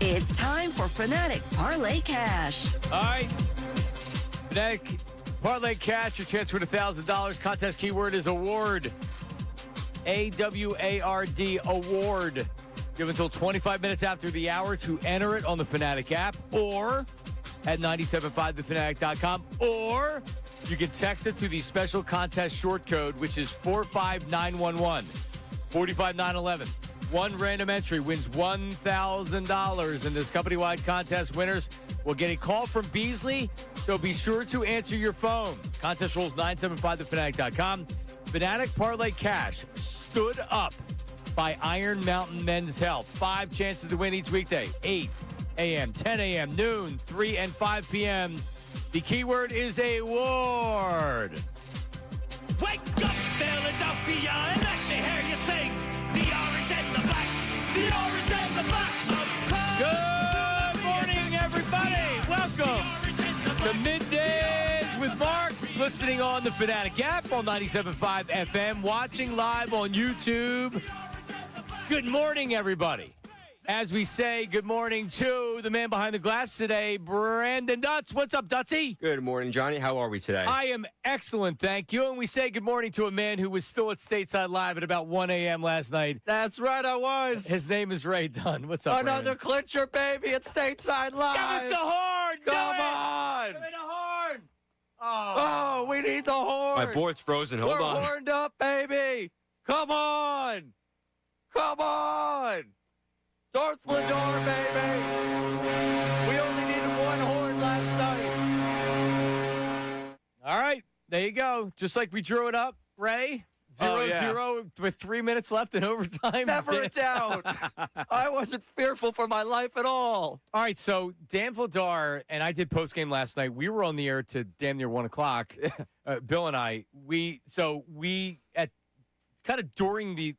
It's time for Fanatic Parlay Cash. All right. Fanatic Parlay Cash, your chance to win $1,000. Contest keyword is award. AWARD, award. You have until 25 minutes after the hour to enter it on the Fanatic app or at 975thefanatic.com, or you can text it to the special contest short code, which is 45911, 45911. One random entry wins $1,000, and this company-wide contest winners will get a call from Beasley, so be sure to answer your phone. Contest rules 975thefanatic.com. Fanatic Parlay Cash stood up by Iron Mountain Men's Health. 5 chances to win each weekday, 8 a.m., 10 a.m., noon, 3 and 5 p.m. The keyword is award. Wake up, Philadelphia, and let me hear you sing. The orange and the black, the orange and the black of Good morning, everybody. Welcome to Middays with Marks. Listening on the Fanatic app on 97.5 FM. Watching live on YouTube. Good morning, everybody. As we say good morning to the man behind the glass today, Brandon Dutz. What's up, Dutsy? Good morning, Johnny. How are we today? I am excellent, thank you. And we say good morning to a man who was still at Stateside Live at about 1 a.m. last night. That's right, I was. His name is Ray Dunn. What's up, Another Brandon? clincher, baby. It's Stateside Live. Give us the horn! Come Do it! on. Give me the horn! Oh, we need the horn. My board's frozen. Hold We're on. horned up, baby. Come on. Come on. Darth Lador, baby. We only needed one horn last night. All right, there you go. Just like we drew it up, Ray. 0-0 with 3 minutes left in overtime. Never a doubt. I wasn't fearful for my life at all. All right, so Dan Vladar and I did postgame last night. We were on the air to damn near 1 o'clock. Bill and I. We at kind of during the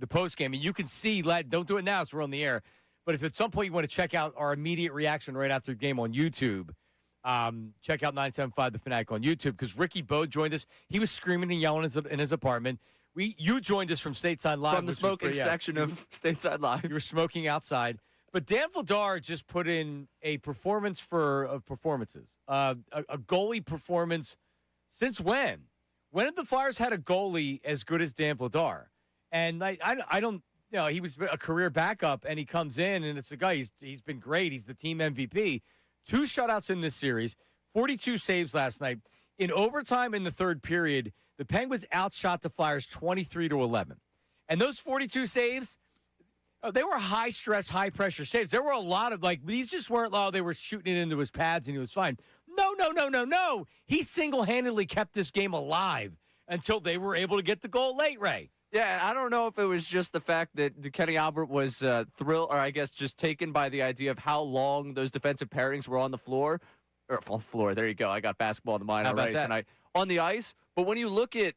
postgame, and you can see, don't do it now, so we're on the air. But if at some point you want to check out our immediate reaction right after the game on YouTube, check out 975 The Fanatic on YouTube, because Ricky Bo joined us. He was screaming and yelling in his apartment. You joined us from Stateside Live. From the smoking section of Stateside Live. You were smoking outside. But Dan Vladar just put in a performance of performances, a goalie performance. Since when? When have the Flyers had a goalie as good as Dan Vladar? And I don't, he was a career backup, and he comes in, and it's a guy, he's been great. He's the team MVP. 2 shutouts in this series, 42 saves last night. In overtime in the third period, the Penguins outshot the Flyers 23-11. And those 42 saves, they were high-stress, high-pressure saves. There were a lot of, these just weren't, they were shooting it into his pads, and he was fine. No. He single-handedly kept this game alive until they were able to get the goal late, Ray. Yeah, I don't know if it was just the fact that Kenny Albert was thrilled, or I guess just taken by the idea of how long those defensive pairings were on the floor. Or on the floor, there you go. I got basketball in the mind already tonight. On the ice. But when you look at,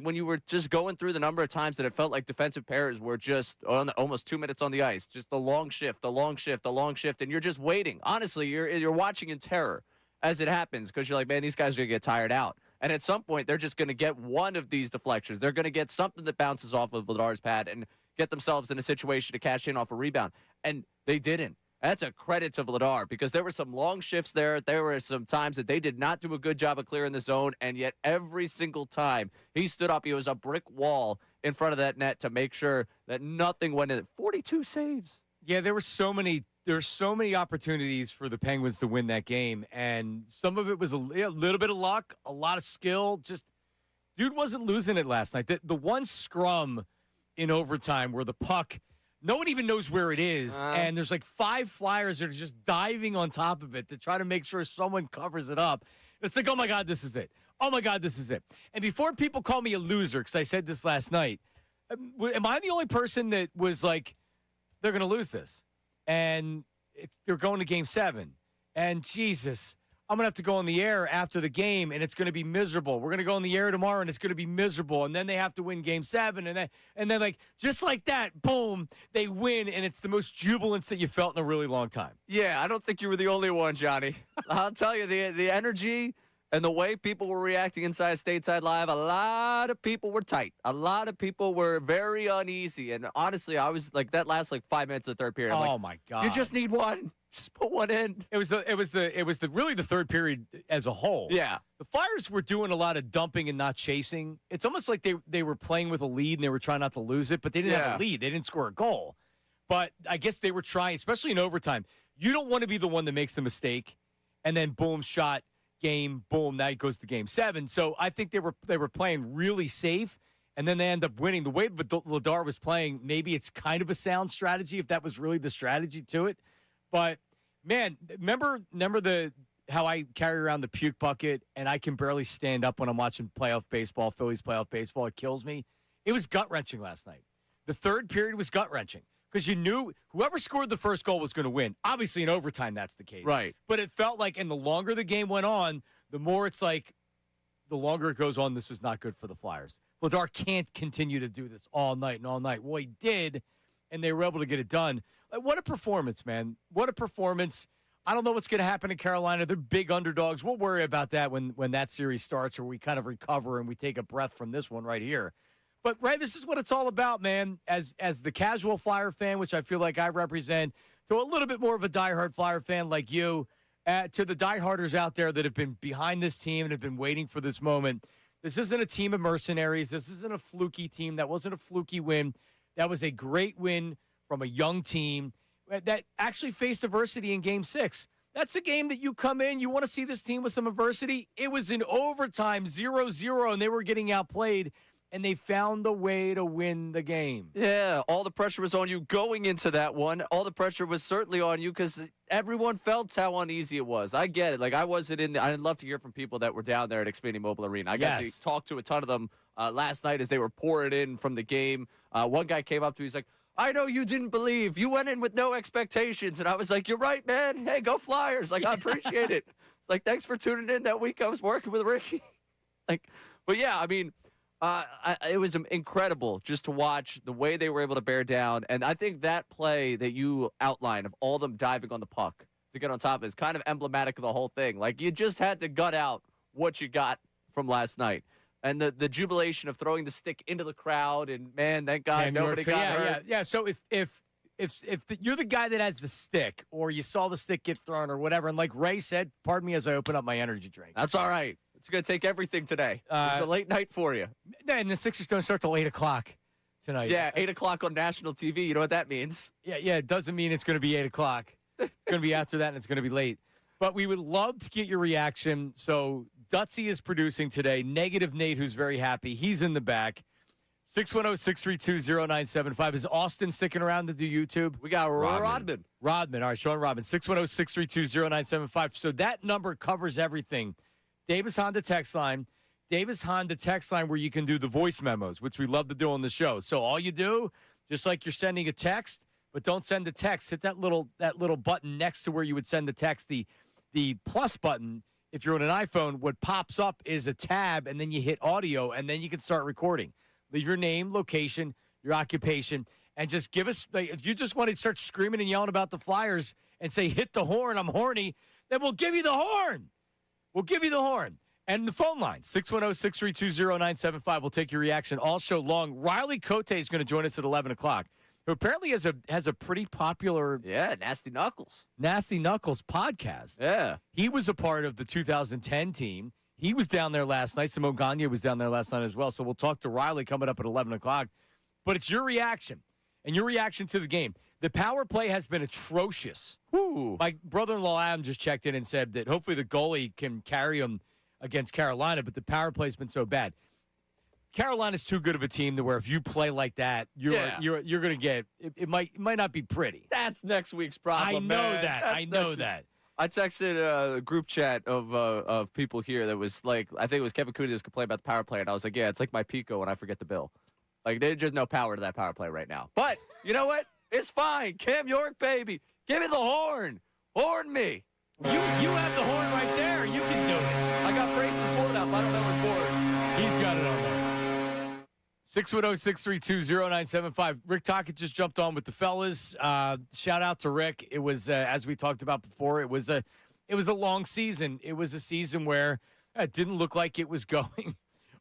when you were just going through the number of times that it felt like defensive pairs were just almost 2 minutes on the ice, just the long shift, and you're just waiting. Honestly, you're watching in terror as it happens, because you're like, man, these guys are going to get tired out. And at some point, they're just going to get one of these deflections. They're going to get something that bounces off of Vladar's pad and get themselves in a situation to cash in off a rebound. And they didn't. That's a credit to Vladar, because there were some long shifts there. There were some times that they did not do a good job of clearing the zone, and yet every single time he stood up, he was a brick wall in front of that net to make sure that nothing went in it. 42 saves. Yeah, there were so many opportunities for the Penguins to win that game, and some of it was a little bit of luck, a lot of skill. Just dude wasn't losing it last night. The one scrum in overtime where the puck, no one even knows where it is, and there's 5 Flyers that are just diving on top of it to try to make sure someone covers it up. It's like, oh my God, this is it. Oh my God, this is it. And before people call me a loser, because I said this last night, am I the only person that was like, they're going to lose this? And they're going to Game 7. And Jesus, I'm going to have to go on the air after the game, and it's going to be miserable. We're going to go on the air tomorrow, and it's going to be miserable. And then they have to win Game 7. And then just like that, boom, they win, and it's the most jubilance that you felt in a really long time. Yeah, I don't think you were the only one, Johnny. I'll tell you, the energy And the way people were reacting inside Stateside Live, a lot of people were tight. A lot of people were very uneasy. And honestly, I was like, that last 5 minutes of the third period. I'm like, my God. you just need one. Just put one in. It was really the third period as a whole. Yeah. The Flyers were doing a lot of dumping and not chasing. It's almost like they were playing with a lead and they were trying not to lose it, but they didn't have a lead. They didn't score a goal. But I guess they were trying, especially in overtime. You don't want to be the one that makes the mistake and then boom, shot, game, boom, now it goes to game 7. So I think they were playing really safe, and then they end up winning. The way Vladar was playing, maybe it's kind of a sound strategy if that was really the strategy to it. But man, remember how I carry around the puke bucket and I can barely stand up when I'm watching playoff baseball, Phillies playoff baseball. It kills me. It was gut-wrenching last night. The third period was gut-wrenching because you knew whoever scored the first goal was going to win. Obviously, in overtime, that's the case. Right. But it felt like, and the longer the game went on, the more it's like, the longer it goes on, this is not good for the Flyers. Vladar can't continue to do this all night and all night. Well, he did, and they were able to get it done. What a performance, man. What a performance. I don't know what's going to happen in Carolina. They're big underdogs. We'll worry about that when that series starts or we kind of recover and we take a breath from this one right here. But, right, this is what it's all about, man. As the casual Flyer fan, which I feel like I represent, to a little bit more of a diehard Flyer fan like you, to the dieharders out there that have been behind this team and have been waiting for this moment. This isn't a team of mercenaries. This isn't a fluky team. That wasn't a fluky win. That was a great win from a young team that actually faced adversity in Game 6. That's a game that you come in, you want to see this team with some adversity. It was in overtime, 0-0, and they were getting outplayed, and they found a way to win the game. Yeah, all the pressure was on you going into that one. All the pressure was certainly on you because everyone felt how uneasy it was. I get it. Like, I wasn't in I'd love to hear from people that were down there at Xfinity Mobile Arena. I got to talk to a ton of them last night as they were pouring in from the game. One guy came up to me, he's like, I know you didn't believe. You went in with no expectations. And I was like, you're right, man. Hey, go Flyers. Like, I appreciate it. It's like, thanks for tuning in that week I was working with Ricky. But yeah, I mean, it was incredible just to watch the way they were able to bear down. And I think that play that you outlined of all them diving on the puck to get on top is kind of emblematic of the whole thing. Like, you just had to gut out what you got from last night. And the jubilation of throwing the stick into the crowd, and man, thank God nobody got hurt. Yeah. So if you're the guy that has the stick, or you saw the stick get thrown, or whatever, and like Ray said, pardon me as I open up my energy drink. That's all right. It's going to take everything today. It's a late night for you. And the Sixers don't start till 8:00 tonight. Yeah, 8:00 on national TV. You know what that means? Yeah. It doesn't mean it's going to be 8:00. It's going to be after that, and it's going to be late. But we would love to get your reaction. So Dutsy is producing today. Negative Nate, who's very happy. He's in the back. 610-632-0975. Is Austin sticking around to do YouTube? We got Rodman. Rodman. All right, Sean Rodman. 610-632-0975. So that number covers everything. Davis Honda text line. Davis Honda text line where you can do the voice memos, which we love to do on the show. So all you do, just like you're sending a text, but don't send a text. Hit that little button next to where you would send the text. The plus button, if you're on an iPhone, what pops up is a tab, and then you hit audio, and then you can start recording. Leave your name, location, your occupation, and just give us, if you just want to start screaming and yelling about the Flyers and say, hit the horn, I'm horny, then we'll give you the horn. We'll give you the horn. And the phone line, 610-632-0975. We'll take your reaction all show long. Riley Cotay is going to join us at 11 o'clock. Who apparently has a pretty popular Nasty Knuckles podcast. Yeah. He was a part of the 2010 team. He was down there last night. Simone Gagne was down there last night as well. So we'll talk to Riley coming up at 11 o'clock. But it's your reaction and your reaction to the game. The power play has been atrocious. Woo. My brother-in-law Adam just checked in and said that hopefully the goalie can carry him against Carolina, but the power play has been so bad. Carolina's too good of a team to where if you play like that, you're going to get it might not be pretty. That's next week's problem. I know that. I texted a group chat of people here that was like, I think it was Kevin Cooney that was complaining about the power play, and I was like, yeah, it's like my Pico when I forget the bill. Like, there's just no power to that power play right now. But you know what? It's fine. Cam York, baby. Give me the horn. Horn me. You have the horn right there. You can do it. I got Brace's board up. I don't know his board. He's got it on there. 610-632-0975. Rick Tocchet just jumped on with the fellas. Shout out to Rick. It was, as we talked about before, it was a long season. It was a season where It didn't look like it was going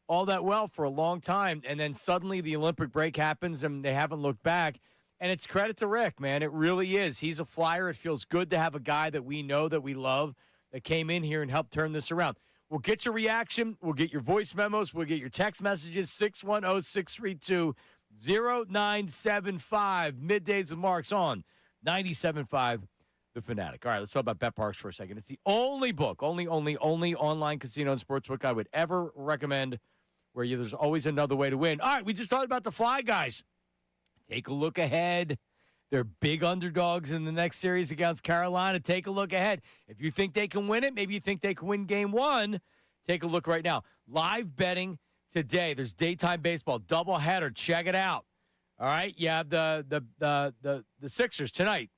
all that well for a long time. And then suddenly the Olympic break happens and they haven't looked back. And it's credit to Rick, man. It really is. He's a flyer. It feels good to have a guy that we know, that we love, that came in here and helped turn this around. We'll get your reaction. We'll get your voice memos. We'll get your text messages. 610-632-0975. Middays with Marks on 97.5 The Fanatic. All right, let's talk about Bet Parks for a second. It's the only book, only online casino and sportsbook I would ever recommend where there's always another way to win. All right, we just talked about the Fly Guys. Take a look ahead. They're big underdogs in the next series against Carolina. Take a look ahead. If you think they can win it, maybe you think they can win game one, take a look right now. Live betting today. There's daytime baseball, doubleheader. Check it out. All right, you have the Sixers tonight.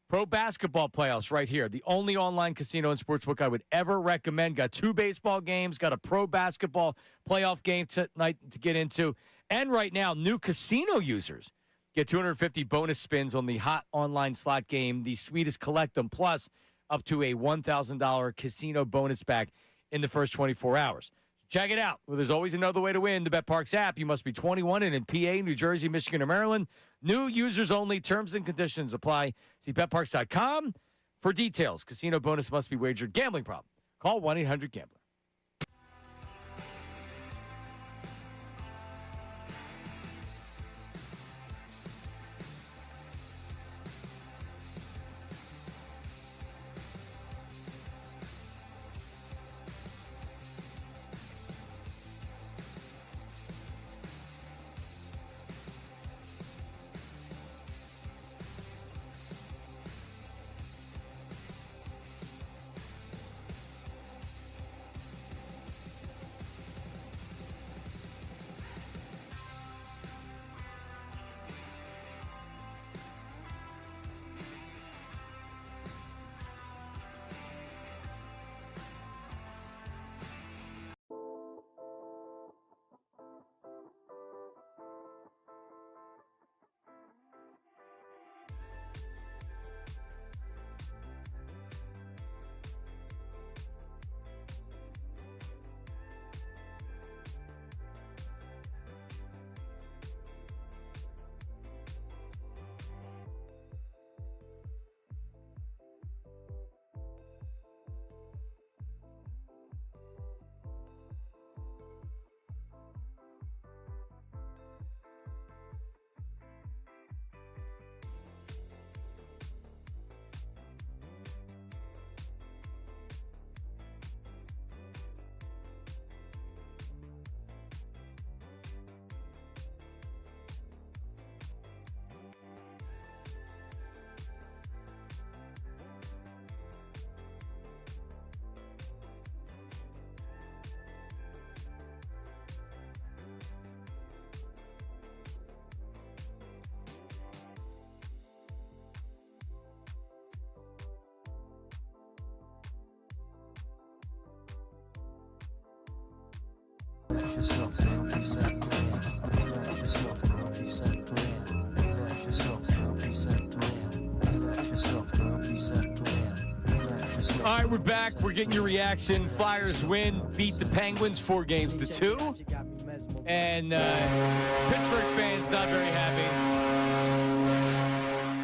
Pro basketball playoffs right here. The only online casino and sportsbook I would ever recommend. Got 2 baseball games, got a pro basketball playoff game tonight to get into. And right now, new casino users get 250 bonus spins on the hot online slot game, the Sweetest Collect 'em, plus up to a $1,000 casino bonus back in the first 24 hours. Check it out. Well, there's always another way to win. The BetParks app. You must be 21 and in PA, New Jersey, Michigan, or Maryland. New users only. Terms and conditions apply. See betparks.com for details. Casino bonus must be wagered. Gambling problem. Call 1-800-GAMBLER. All right, we're back. We're getting your reaction. Flyers win, beat the Penguins 4-2. And Pittsburgh fans not very happy.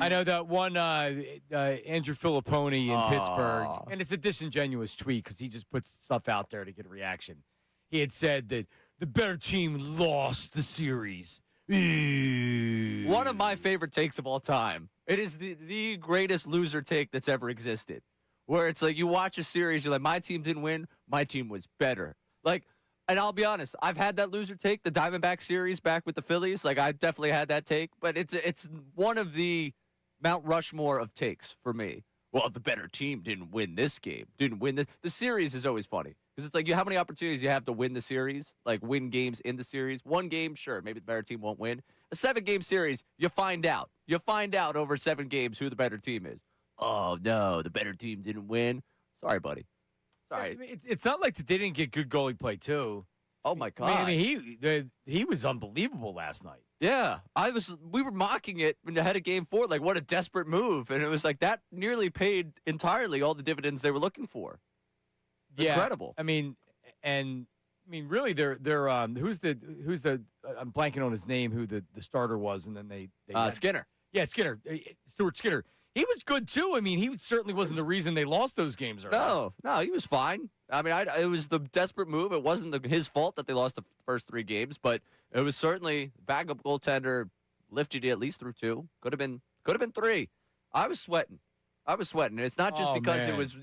I know that one Andrew Filipponi in Pittsburgh, and it's a disingenuous tweet because he just puts stuff out there to get a reaction. He had said that the better team lost the series. One of my favorite takes of all time. It is the greatest loser take that's ever existed. Where it's like you watch a series, you're like, my team didn't win, my team was better. Like, and I'll be honest, I've had that loser take, the Diamondback series back with the Phillies. Like, I definitely had that take, but it's one of the Mount Rushmore of takes for me. Well, the better team didn't win this game, didn't win this. The series is always funny because it's like how many opportunities you have to win the series, like win games in the series. One game, sure, maybe the better team won't win. A 7-game series, you find out. You find out over 7 games who the better team is. Oh, no, the better team didn't win. Sorry, buddy. Sorry. I mean, it's not like they didn't get good goalie play, too. Oh, my God. I mean, he was unbelievable last night. Yeah, we were mocking it ahead of game 4, like what a desperate move. And it was like that nearly paid entirely all the dividends they were looking for. Yeah, incredible. I mean, And I mean, really, they're who's the I'm blanking on his name, who the starter was, and then they Skinner. Yeah, Skinner, Stuart Skinner. He was good too. I mean, he certainly wasn't the reason they lost those games. No, he was fine. I mean, it was the desperate move. It wasn't his fault that they lost the first 3 games, but it was certainly backup goaltender lifted you at least through 2. Could have been 3. I was sweating. And it's not just because it was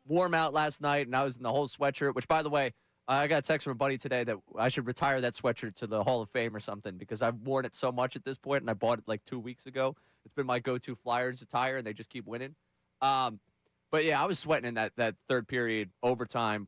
warm out last night and I was in the whole sweatshirt. Which, by the way, I got a text from a buddy today that I should retire that sweatshirt to the Hall of Fame or something because I've worn it so much at this point, and I bought it like 2 weeks ago. It's been my go-to Flyers attire, and they just keep winning. But, yeah, I was sweating in that third period overtime.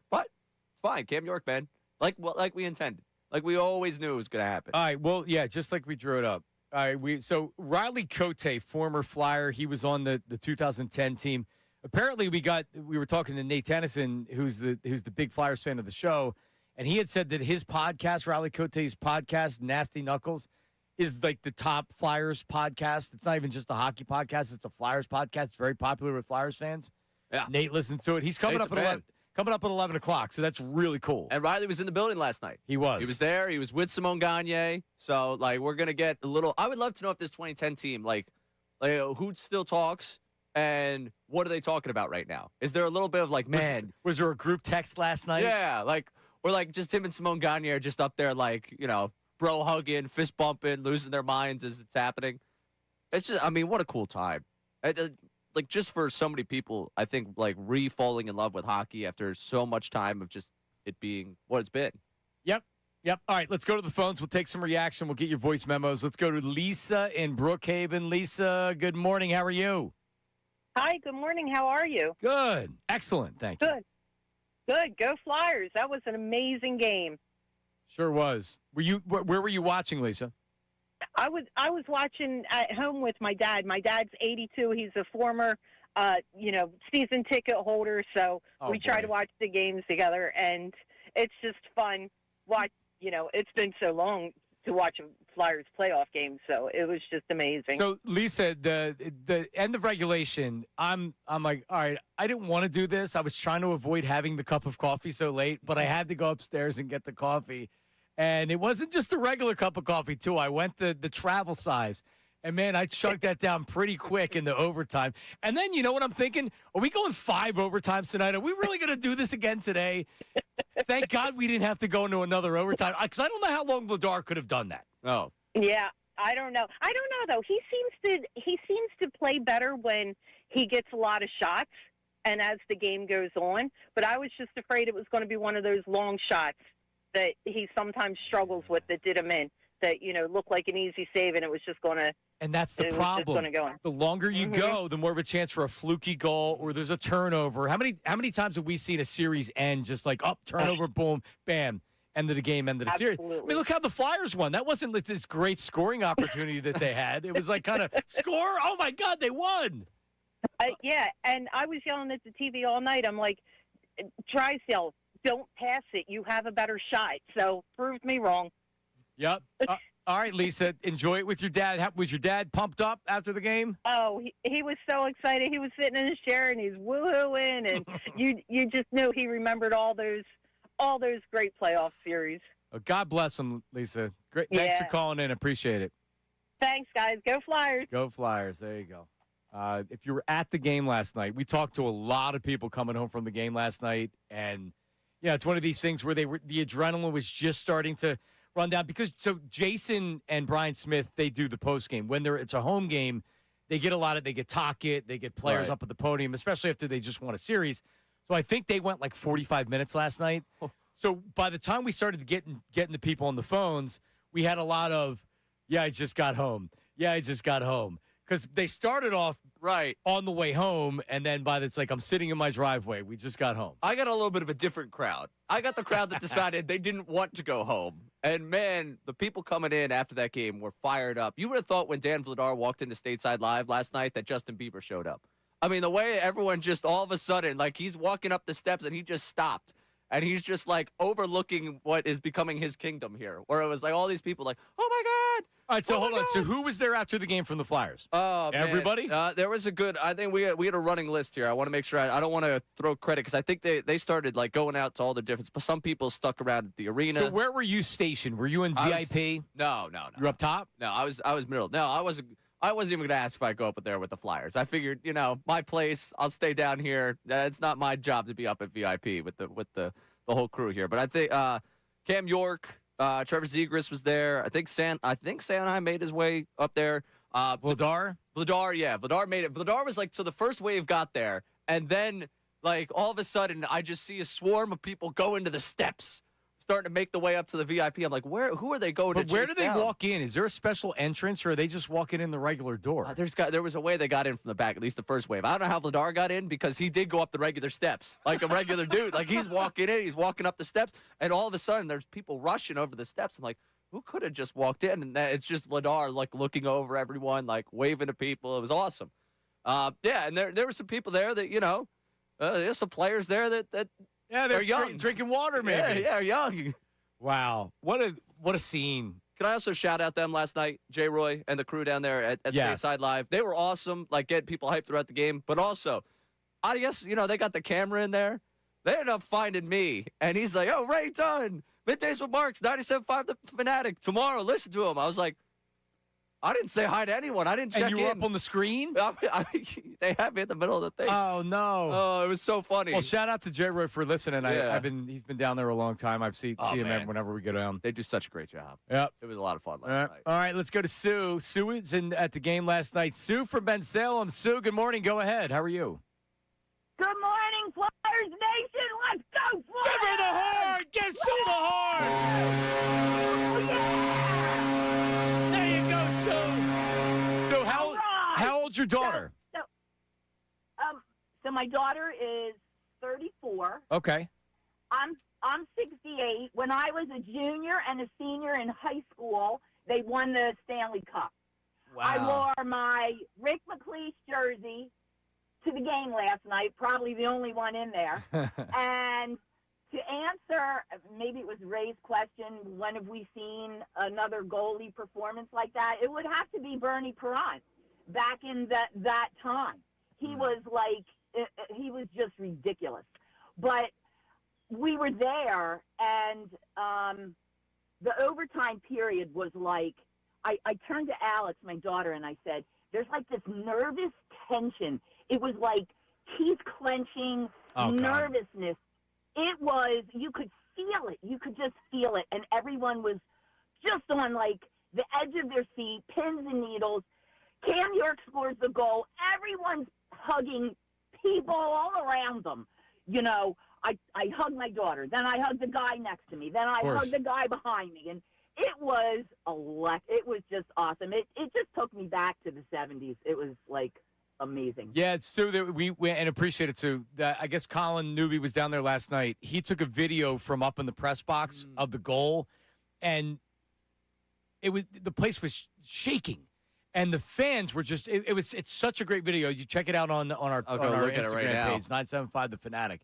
But it's fine. Cam York, man. Like we intended. Like we always knew it was going to happen. All right, well, yeah, just like we drew it up. All right, so Riley Cotay, former Flyer, he was on the 2010 team. Apparently, we were talking to Nate Tennyson, who's the big Flyers fan of the show, and he had said that his podcast, Riley Cotay's podcast, Nasty Knuckles, is like the top Flyers podcast. It's not even just a hockey podcast; it's a Flyers podcast. It's very popular with Flyers fans. Yeah, Nate listens to it. He's coming up at 11 o'clock, so that's really cool. And Riley was in the building last night. He was. He was there. He was with Simone Gagne. So we're gonna get a little. I would love to know if this 2010 team who still talks. And what are they talking about right now? Is there a little bit of was there a group text last night? Yeah, or just him and Simone Gagne are just up there bro hugging, fist bumping, losing their minds as it's happening. It's just, I mean, what a cool time. Just for so many people, I think re-falling in love with hockey after so much time of just it being what it's been. Yep. All right, let's go to the phones. We'll take some reaction. We'll get your voice memos. Let's go to Lisa in Brookhaven. Lisa, good morning. How are you? Hi, good morning. How are you? Good. Excellent. Thank you. Good. Go Flyers. That was an amazing game. Sure was. Where were you watching, Lisa? I was watching at home with my dad. My dad's 82. He's a former season ticket holder, so we try to watch the games together, and it's just fun. It's been so long to watch a Flyers playoff game, so it was just amazing. So, Lisa, the end of regulation, I'm like, all right, I didn't want to do this. I was trying to avoid having the cup of coffee so late, but I had to go upstairs and get the coffee. And it wasn't just a regular cup of coffee, too. I went the travel size. And, man, I chugged that down pretty quick in the overtime. And then, you know what I'm thinking? Are we going 5 overtimes tonight? Are we really going to do this again today? Thank God we didn't have to go into another overtime. Because I don't know how long Vladar could have done that. Oh. Yeah, I don't know. Though. He seems to play better when he gets a lot of shots and as the game goes on. But I was just afraid it was going to be one of those long shots that he sometimes struggles with that did him in. That, looked like an easy save, and it was just going to. And that's the problem. Go the longer you go, the more of a chance for a fluky goal or there's a turnover. How many times have we seen a series end just turnover, boom, bam, end of the game, end of the series? I mean, look how the Flyers won. That wasn't this great scoring opportunity that they had. It was kind of score. Oh my God, they won. Yeah, and I was yelling at the TV all night. I'm like, Drysdale, don't pass it. You have a better shot. So prove me wrong. Yep. All right, Lisa, enjoy it with your dad. Was your dad pumped up after the game? Oh, he was so excited. He was sitting in his chair and he's woohooing, and you just knew he remembered all those great playoff series. Oh, God bless him, Lisa. Great. Thanks for calling in. Appreciate it. Thanks, guys. Go Flyers. Go Flyers. There you go. If you were at the game last night, we talked to a lot of people coming home from the game last night, and it's one of these things where the adrenaline was just starting to run down because Jason and Brian Smith, they do the post game. When it's a home game, they get talk it, they get players up at the podium, especially after they just won a series. So I think they went 45 minutes last night. So by the time we started getting the people on the phones, we had a lot of, I just got home. Yeah, I just got home. Because they started off on the way home, and then I'm sitting in my driveway. We just got home. I got a little bit of a different crowd. I got the crowd that decided they didn't want to go home. And, man, the people coming in after that game were fired up. You would have thought when Dan Vladar walked into Stateside Live last night that Justin Bieber showed up. I mean, the way everyone just all of a sudden, he's walking up the steps and he just stopped. and he's just like overlooking what is becoming his kingdom here. Where it was like all these people like, oh my God. All right, so Oh hold my on. So God. who was there after the game from the Flyers? Oh, man. Everybody? There was a good. I think we had a running list here. I want to make sure. I don't want to throw credit because I think they started like going out to all the different. But some people stuck around at the arena. So where were you stationed? Were you in VIP? No. You were up top? No, I was middle. No, I wasn't even going to ask if I go up there with the Flyers. I figured, my place. I'll stay down here. It's not my job to be up at VIP with the whole crew here. But I think Cam York, Trevor Zegras was there. I think Sanheim made his way up there. Vladar? Vladar, yeah. Vladar made it. Vladar was like, so the first wave got there, and then like all of a sudden I just see a swarm of people go into the steps, starting to make the way up to the VIP. I'm like, who are they going to But where chase do they down? walk in? Is there a special entrance, or are they just walking in the regular door? There was a way they got in from the back, at least the first wave. I don't know how Vladar got in because he did go up the regular steps like a regular dude. Like he's walking in, he's walking up the steps, and all of a sudden there's people rushing over the steps. I'm like, who could have just walked in? And it's just Vladar like looking over everyone, like waving to people. It was awesome. Yeah, and there were some people there that there's some players there that they're young, drinking water, maybe. Yeah, young. Wow, what a scene! Can I also shout out them last night, Jay Roy and the crew down there at Yes. Stateside Live? They were awesome, like getting people hyped throughout the game. But also, I guess, they got the camera in there. They ended up finding me. And he's like, oh, Ray Dunn, Middays with Marks, 97.5 The Fanatic. Tomorrow, listen to him. I was like, I didn't say hi to anyone. I didn't check And you were in. up on the screen? They had me in the middle of the thing. Oh, no. Oh, it was so funny. Well, shout out to J. Roy for listening. Yeah. He's been down there a long time. I've see him man. whenever we go down. They do such a great job. Yep. It was a lot of fun last night. All right, let's go to Sue. Sue was at the game last night. Sue from Ben Salem. Sue, good morning. Go ahead. How are you? Good morning, Flyers Nation. Let's go, Flyers! Give her the horn! Give Sue the horn! Oh, yeah! There you go, Sue. So All right. how old's your daughter? So my daughter is 34. Okay. I'm 68. When I was a junior and a senior in high school, they won the Stanley Cup. Wow. I wore my Rick McLeish jersey to the game last night, probably the only one in there. And to answer, maybe it was Ray's question, when have we seen another goalie performance like that? It would have to be Bernie Perron back in that time. He was he was just ridiculous. But we were there, and the overtime period was like, I turned to Alex, my daughter, and I said, there's like this nervous tension. It was like teeth clenching, nervousness. It was, you could feel it. You could just feel it. And everyone was just on like the edge of their seat, pins and needles. Cam York scores the goal. Everyone's hugging people all around them. I hugged my daughter. Then I hugged the guy next to me. Then I hugged the guy behind me. And it was it was just awesome. It just took me back to the 70s. It was like amazing. Yeah, it's Sue that we and appreciate it too. I guess Colin Newby was down there last night. He took a video from up in the press box of the goal, and the place was shaking. And the fans were just it's such a great video. You check it out on our Instagram page, 975 The Fanatic.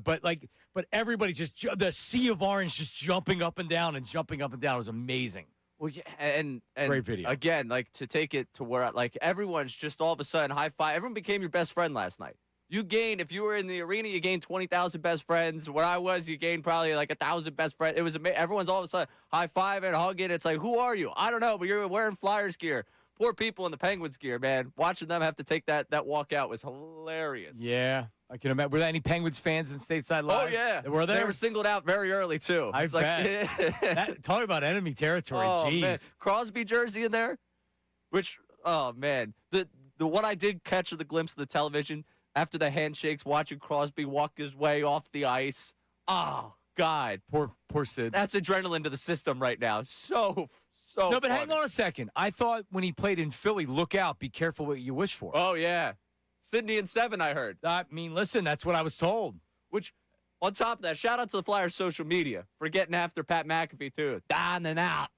But everybody just the sea of orange just jumping up and down and jumping up and down. It was amazing. Well, yeah, and great video. Again, like to take it to where like everyone's just all of a sudden high five. Everyone became your best friend last night. You gained, if you were in the arena, you gained 20,000 best friends. Where I was, you gained probably like 1,000 best friends. It was amazing. Everyone's all of a sudden high fiving, hugging. It's like, who are you? I don't know, but you're wearing Flyers gear. Poor people in the Penguins gear, man. Watching them have to take that walk out was hilarious. Yeah, I can imagine. Were there any Penguins fans in Stateside Live? Oh, yeah. Were there? They were singled out very early, too. I bet. Talk about enemy territory. Oh, Jeez. man. Crosby jersey in there, which, oh, man. The what I did catch of the glimpse of the television after the handshakes, watching Crosby walk his way off the ice. Oh, God. Poor Sid. That's adrenaline to the system right now. So No, but funny. hang on a second. I thought when he played in Philly, look out, be careful what you wish for. Oh, yeah. Sydney in 7, I heard. I mean, listen, that's what I was told. Which, on top of that, shout out to the Flyers social media for getting after Pat McAfee, too. Down and out.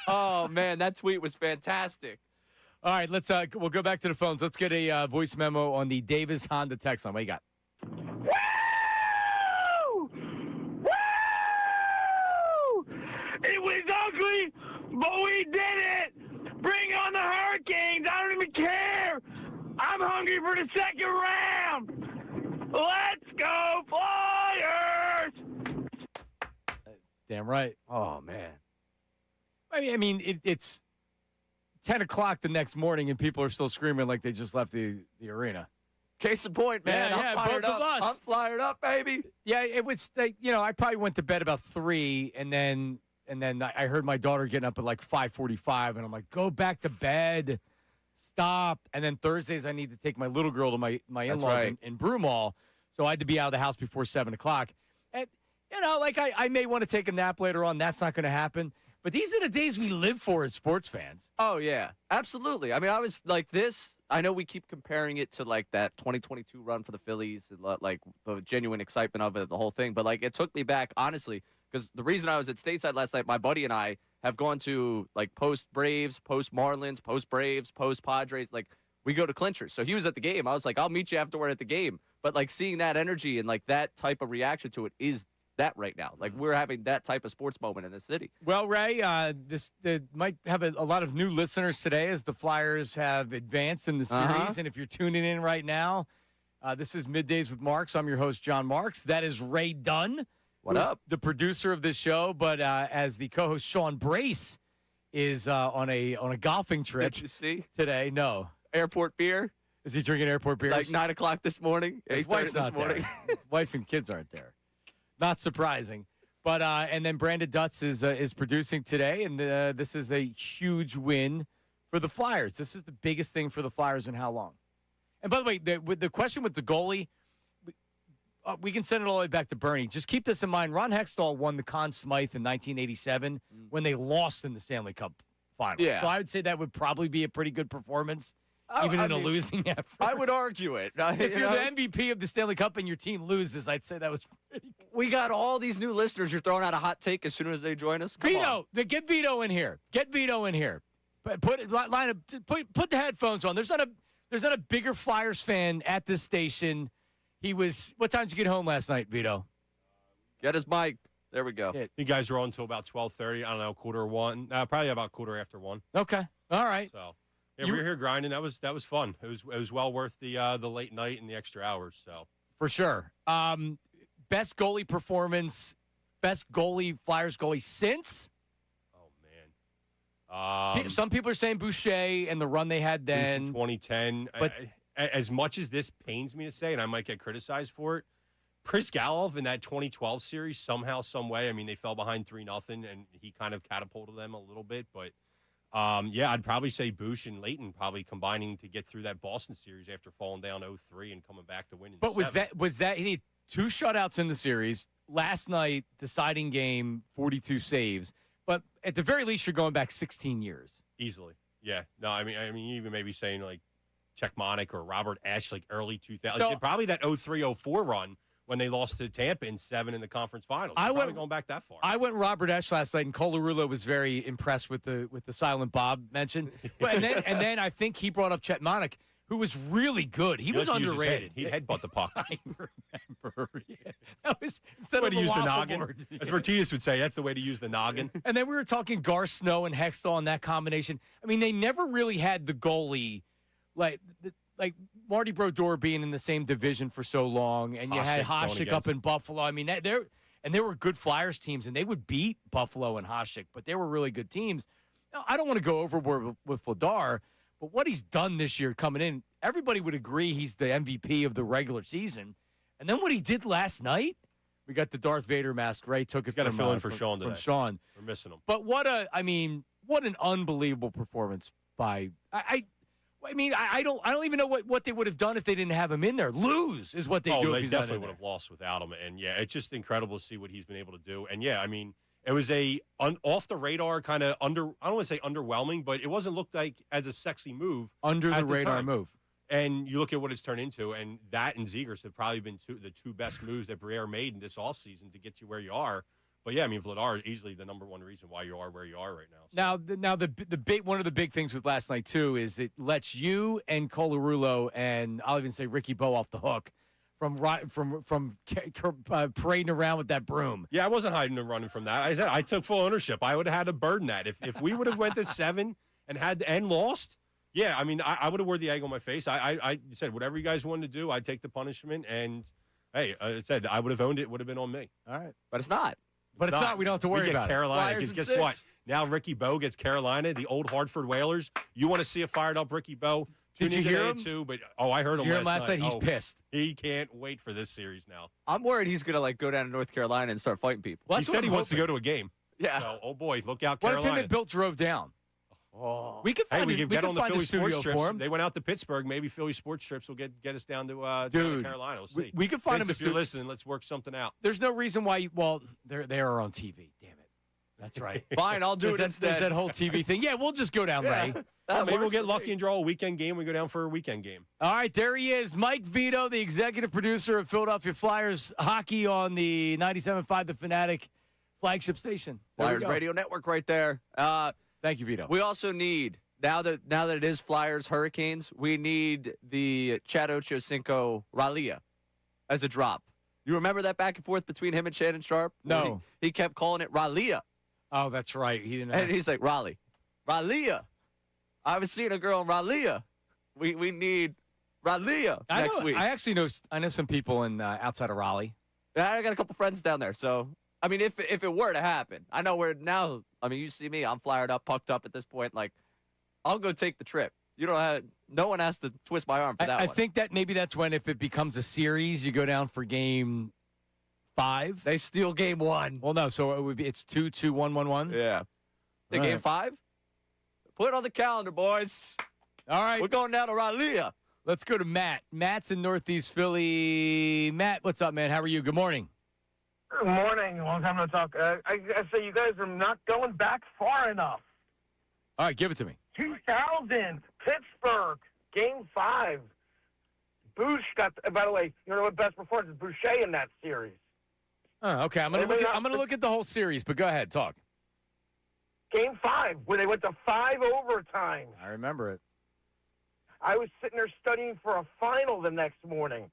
Oh, man, that tweet was fantastic. All right, we'll go back to the phones. Let's get a voice memo on the Davis Honda text line. What you got? Woo! but we did it. Bring on the Hurricanes. I don't even care. I'm hungry for the second round. Let's go Flyers. Damn right. Oh, man. It's 10 o'clock the next morning and people are still screaming like they just left the arena. Case in point, man. Yeah, I'm fired both up. of us. I'm fired up, baby. Yeah, it was like, I probably went to bed about 3 and then I heard my daughter getting up at like 5:45 and I'm like, go back to bed. Stop. And then Thursdays I need to take my little girl to my in-laws right. in Broomall. So I had to be out of the house before 7 o'clock. And, I may want to take a nap later on. That's not going to happen. But these are the days we live for as sports fans. Oh, yeah. Absolutely. I mean, I was like this. I know we keep comparing it to like that 2022 run for the Phillies, like the genuine excitement of it, the whole thing. But like it took me back, honestly, because the reason I was at stateside last night, my buddy and I have gone to like post Braves, post Marlins, post Braves, post Padres. Like we go to clinchers. So he was at the game. I was like, I'll meet you afterward at the game. But like seeing that energy and like that type of reaction to it is that right now. Like we're having that type of sports moment in the city. Well, Ray, this might have a lot of new listeners today as the Flyers have advanced in the series. And if you're tuning in right now, this is Middays with Marks. I'm your host, John Marks. That is Ray Dunn. What up? The producer of this show, but as the co-host, Sean Brace is on a golfing trip. Did you see today? No. airport beer? Is he drinking airport beers? Like 9 o'clock this morning. His 8:30 wife's this not morning. there. His wife and kids aren't there. Not surprising. But and then Brandon Dutz is producing today, and this is a huge win for the Flyers. This is the biggest thing for the Flyers in how long? And by the way, the question with the goalie, we can send it all the way back to Bernie. Just keep this in mind. Ron Hextall won the Conn Smythe in 1987 when they lost in the Stanley Cup Finals. Yeah. So I would say that would probably be a pretty good performance, even in a losing effort. I would argue it. If you're the MVP of the Stanley Cup and your team loses, I'd say that was pretty good. We got all these new listeners. You're throwing out a hot take as soon as they join us. Come on. Get Vito in here. Get Vito in here. Put the headphones on. There's not a bigger Flyers fan at this station. What time did you get home last night, Vito? Get his mic. There we go. You guys were on until about 12:30. I don't know, 1:15. Probably about 1:15. Okay. All right. So we were here grinding. That was fun. It was well worth the late night and the extra hours. So for sure. Best goalie performance, best Flyers goalie since. Oh man. Some people are saying Boucher and the run they had then. 2010. But as much as this pains me to say, and I might get criticized for it, Priscalov in that 2012 series somehow, some way. I mean, they fell behind 3-0, and he kind of catapulted them a little bit. But I'd probably say Bush and Leighton probably combining to get through that Boston series after falling down 0-3 and coming back to win. But was that he had 2 shutouts in the series last night, deciding game, 42 saves. But at the very least, you're going back 16 years easily. Yeah. No, I mean, even maybe saying like Czechmonic or Robert Ashe, like early 2000s. So, probably that 0-3-0-4 run when they lost to Tampa in 7 in the conference finals. Probably going back that far. I went Robert Ashe last night, and Colarulo was very impressed with the Silent Bob mention. But, and then I think he brought up Czechmonic, who was really good. He was underrated. He'd headbutt the puck. I remember. Yeah. That was instead way of to use the waffle noggin. board. As Martinez would say, that's the way to use the noggin. And then we were talking Gar Snow and Hextall and that combination. I mean, they never really had the goalie like Marty Brodeur being in the same division for so long, and you had Hasek up in Buffalo. I mean, they were good Flyers teams, and they would beat Buffalo and Hasek, but they were really good teams. Now, I don't want to go overboard with Vladar, but what he's done this year coming in, everybody would agree he's the MVP of the regular season. And then what he did last night, we got the Darth Vader mask. Ray took it. Got to fill in for Sean today. From Sean, we're missing him. But what an unbelievable performance by I don't even know what they would have done if they didn't have him in there. Lose is what they do. They definitely would have lost without him. And yeah, it's just incredible to see what he's been able to do. And yeah, I mean, it was a off the radar kind of I don't want to say underwhelming, but it wasn't looked like as a sexy move. Under the radar move. And you look at what it's turned into, and that and Zegers have probably been the two best moves that Briere made in this offseason to get you where you are. But yeah, I mean, Vladar is easily the number one reason why you are where you are right now. So. Now the big one of the big things with last night too is it lets you and Colarulo and I'll even say Ricky Bowe off the hook from parading around with that broom. Yeah, I wasn't hiding and running from that. I said I took full ownership. I would have had to burden that. If we would have went to 7 and lost, yeah, I mean, I would have wore the egg on my face. I said, whatever you guys wanted to do, I'd take the punishment. And, hey, I said I would have owned it. It would have been on me. All right. But it's not. But it's not. We don't have to worry we get about Carolina. Flyers Guess in 6. what? Now Ricky Bowe gets Carolina, the old Hartford Whalers. You want to see a fired-up Ricky Bowe? Did you hear him? Too, but I heard Did him you hear him last night? He's pissed. He can't wait for this series now. I'm worried he's going to, go down to North Carolina and start fighting people. Well, he said he wants to go to a game. Yeah. So, oh, boy, look out, What Carolina. if him and Bill drove down? Oh. We could find we could get on the find Philly a studio sports trips. for him. They went out to Pittsburgh. Maybe Philly sports trips will get us down to Carolina. We'll see. We could find Vince, him a if you're listening, let's work something out. There's no reason why. Well, they are on TV. Damn it. That's right. Fine, I'll do it There's instead. that whole TV thing. Yeah, we'll just go down, Ray. Maybe we'll get lucky and draw a weekend game. We go down for a weekend game. All right, there he is, Mike Vito, the executive producer of Philadelphia Flyers hockey on the 97.5 The Fanatic flagship station. There we Flyers go. Radio Network right there. Thank you, Vito. We also need, now that it is Flyers Hurricanes, we need the Chad Ochocinco Ralia as a drop. You remember that back and forth between him and Shannon Sharp? No. He kept calling it Ralia. Oh, that's right. He didn't. And he's like, Raleigh. Ralia. I was seeing a girl in Ralia. We need Ralia next week. I actually know some people in outside of Raleigh. I got a couple friends down there. So, I mean, if it were to happen, I know we're now, I mean, you see me, I'm flyed up, pucked up at this point. Like, I'll go take the trip. No one has to twist my arm for that I one. think that maybe that's when, if it becomes a series, you go down for game 5. They steal game 1. Well, no, so it's 2-2, 1-1-1. Yeah. The All game right. 5? Put it on the calendar, boys. All right. We're going down to Ralia. Let's go to Matt. Matt's in Northeast Philly. Matt, what's up, man? How are you? Good morning. Good morning. Long time no talk. I say you guys are not going back far enough. All right, give it to me. 2000, Pittsburgh, Game 5. Boucher got. By the way, you know what best performance is? Boucher in that series. Oh, okay. I'm gonna look at the whole series, but go ahead, talk. Game 5, where they went to 5 overtimes. I remember it. I was sitting there studying for a final the next morning.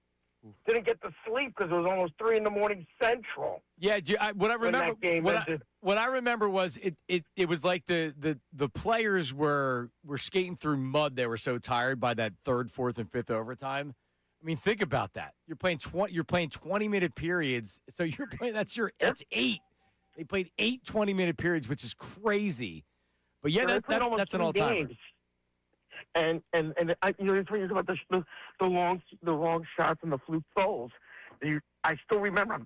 Didn't get to sleep because it was almost 3 a.m. Central. Yeah, what I When that remember, game ended. what I remember was it was like the players were skating through mud. They were so tired by that 3rd, 4th, and 5th overtime. I mean, think about that. You're playing 20-minute periods. So you're playing that's 8. They played 8 20-minute periods, which is crazy. But yeah, that's an all-timer. And you're talking about the long shots and the fluke goals. I still remember.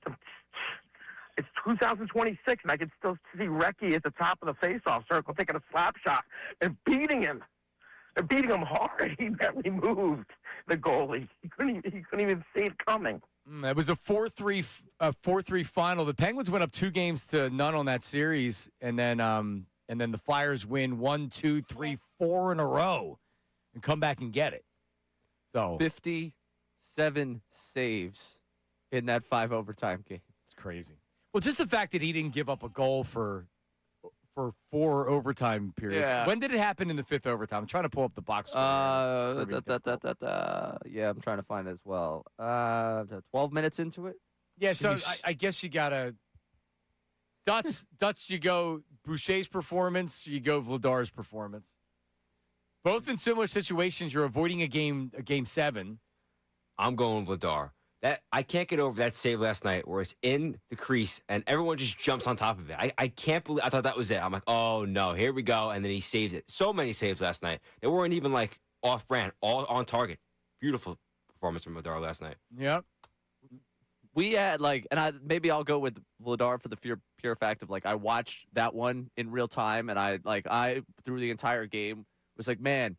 It's 2026, and I can still see Recchi at the top of the face-off circle taking a slap shot and beating him. And beating him hard. He barely moved, the goalie. He couldn't even see it coming. It was a 4-3 final. The Penguins went up 2-0 on that series, and then the Flyers win 1, 2, 3, 4 in a row and come back and get it. So 57 saves in that 5 overtime game. it's crazy. Well, just the fact that he didn't give up a goal for 4 overtime periods. Yeah. When did it happen in the 5th overtime? I'm trying to pull up the box score. Yeah, I'm trying to find it as well. 12 minutes into it? Yeah, so Jeez. I guess you got to Dutch, you go Boucher's performance, you go Vladar's performance. Both in similar situations, you're avoiding a game 7. I'm going Vladar. That I can't get over that save last night where it's in the crease and everyone just jumps on top of it. I can't believe I thought that was it. I'm like, oh no, here we go, and then he saves it. So many saves last night. They weren't even like off-brand, all on target. Beautiful performance from Vladar last night. Yep. We had maybe I'll go with Vladar for the pure fact of I watched that one in real time, and I through the entire game was like, man,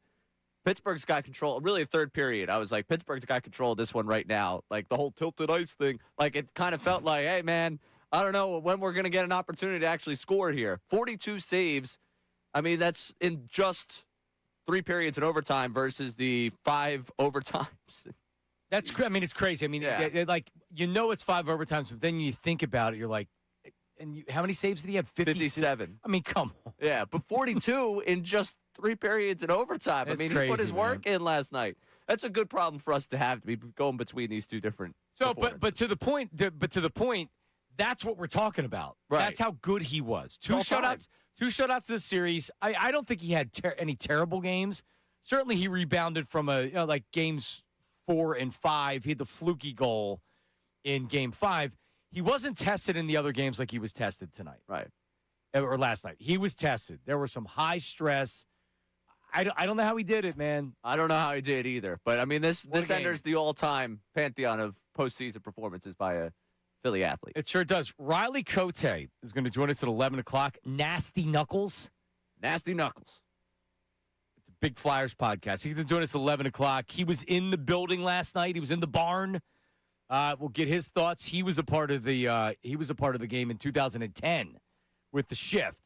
Pittsburgh's got control. Really, 3rd period, I was like, Pittsburgh's got control of this one right now. Like the whole tilted ice thing. It kind of felt like, hey man, I don't know when we're gonna get an opportunity to actually score here. 42 saves. I mean, that's in just 3 periods in overtime versus the 5 overtimes. It's crazy. I mean, Yeah. it's 5 overtimes, but then you think about it, you're like, how many saves did he have? 57. I mean, come on. Yeah, but 42 in just 3 periods in overtime. That's he put crazy, his work in last night. That's a good problem for us to have, to be going between these two different. So, but to the point, that's what we're talking about. Right. That's how good he was. Two All time. shutouts this series. I don't think he had any terrible games. Certainly, he rebounded from like games 4 and 5. He had the fluky goal in game 5. He wasn't tested in the other games like he was tested tonight. Right. Or last night. He was tested. There was some high stress. I don't know how he did it, man. I don't know how he did either. But, I mean, this enters the all-time pantheon of postseason performances by a Philly athlete. It sure does. Riley Cotay is going to join us at 11 o'clock. Nasty Knuckles. Nasty Knuckles. It's a Big Flyers podcast. He's going to join us at 11 o'clock. He was in the building last night. He was in the barn. We'll get his thoughts. He was a part of the game in 2010 with the shift.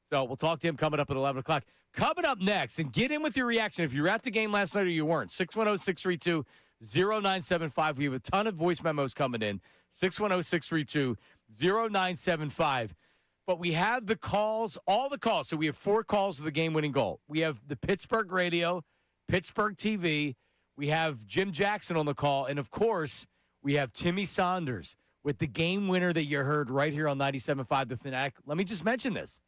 So we'll talk to him coming up at 11 o'clock. Coming up next, and get in with your reaction. If you were at the game last night or you weren't, 610-632-0975. We have a ton of voice memos coming in, 610-632-0975. But we have the calls, all the calls. So we have 4 calls to the game-winning goal. We have the Pittsburgh radio, Pittsburgh TV. We have Jim Jackson on the call. And, of course, we have Timmy Saunders with the game winner that you heard right here on 97.5 The Fanatic. Let me just mention this.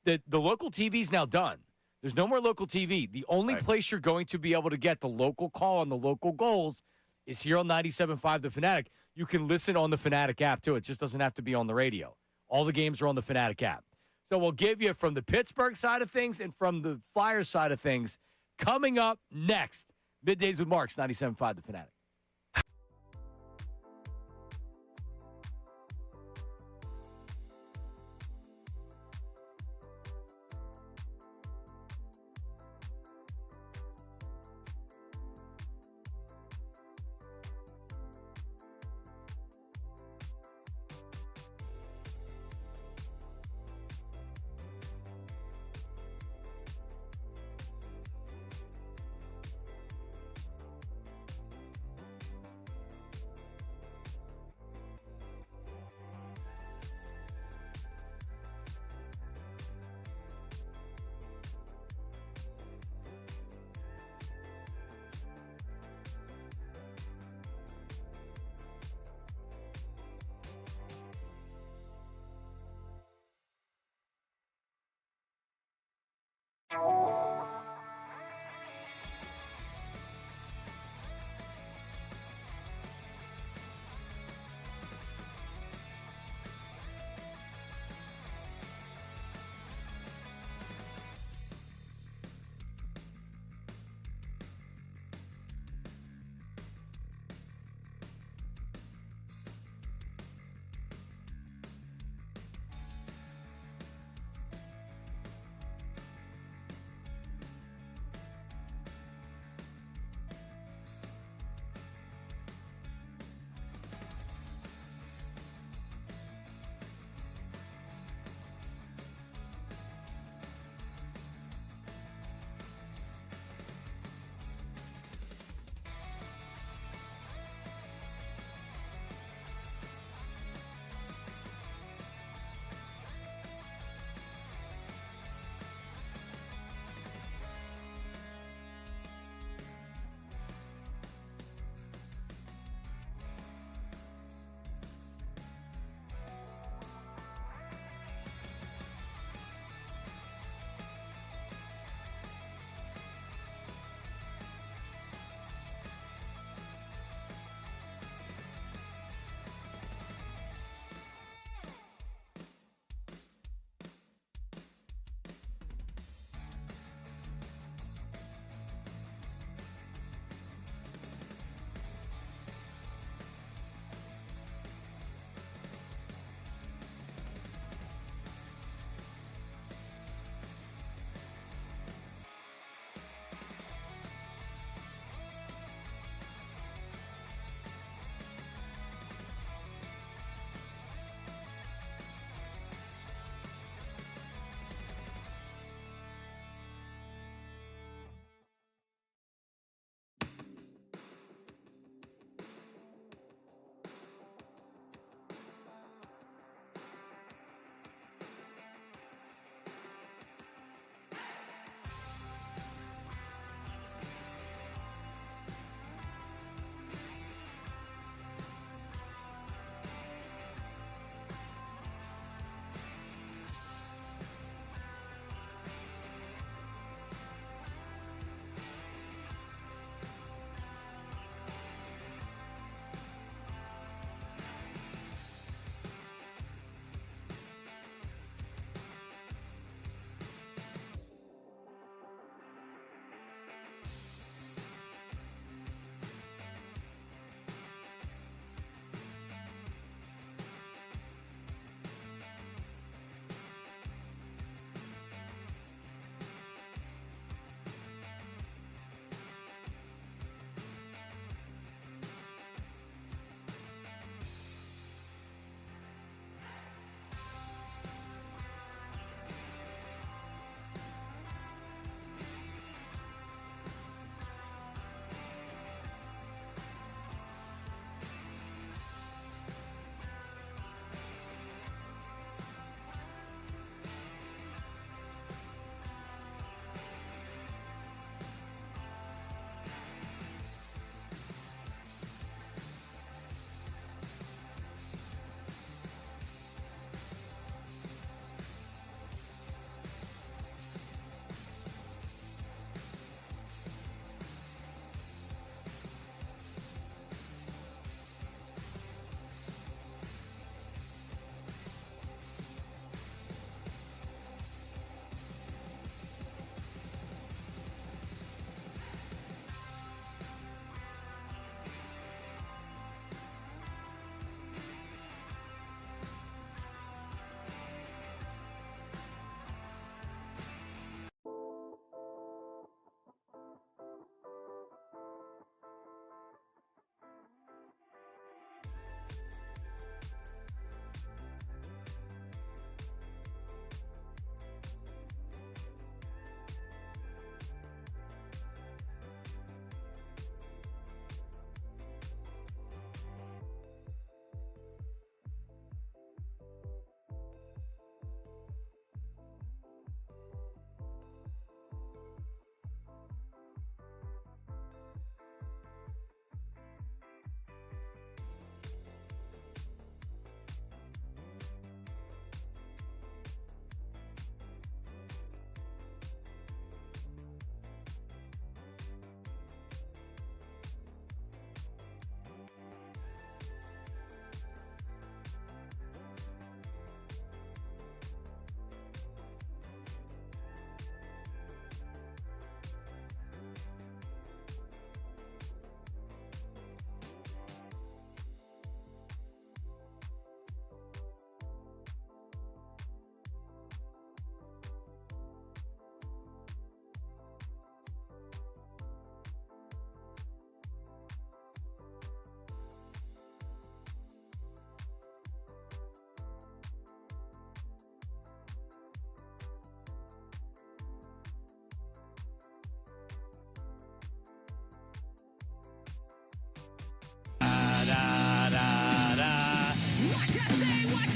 The local TV is now done. There's no more local TV. The only place you're going to be able to get the local call on the local goals is here on 97.5 The Fanatic. You can listen on the Fanatic app, too. It just doesn't have to be on the radio. All the games are on the Fanatic app. So we'll give you from the Pittsburgh side of things and from the Flyers side of things coming up next. Middays with Marks, 97.5 The Fanatic.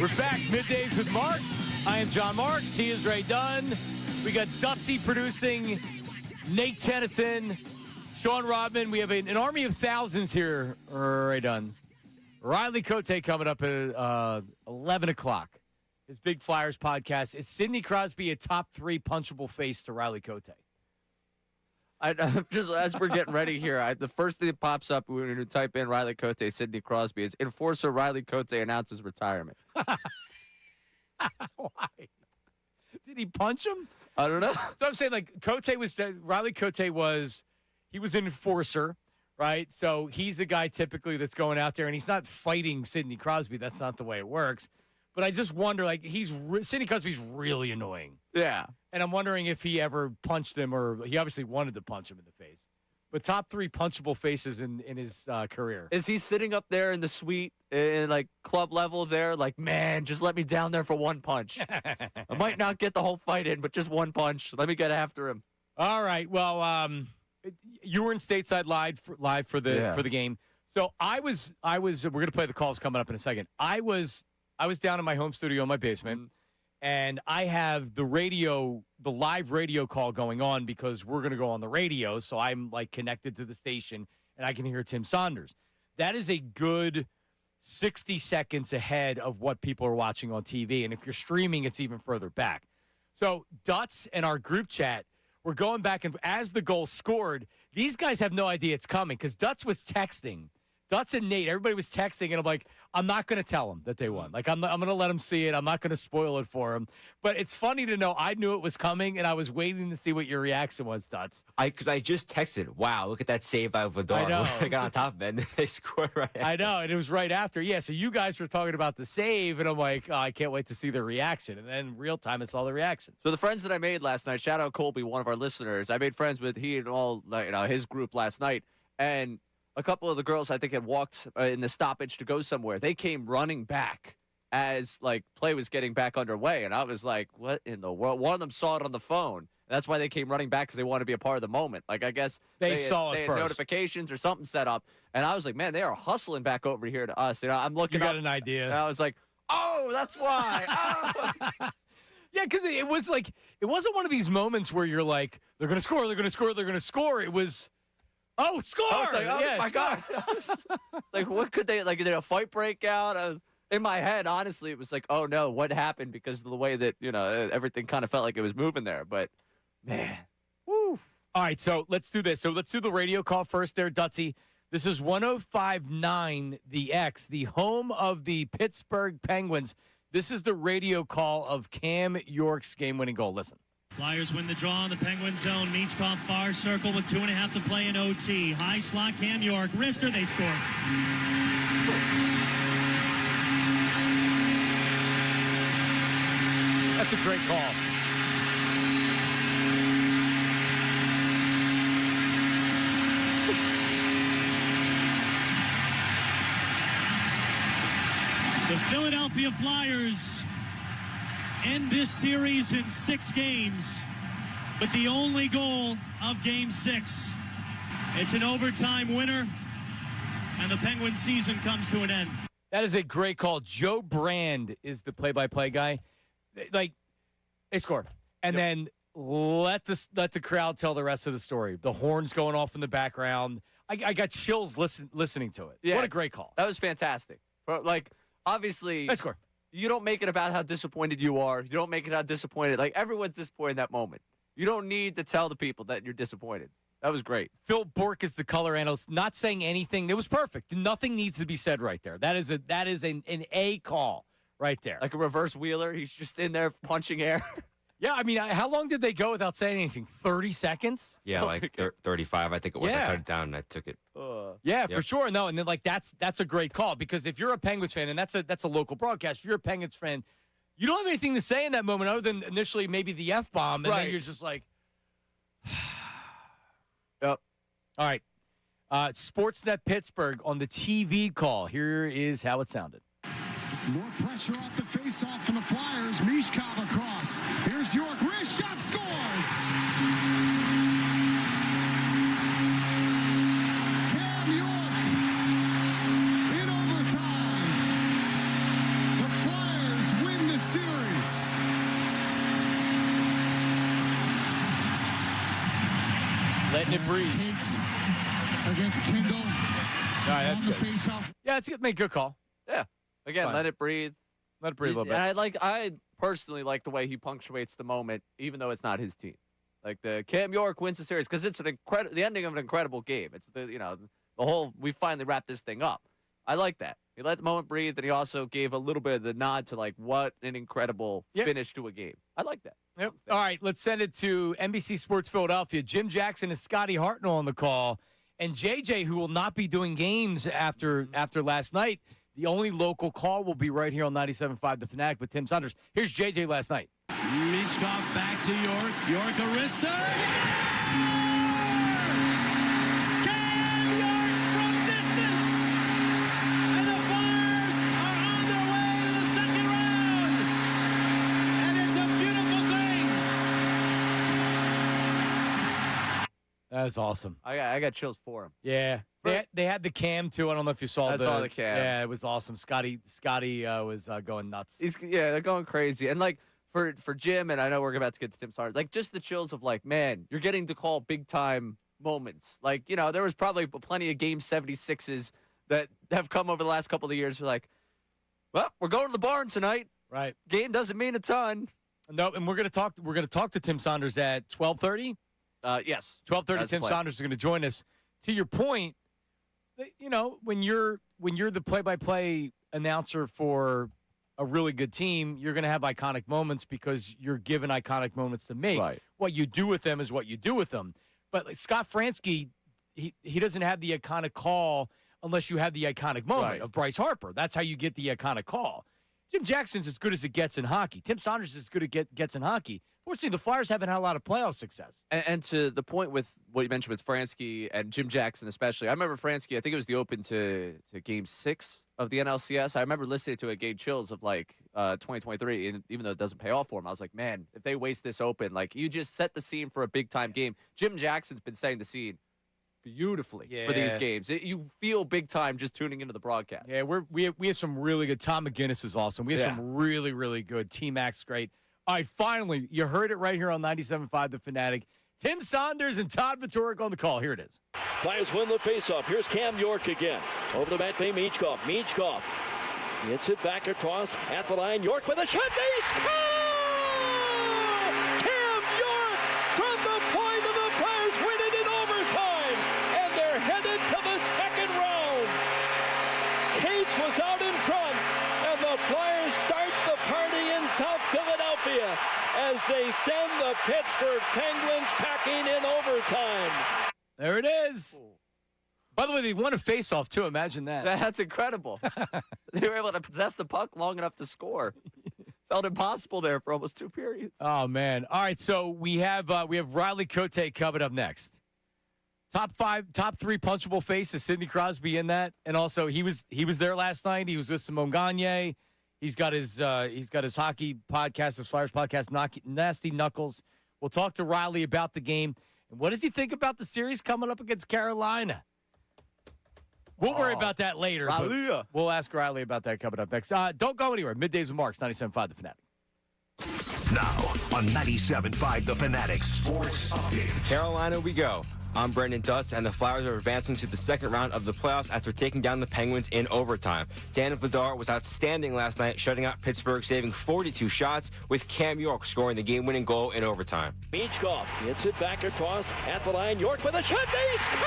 We're back, Middays with Marks. I am John Marks. He is Ray Dunn. We got Dutsy producing, Nate Tennyson, Sean Rodman. We have an army of thousands here, Ray Dunn. Riley Cotay coming up at 11 o'clock. His Big Flyers podcast. Is Sidney Crosby a top 3 punchable face to Riley Cotay? Just as we're getting ready here, the first thing that pops up when you type in Riley Cotay, Sidney Crosby, is enforcer Riley Cotay announces retirement. Why? Did he punch him? I don't know. So I'm saying, like, Riley Cotay was an enforcer, right? So he's a guy typically that's going out there, and he's not fighting Sidney Crosby. That's not the way it works. But I just wonder, like, Sidney Crosby's really annoying. Yeah. And I'm wondering if he ever punched him, or he obviously wanted to punch him in the face. But top 3 punchable faces in his career. Is he sitting up there in the suite, in like club level there, like, man, just let me down there for one punch. I might not get the whole fight in, but just one punch. Let me get after him. All right. Well, you were in stateside live for the game. So I was. We're gonna play the calls coming up in a second. I was down in my home studio in my basement, and I have the live radio call going on because we're going to go on the radio. So I'm like connected to the station, and I can hear Tim Saunders. That is a good 60 seconds ahead of what people are watching on TV. And if you're streaming, it's even further back. So Dutz and our group chat, we're going back, and as the goal scored, these guys have no idea it's coming because Dutz was texting. Dutz and Nate, everybody was texting, and I'm like, I'm not going to tell them that they won. Like, I'm going to let them see it. I'm not going to spoil it for them. But it's funny to know I knew it was coming, and I was waiting to see what your reaction was, Dutz. Because I just texted, wow, look at that save by Vladar. I know. I got on top of it, and then they scored right after. I know, and it was right after. Yeah, so you guys were talking about the save, and I'm like, oh, I can't wait to see the reaction. And then real time, it's all the reaction. So the friends that I made last night, shout out Colby, one of our listeners. I made friends with he and all his group last night, and a couple of the girls I think had walked in the stoppage to go somewhere. They came running back as like play was getting back underway, and I was like, "What in the world?" One of them saw it on the phone. And that's why they came running back because they want to be a part of the moment. Like I guess they saw it had first. Notifications or something set up, and I was like, "Man, they are hustling back over here to us." I'm looking. You got an idea? And I was like, "Oh, that's why." Oh. Yeah, because it was like it wasn't one of these moments where you're like, "They're going to score, they're going to score, they're going to score." It was. Oh, score! I was like, oh yeah, my God. It's like, what could they, like, did a fight break out? In my head, honestly, it was like, oh, no, what happened? Because of the way that, everything kind of felt like it was moving there. But, man, woo. All right, so let's do this. So let's do the radio call first there, Dutsy. This is 105.9 The X, the home of the Pittsburgh Penguins. This is the radio call of Cam York's game-winning goal. Listen. Flyers win the draw in the Penguin zone. Michkov far circle with 2.5 to play in OT. High slot, Cam York. Wrister, they score. That's a great call. The Philadelphia Flyers end this series in 6 games, but the only goal of Game 6. It's an overtime winner, and the Penguins season comes to an end. That is a great call. Joe Brand is the play-by-play guy. Like, they score. And then let the crowd tell the rest of the story. The horns going off in the background. I got chills listening to it. Yeah, what a great call. That was fantastic. Like, obviously, they score. You don't make it about how disappointed you are. You don't make it how disappointed. Like, everyone's disappointed in that moment. You don't need to tell the people that you're disappointed. That was great. Phil Bork is the color analyst, not saying anything. It was perfect. Nothing needs to be said right there. That is an A call right there. Like a reverse wheeler. He's just in there punching air. Yeah, I mean, how long did they go without saying anything? 30 seconds? Yeah, like 35, I think it was. Yeah. I cut it down and I took it. Yeah, for sure. No, and then like that's a great call because if you're a Penguins fan, and that's a local broadcast, if you're a Penguins fan, you don't have anything to say in that moment other than initially maybe the F-bomb, and then you're just like, yep. All right. Sportsnet Pittsburgh on the TV call. Here is how it sounded. More pressure off the face-off from the Flyers. Michkov across. Here's York. Wrist shot, scores! Cam York in overtime. The Flyers Letting it breathe. Hits against Kendall. All right, that's good. Yeah, it's good. Make a good call. Yeah. Again, Fine. let it breathe. Let it breathe a little bit. And I personally like the way he punctuates the moment, even though it's not his team. Like the Cam York wins the series because it's the ending of an incredible game. It's the whole, we finally wrapped this thing up. I like that. He let the moment breathe, and he also gave a little bit of the nod to like what an incredible finish to a game. I like that. Yep. All right, let's send it to NBC Sports Philadelphia. Jim Jackson and Scotty Hartnell on the call, and JJ, who will not be doing games after last night. The only local call will be right here on 97.5 The Fanatic with Tim Saunders. Here's JJ last night. Michkov back to York. York Arista. Cam York from distance. And the Flyers are on their way to the second round. And it's a beautiful thing. That's awesome. I got chills for him. Yeah. They had the cam, too. I don't know if you saw I saw the cam. Yeah, it was awesome. Scotty was going nuts. They're going crazy. And, like, for Jim, and I know we're about to get to Tim Saunders, like, just the chills of, like, man, you're getting to call big-time moments. Like, there was probably plenty of Game 76s that have come over the last couple of years. We're like, well, we're going to the barn tonight. Right. Game doesn't mean a ton. No, and we're going to talk to Tim Saunders at 12:30. Yes. 12:30. Tim Saunders is going to join us. To your point, when you're the play-by-play announcer for a really good team, you're going to have iconic moments because you're given iconic moments to make. Right. What you do with them is what you do with them. But like Scott Fransky, he doesn't have the iconic call unless you have the iconic moment of Bryce Harper. That's how you get the iconic call. Jim Jackson's as good as it gets in hockey. Tim Saunders is as good as it gets in hockey. Fortunately, the Flyers haven't had a lot of playoff success. And to the point with what you mentioned with Fransky and Jim Jackson especially, I remember Fransky, I think it was the open to Game 6 of the NLCS. I remember listening to it, gave chills of like 2023, and even though it doesn't pay off for him, I was like, man, if they waste this open, like you just set the scene for a big-time game. Jim Jackson's been setting the scene beautifully for these games. You feel big time just tuning into the broadcast. Yeah, we have some really good. Tom McGinnis is awesome. We have some really, really good. T-Mac's great. All right, finally, you heard it right here on 97.5 The Fanatic. Tim Saunders and Todd Vitorik on the call. Here it is. Flyers win the faceoff. Here's Cam York again. Over the back by Michkov. Michkov hits it back across at the line. York with a shot. They score! Cam York from the point of the Flyers win it in overtime. And they're headed to the second round. Cates was out in front. And the Flyers start the party in South Philadelphia as they send the Pittsburgh Penguins packing in overtime. There it is. By the way, they won a face-off, too. Imagine that. That's incredible. They were able to possess the puck long enough to score. Felt impossible there for almost 2 periods. Oh, man. All right, so we have Riley Cotay coming up next. Top 3 punchable faces. Sidney Crosby in that. And also, he was there last night. He was with Simone Gagne. He's got his hockey podcast, his Flyers podcast, Nasty Knuckles. We'll talk to Riley about the game. And what does he think about the series coming up against Carolina? We'll worry about that later. We'll ask Riley about that coming up next. Don't go anywhere. Middays with Marks, 97.5 The Fanatic. Now on 97.5 The Fanatic Sports Update. Carolina we go. I'm Brendan Dutz, and the Flyers are advancing to the second round of the playoffs after taking down the Penguins in overtime. Dan Vladar was outstanding last night, shutting out Pittsburgh, saving 42 shots, with Cam York scoring the game-winning goal in overtime. Michkov hits it back across at the line. York with a shot. They score!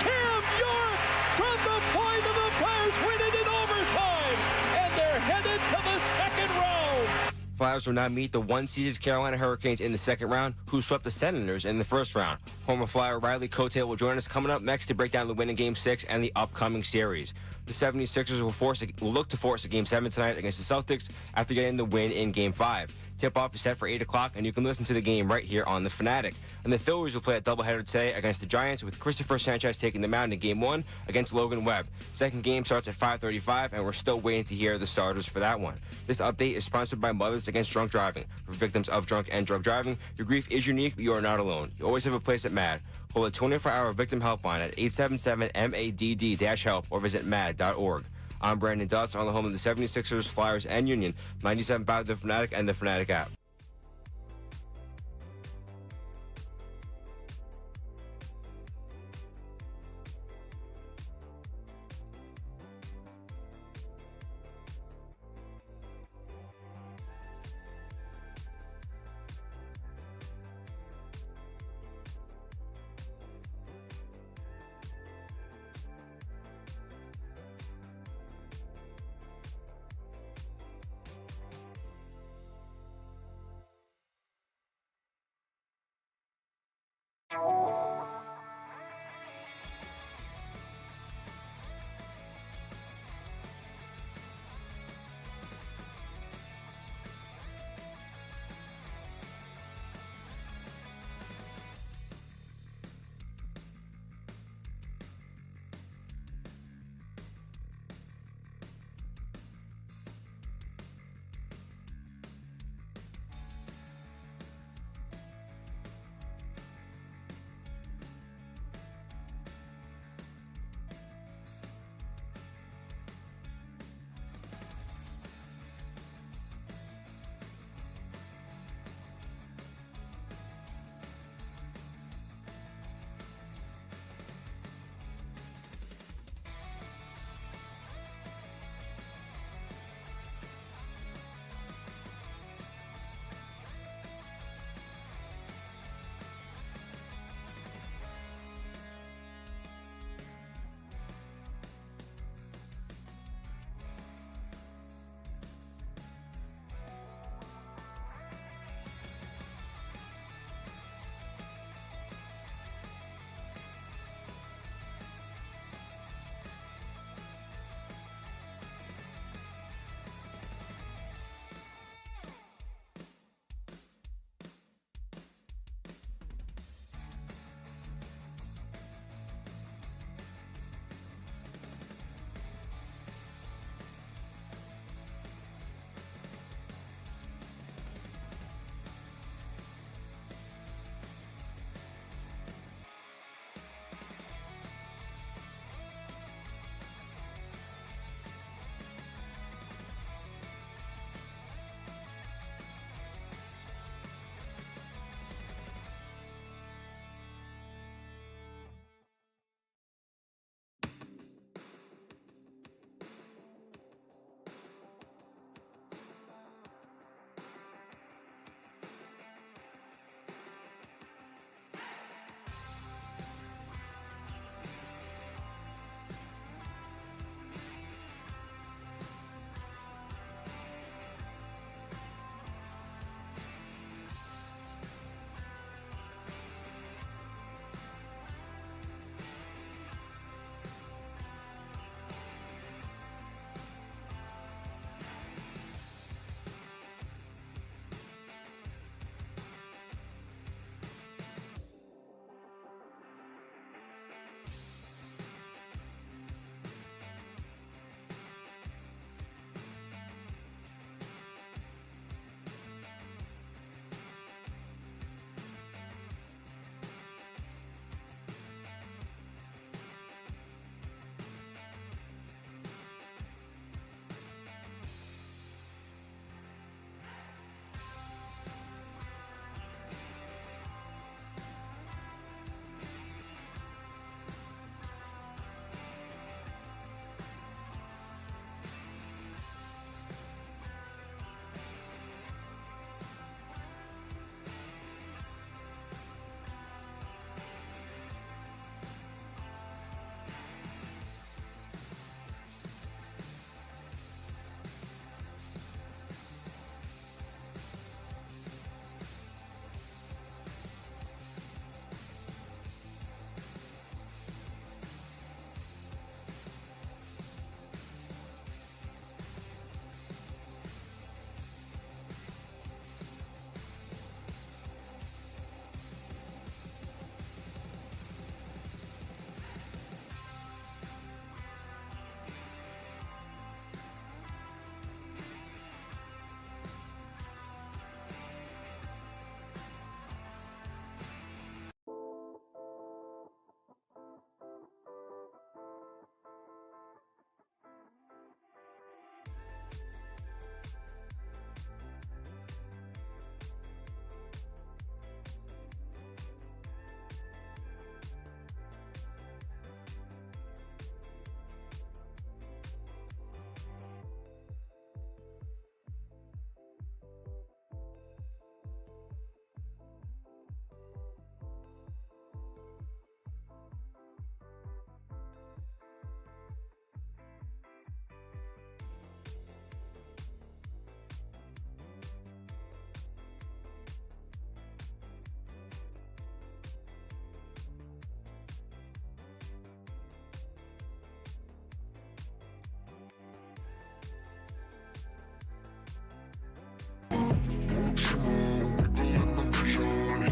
Cam York from the point of the Flyers win it in overtime, and they're headed to the second round. Flyers will now meet the 1-seeded Carolina Hurricanes in the second round, who swept the Senators in the first round. Former Flyer Riley Cotay will join us coming up next to break down the win in Game 6 and the upcoming series. The 76ers will look to force a Game 7 tonight against the Celtics after getting the win in Game 5. Tip-off is set for 8 o'clock, and you can listen to the game right here on The Fanatic. And the Phillies will play a doubleheader today against the Giants, with Christopher Sanchez taking the mound in Game 1 against Logan Webb. Second game starts at 5:35, and we're still waiting to hear the starters for that one. This update is sponsored by Mothers Against Drunk Driving. For victims of drunk and drug driving, your grief is unique, but you are not alone. You always have a place at MAD. Call a 24-hour victim helpline at 877-MADD-HELP or visit MAD.org. I'm Brandon Dutz on the home of the 76ers, Flyers, and Union, 97.5 The Fanatic and The Fanatic app.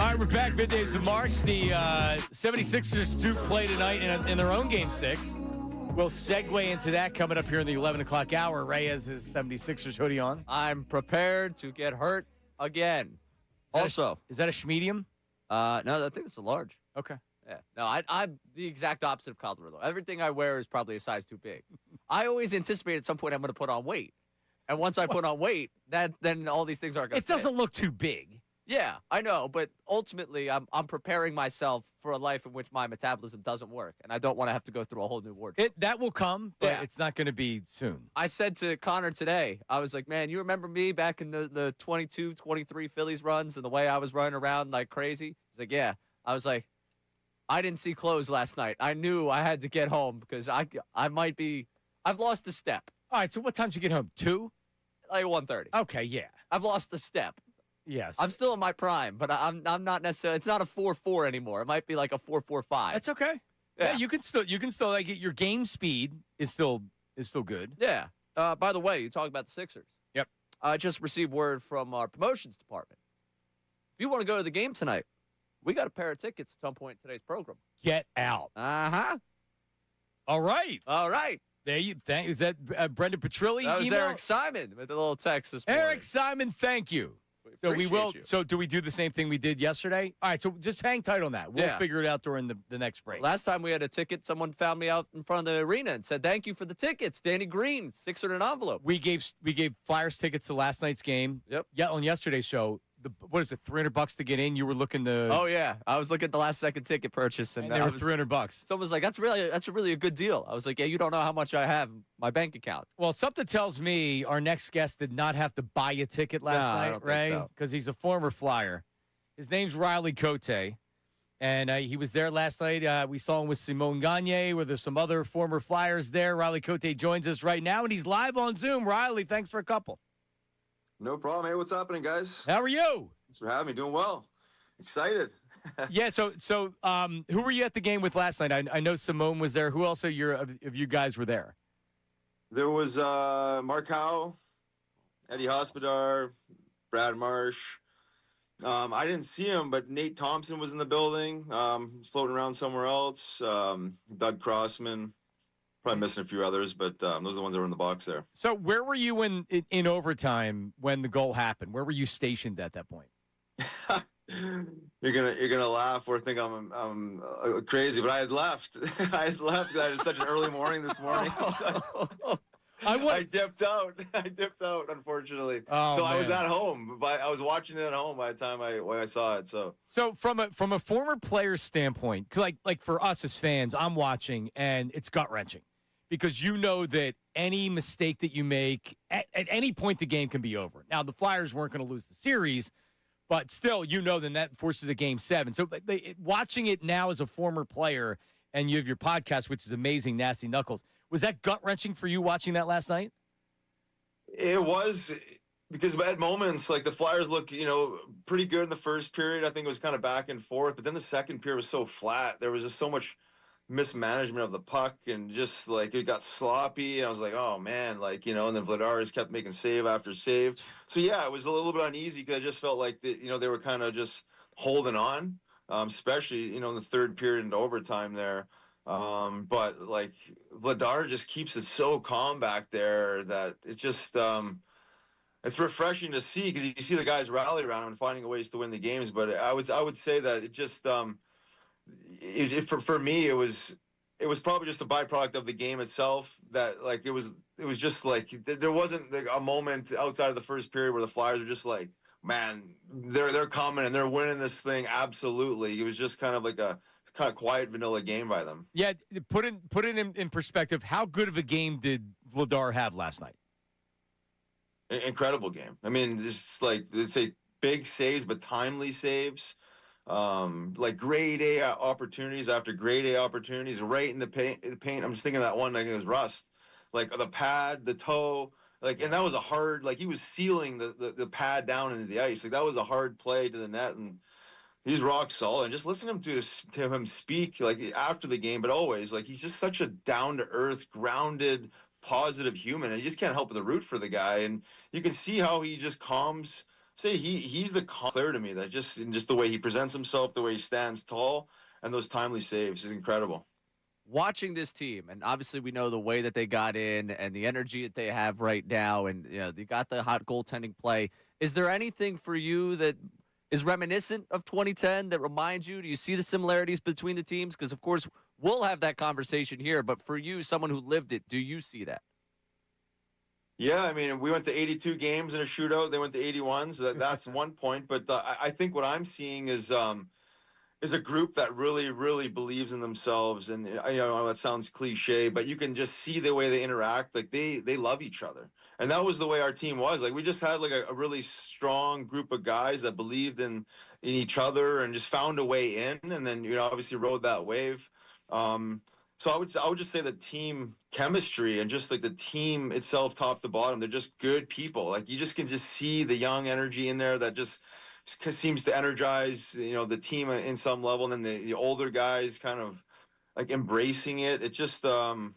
All right, we're back. Middays in March. The 76ers do play tonight in their own Game 6. We'll segue into that coming up here in the 11 o'clock hour. Ray has his 76ers hoodie on. I'm prepared to get hurt again. Is that a schmedium? No, I think it's a large. Okay. Yeah. No, I'm the exact opposite of Caldwell. Everything I wear is probably a size too big. I always anticipate at some point I'm going to put on weight. And once I put on weight, then all these things aren't going to fit. It doesn't look too big. Yeah, I know, but ultimately I'm preparing myself for a life in which my metabolism doesn't work, and I don't want to have to go through a whole new wardrobe. That will come, but it's not going to be soon. I said to Connor today, I was like, man, you remember me back in the 22, 23 Phillies runs and the way I was running around like crazy? He's like, yeah. I was like, I didn't see clothes last night. I knew I had to get home because I've lost a step. All right, so what time did you get home? 2? Like 1:30. Okay, yeah. I've lost a step. Yes. I'm still in my prime, but I'm not necessarily. It's not a 4.4 anymore. It might be like a 4.45. That's okay. Yeah, you can still like your game speed is still good. Yeah. By the way, you talk about the Sixers. Yep. I just received word from our promotions department. If you want to go to the game tonight, we got a pair of tickets at some point in today's program. Get out. Uh-huh. All right. All right. There you thank. Is that Brendan Petrilli? That was email? Eric Simon with a little text this morning. Eric Simon, thank you. So we will. You. So do we do the same thing we did yesterday? All right. So just hang tight on that. We'll figure it out during the next break. Last time we had a ticket, someone found me out in front of the arena and said, "Thank you for the tickets, Danny Green, $6 in an envelope." We gave Flyers tickets to last night's game. Yep. Yeah, on yesterday's show. What is it? $300 to get in. You were looking to. Oh yeah, I was looking at the last second ticket purchase, and they were $300. Someone was like, "That's really a good deal." I was like, "Yeah, you don't know how much I have in my bank account." Well, something tells me our next guest did not have to buy a ticket last night, Ray, because he's a former Flyer. His name's Riley Cotay, and he was there last night. We saw him with Simone Gagne, where there's some other former Flyers there. Riley Cotay joins us right now, and he's live on Zoom. Riley, thanks for a couple. No problem. Hey, what's happening, guys? How are you? Thanks for having me. Doing well. Excited. Yeah. So, who were you at the game with last night? I know Simone was there. Who else of you guys were there? There was Mark Howe, Eddie Hospodar, Brad Marsh. I didn't see him, but Nate Thompson was in the building, floating around somewhere else. Doug Crossman. Probably missing a few others, but those are the ones that were in the box there. So where were you in overtime when the goal happened? Where were you stationed at that point? You're gonna laugh or think I'm crazy, but I had left. I had such an early morning this morning. I dipped out. Unfortunately. Oh, so man. I was at home, but I was watching it at home by the time I saw it. So from a former player's standpoint, 'cause like for us as fans, I'm watching and it's gut wrenching. Because you know that any mistake that you make at any point, the game can be over. Now, the Flyers weren't going to lose the series, but still, you know, then that forces a Game 7. So watching it now as a former player, and you have your podcast, which is amazing, Nasty Knuckles. Was that gut-wrenching for you watching that last night? It was, because at moments, like the Flyers look, pretty good in the first period. I think it was kind of back and forth, but then the second period was so flat. There was just so much mismanagement of the puck, and just like it got sloppy. And I was like, oh man, and then Vladar just kept making save after save. So yeah, it was a little bit uneasy because I just felt like they were kind of just holding on, especially in the third period into overtime there. But like Vladar just keeps it so calm back there that it just it's refreshing to see, because you see the guys rally around him and finding ways to win the games. But I would say that it just for me, it was probably just a byproduct of the game itself. That like it was just like there wasn't a moment outside of the first period where the Flyers were just like, man, they're coming and they're winning this thing. Absolutely, it was just kind of like a kind of quiet vanilla game by them. Yeah, put it in perspective. How good of a game did Vladar have last night? Incredible game. I mean, it's like they say big saves, but timely saves. Like grade A opportunities after grade A opportunities right in the paint. I'm just thinking of that one, I think it was Rust. Like the pad, the toe, and that was a hard, he was sealing the pad down into the ice. Like that was a hard play to the net, and he's rock solid. And just listen to him speak, after the game, but always, he's just such a down-to-earth, grounded, positive human, and you just can't help but to root for the guy. And you can see how he just calms say he's the clear to me that just the way he presents himself, the way he stands tall, and those timely saves is incredible. Watching this team, and obviously we know the way that they got in and the energy that they have right now, and they got the hot goaltending play. Is there anything for you that is reminiscent of 2010 that reminds you? Do you see the similarities between the teams? Because, of course, we'll have that conversation here, but for you, someone who lived it, do you see that? Yeah, I mean, we went to 82 games in a shootout. They went to 81, so that's one point. But I think what I'm seeing is a group that really, really believes in themselves. And that sounds cliche, but you can just see the way they interact. Like they love each other, and that was the way our team was. Like we just had like a really strong group of guys that believed in each other and just found a way in, and then obviously rode that wave. So I would just say the team chemistry and just like the team itself, top to bottom, they're just good people. Like you just can just see the young energy in there that just seems to energize the team in some level, and then the older guys kind of like embracing it. It just a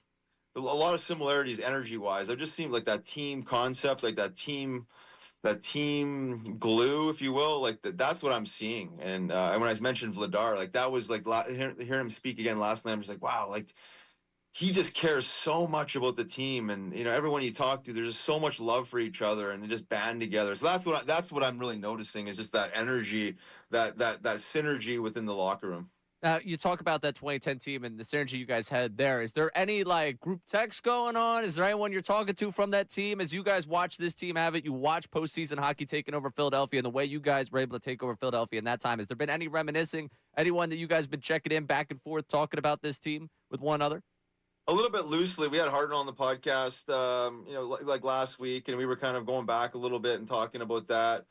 lot of similarities energy wise. It just seemed like that team concept, like that team glue, if you will. Like that's what I'm seeing. And when I mentioned Vladar, like that was like hear him speak again last night. I'm just like, wow, like he just cares so much about the team, and everyone you talk to, there's just so much love for each other, and they just band together. So that's what I'm really noticing is just that energy, that synergy within the locker room. Now, you talk about that 2010 team and the synergy you guys had there. Is there any, like, group text going on? Is there anyone you're talking to from that team? As you guys watch this team have it, you watch postseason hockey taking over Philadelphia and the way you guys were able to take over Philadelphia in that time. Has there been any reminiscing? Anyone that you guys been checking in back and forth talking about this team with one another? A little bit loosely. We had Harden on the podcast, like last week, and we were kind of going back a little bit and talking about that.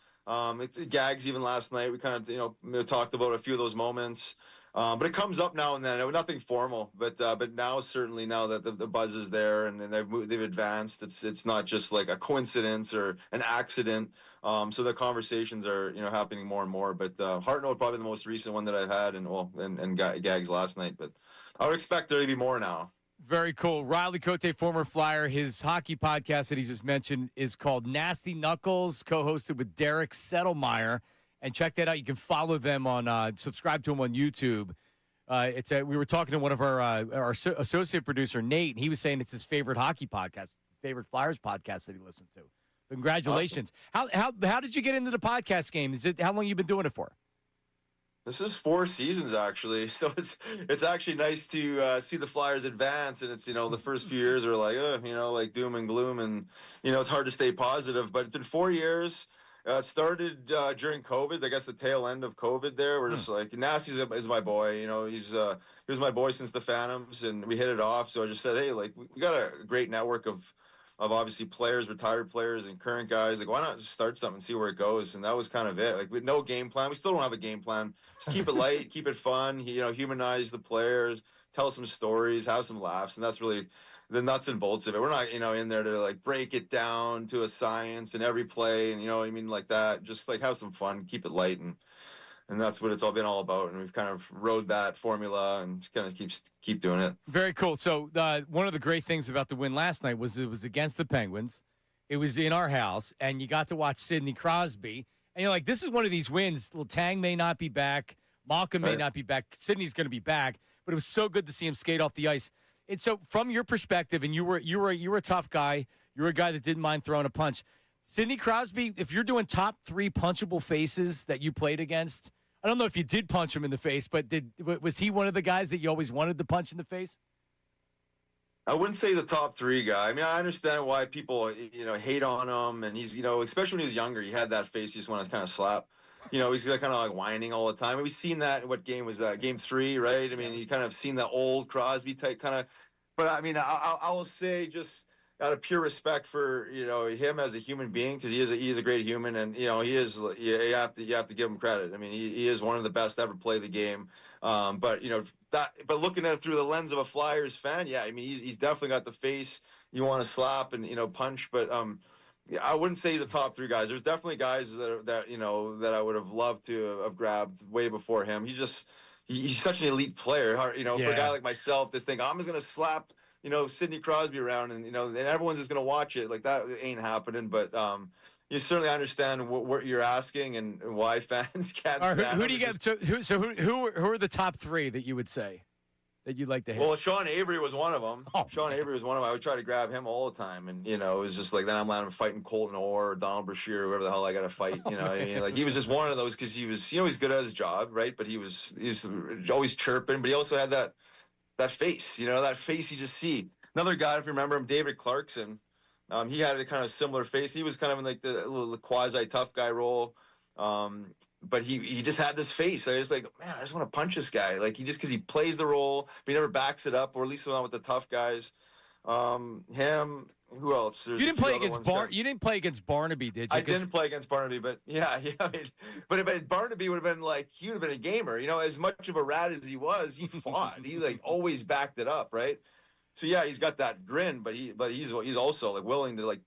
It's gags even last night. We kind of, talked about a few of those moments. But it comes up now and then. Nothing formal, but now certainly now that the buzz is there and they've advanced, it's not just like a coincidence or an accident. So the conversations are happening more and more. But Hartnell probably the most recent one that I've had, and Gags last night. But I would expect there to be more now. Very cool. Riley Cotay, former Flyer. His hockey podcast that he just mentioned is called Nasty Knuckles, co-hosted with Derek Settlemeyer. And check that out. You can follow them on, subscribe to them on YouTube. We were talking to one of our associate producer, Nate, and he was saying it's his favorite hockey podcast, his favorite Flyers podcast that he listened to. So congratulations. Awesome. How did you get into the podcast game? How long you been doing it for? This is 4 seasons, actually. So it's actually nice to see the Flyers advance. And it's, the first few years are like, like doom and gloom. And, it's hard to stay positive. But it's been 4 years. It started during COVID, I guess the tail end of COVID there. We're just like, Nasty is my boy. He was my boy since the Phantoms, and we hit it off. So I just said, hey, like, we got a great network of obviously players, retired players, and current guys. Like, why not just start something and see where it goes? And that was kind of it. Like, with no game plan. We still don't have a game plan. Just keep it light, keep it fun, humanize the players, tell some stories, have some laughs. And that's really the nuts and bolts of it. We're not, in there to like break it down to a science and every play and what I mean, like that. Just like have some fun, keep it light, and that's what it's all been all about. And we've kind of rode that formula and just kind of keep doing it. Very cool. So one of the great things about the win last night was it was against the Penguins. It was in our house, and you got to watch Sidney Crosby. And you're like, this is one of these wins. Letang may not be back. Malkin may not be back. Sidney's going to be back. But it was so good to see him skate off the ice. And so, from your perspective, and you were a tough guy. You were a guy that didn't mind throwing a punch. Sidney Crosby, if you're doing top 3 punchable faces that you played against, I don't know if you did punch him in the face, but was he one of the guys that you always wanted to punch in the face? I wouldn't say the top 3 guy. I mean, I understand why people hate on him, and he's especially when he was younger, he had that face you just want to kind of slap. He's kind of like whining all the time. We've seen that. What game was that? Game 3, right? I mean, you kind of seen the old Crosby type kind of. But I mean, I will say just out of pure respect for him as a human being, because he is a great human, and he is. You have to give him credit. I mean, he is one of the best to ever play the game. But looking at it through the lens of a Flyers fan, yeah, I mean, he's definitely got the face you want to slap and punch, but yeah, I wouldn't say he's a top 3 guys. There's definitely guys that I would have loved to have grabbed way before him. He's such an elite player. For a guy like myself to think I'm just gonna slap Sidney Crosby around and everyone's just gonna watch it, like that ain't happening. But you certainly understand what you're asking and why fans can't. All right, stand who him. do you get? Who are the top three that you would say that you'd like to hit? Well, Sean Avery was one of them. Oh, Sean Avery was one of them. I would try to grab him all the time, and it was just like then I'm fighting Colton Orr, or Donald Brashear, whoever the hell I got to fight. What I mean, like he was just one of those because he was, he's good at his job, right? But he's always chirping, but he also had that face, that face you just see. Another guy, if you remember him, David Clarkson. He had a kind of similar face. He was kind of in like the quasi tough guy role. But he just had this face. I was like, man, I just want to punch this guy. Like because he plays the role, but he never backs it up, or at least not with the tough guys. Him. Who else? There's you didn't play against You didn't play against Barnaby, did you? I didn't play against Barnaby, but yeah. I mean, but Barnaby would have been he would have been a gamer. As much of a rat as he was, he fought. He always backed it up, right? So yeah, he's got that grin, but he's also willing to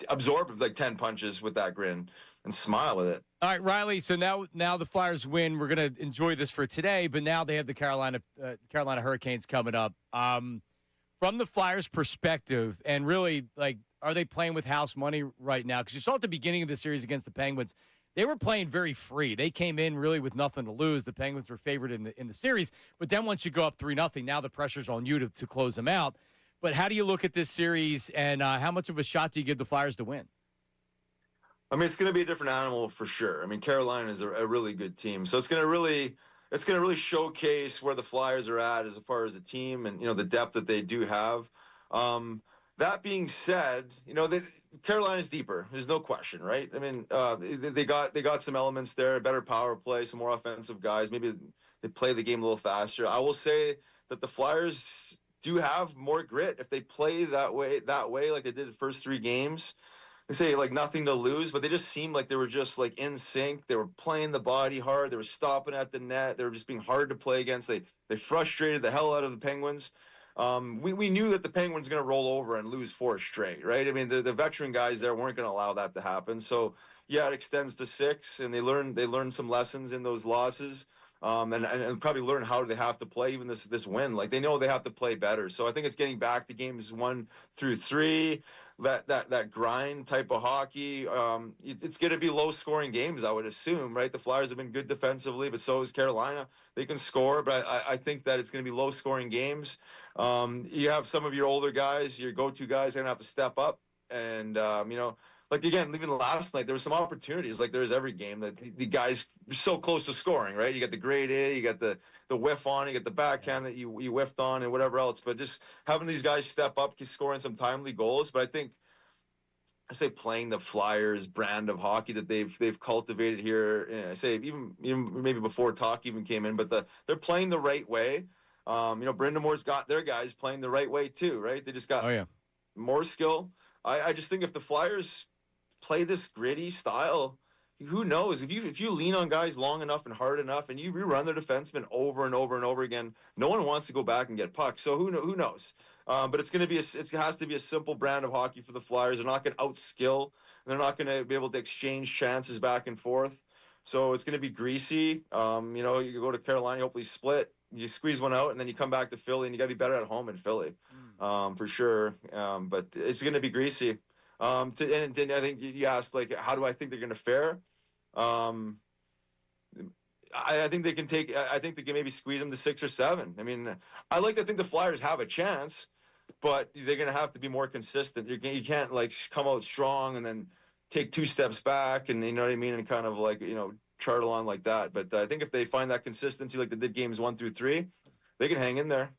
absorb 10 punches with that grin and smile with it. All right, Riley. So now the Flyers win. We're gonna enjoy this for today, but now they have the Carolina Hurricanes coming up. From the Flyers' perspective, and really, are they playing with house money right now? Because you saw at the beginning of the series against the Penguins, they were playing very free. They came in really with nothing to lose. The Penguins were favored in the series, but then once you go up 3-0, now the pressure's on you to close them out. But how do you look at this series, and how much of a shot do you give the Flyers to win? I mean, it's going to be a different animal for sure. I mean, Carolina is a really good team, so it's going to really showcase where the Flyers are at as far as the team and the depth that they do have. That being said, Carolina's deeper. There's no question, right? I mean, they got some elements there, a better power play, some more offensive guys. Maybe they play the game a little faster. I will say that the Flyers do have more grit if they play that way like they did the first 3 games. They say nothing to lose, but they just seemed like they were just in sync. They were playing the body hard. They were stopping at the net. They were just being hard to play against. They frustrated the hell out of the Penguins. We knew that the Penguins were going to roll over and lose 4 straight, right? I mean, the veteran guys there weren't going to allow that to happen. So yeah, it extends to 6, and they learned some lessons in those losses, and probably learn how they have to play even this win. They know they have to play better. So I think it's getting back to games 1 through 3. That grind type of hockey. It's going to be low scoring games, I would assume, right? The Flyers have been good defensively, but so is Carolina. They can score, but I think that it's going to be low scoring games. You have some of your older guys, your go-to guys, are going to have to step up. And, again, even last night, there were some opportunities, there is every game, that the guys are so close to scoring, right? You got the grade A, you got the whiff on, you got the backhand that you whiffed on, and whatever else. But just having these guys step up, scoring some timely goals. But I say playing the Flyers brand of hockey that they've cultivated here. I say even maybe before talk even came in, but they're playing the right way. Brendamore's got their guys playing the right way too, right? They just got more skill. I just think if the Flyers play this gritty style, who knows? If you lean on guys long enough and hard enough, and you rerun their defensemen over and over and over again, no one wants to go back and get pucks. So who knows? But it has to be a simple brand of hockey for the Flyers. They're not going to outskill. They're not going to be able to exchange chances back and forth. So it's going to be greasy. You go to Carolina, hopefully split. You squeeze one out, and then you come back to Philly, and you got to be better at home in Philly, for sure. But it's going to be greasy. And then I think you asked, how do I think they're going to fare? I think they can maybe squeeze them to 6 or 7. I mean, I like to think the Flyers have a chance, but they're going to have to be more consistent. You can't come out strong and then take 2 steps back, and you know what I mean, and kind of chart along like that. But I think if they find that consistency like they did games 1 through 3, they can hang in there.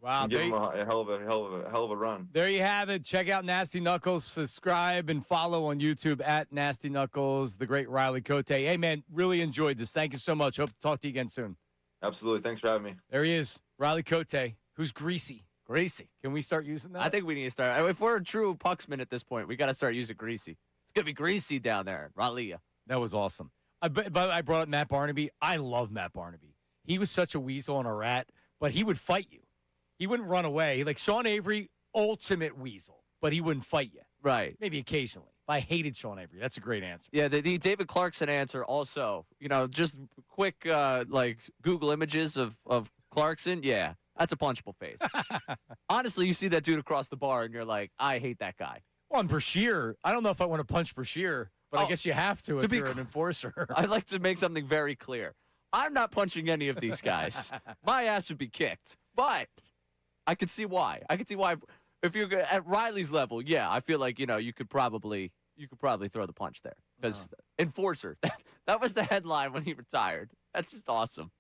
Wow, give them a hell of a run. There you have it. Check out Nasty Knuckles. Subscribe and follow on YouTube at Nasty Knuckles. The great Riley Cotay. Hey man, really enjoyed this. Thank you so much. Hope to talk to you again soon. Absolutely. Thanks for having me. There he is, Riley Cotay, who's greasy. Greasy. Can we start using that? I think we need to start. If we're a true Pucksman at this point, we got to start using greasy. It's gonna be greasy down there, Raleigh. That was awesome. I brought up Matt Barnaby. I love Matt Barnaby. He was such a weasel and a rat, but he would fight you. He wouldn't run away. Sean Avery, ultimate weasel, but he wouldn't fight you. Right. Maybe occasionally. I hated Sean Avery. That's a great answer. Yeah, the David Clarkson answer also. Just quick Google images of Clarkson. Yeah, that's a punchable face. Honestly, you see that dude across the bar, and you're like, I hate that guy. Well, and Brashear, I don't know if I want to punch Brashear But I guess you have to if be you're an enforcer. I'd like to make something very clear. I'm not punching any of these guys. My ass would be kicked. But I could see why. I could see why if you're at Riley's level, yeah, I feel like, you could probably throw the punch there. Because enforcer, that was the headline when he retired. That's just awesome.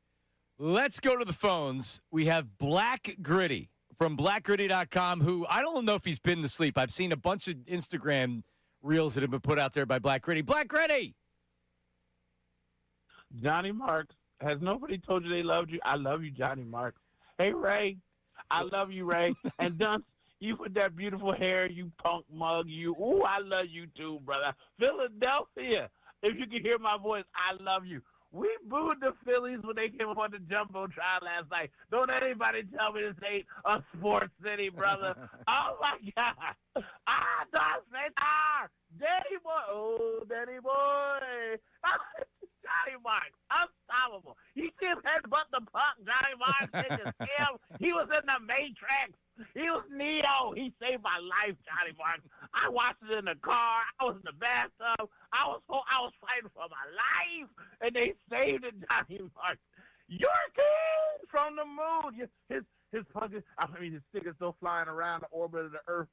Let's go to the phones. We have Black Gritty from blackgritty.com, who I don't know if he's been to sleep. I've seen a bunch of Instagram reels that have been put out there by Black Gritty. Black Gritty! Johnny Marks, has nobody told you they loved you? I love you, Johnny Marks. Hey, Ray, I love you, Ray. And Dunce, you with that beautiful hair, you punk mug, you. Ooh, I love you too, brother. Philadelphia, if you can hear my voice, I love you. We booed the Phillies when they came up on the Jumbotron last night. Don't anybody tell me this ain't a sports city, brother. Oh, my God. Danny boy. Oh, Danny boy. Johnny Marks, unstoppable. He just headbutt the puck. Johnny Marks didn't him. He was in the Matrix. He was Neo. He saved my life, Johnny Marks. I watched it in the car. I was in the bathtub. I was fighting for my life, and they saved it, Johnny Marks. Your king from the moon. His fucking, his stick is still flying around the orbit of the Earth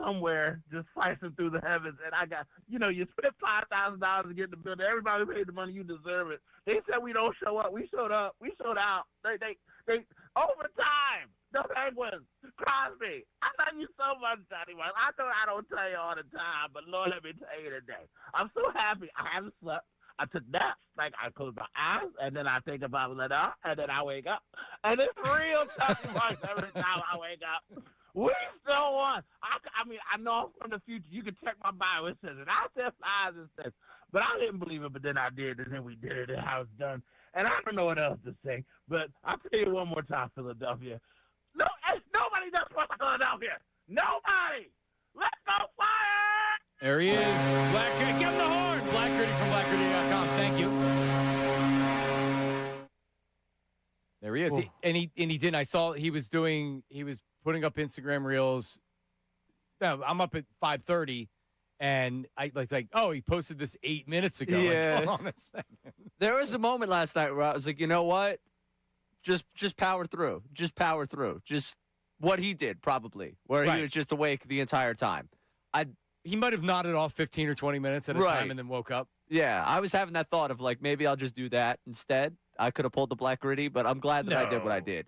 somewhere, just slicing through the heavens. And I got, you spent $5,000 to get in the building. Everybody paid the money. You deserve it. They said we don't show up. We showed up. We showed out. They overtime. The Penguins, Crosby. I love you so much, Johnny Marks. I know I don't tell you all the time, but Lord, let me tell you today. I'm so happy. I haven't slept. I took naps. Like, I close my eyes, and then I think about it, and then I wake up. And it's real, Johnny Marks, every time I wake up. We still won. I know I'm from the future. You can check my bio. It says it. I said flies and says, but I didn't believe it, but then I did, and then we did it, and how it's done. And I don't know what else to say, but I'll tell you one more time, Philadelphia. No, nobody does for Philadelphia. Nobody. Let's go fire! There he is. Black Gritty. Give him the horn. Black Gritty from blackgritty.com. Thank you. There he is. He didn't. I saw he was putting up Instagram reels. No, I'm up at 5:30, and I oh, he posted this 8 minutes ago. Yeah. Like, hold on a second. There was a moment last night where I was like, you know what? Just power through. Just power through. Just what he did, probably, where he was just awake the entire time. He might have nodded off 15 or 20 minutes at a time and then woke up. Yeah, I was having that thought of, like, maybe I'll just do that instead. I could have pulled the Black Gritty, but I'm glad that I did what I did.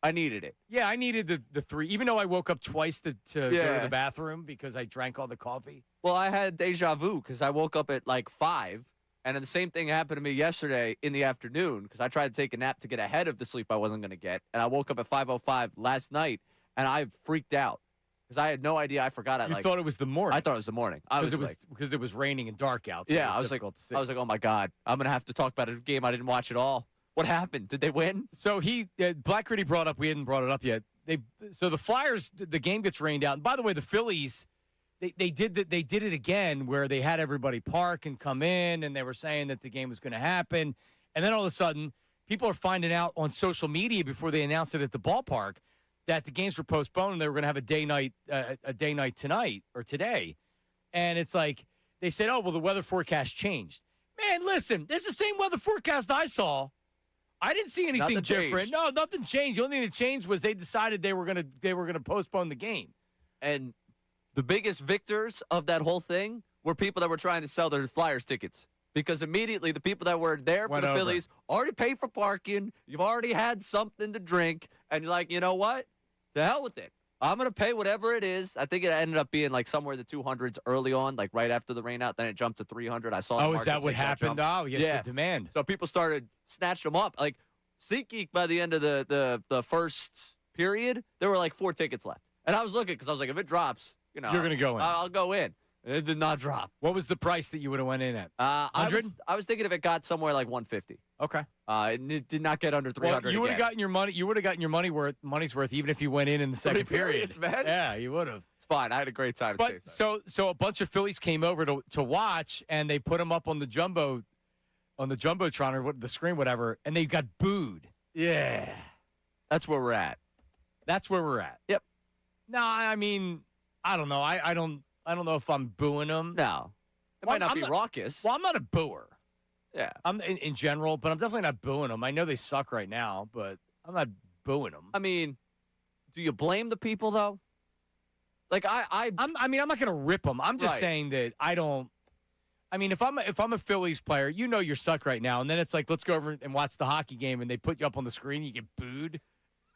I needed it. Yeah, I needed the 3, even though I woke up twice to go to the bathroom because I drank all the coffee. Well, I had deja vu because I woke up at, like, 5, and then the same thing happened to me yesterday in the afternoon because I tried to take a nap to get ahead of the sleep I wasn't going to get, and I woke up at 5:05 last night, and I freaked out because I had no idea. I forgot. You thought it was the morning. I thought it was the morning. Because it was raining and dark out. So yeah, I was like, oh my God, I'm gonna have to talk about a game I didn't watch at all. What happened? Did they win? So Black Gritty brought up. We hadn't brought it up yet. So the Flyers, the game gets rained out. And by the way, the Phillies, they did it again where they had everybody park and come in, and they were saying that the game was going to happen, and then all of a sudden, people are finding out on social media before they announced it at the ballpark that the games were postponed and they were going to have a day night tonight or today. And it's like they said, oh, well, the weather forecast changed. Man, listen, this is the same weather forecast I saw. I didn't see anything different. No, nothing changed. The only thing that changed was they decided they were gonna postpone the game. And the biggest victors of that whole thing were people that were trying to sell their Flyers tickets. Because immediately the people that were there for the Phillies already paid for parking. You've already had something to drink. And you're like, you know what? To hell with it. I'm going to pay whatever it is. I think it ended up being like somewhere in the 200s early on, like right after the rain out. Then it jumped to 300. I saw. Oh, is that what happened? Oh, yes, yeah. The demand. So people started snatching them up. Like SeatGeek, by the end of the first period, there were like 4 tickets left. And I was looking because I was like, if it drops, you're going to go in. I'll go in. It did not drop. What was the price that you would have went in at? 100? I was thinking if it got somewhere like 150. Okay. It did not get under 300. Well, you would have gotten your money. You would have gotten your money's worth even if you went in the second period. Man. Yeah, you would have. It's fine. I had a great time. But so a bunch of Phillies came over to watch, and they put them up on the jumbotron or the screen, whatever, and they got booed. Yeah, that's where we're at. That's where we're at. Yep. No, I mean, I don't know. I don't know if I'm booing them. No. It might not be raucous. Well, I'm not a booer. Yeah. I'm in general, but I'm definitely not booing them. I know they suck right now, but I'm not booing them. I mean, do you blame the people though? Like I'm not going to rip them. I'm just saying that I don't. I mean, if I'm a Phillies player, you know you suck right now, and then it's like, let's go over and watch the hockey game, and they put you up on the screen, and you get booed.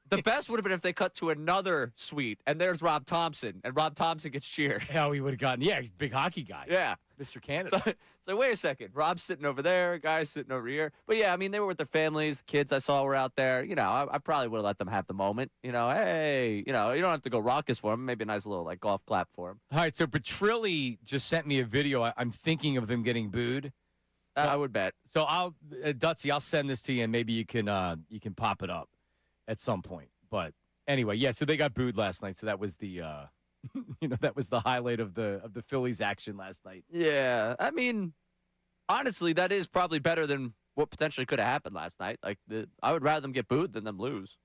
The best would have been if they cut to another suite, and there's Rob Thompson, and Rob Thompson gets cheered. Hell, he would have gotten, he's a big hockey guy. Yeah. Mr. Canada. So wait a second. Rob's sitting over there, guy's sitting over here. But yeah, I mean, they were with their families. Kids I saw were out there. You know, I probably would have let them have the moment. You know, hey, you don't have to go raucous for them. Maybe a nice little golf clap for them. All right, so Petrilli just sent me a video. I'm thinking of them getting booed. I would bet. So Dutsy, I'll send this to you, and maybe you can pop it up at some point. But anyway, yeah. So they got booed last night. So that was the that was the highlight of the Phillies action last night. Yeah, I mean, honestly, that is probably better than what potentially could have happened last night. I would rather them get booed than them lose.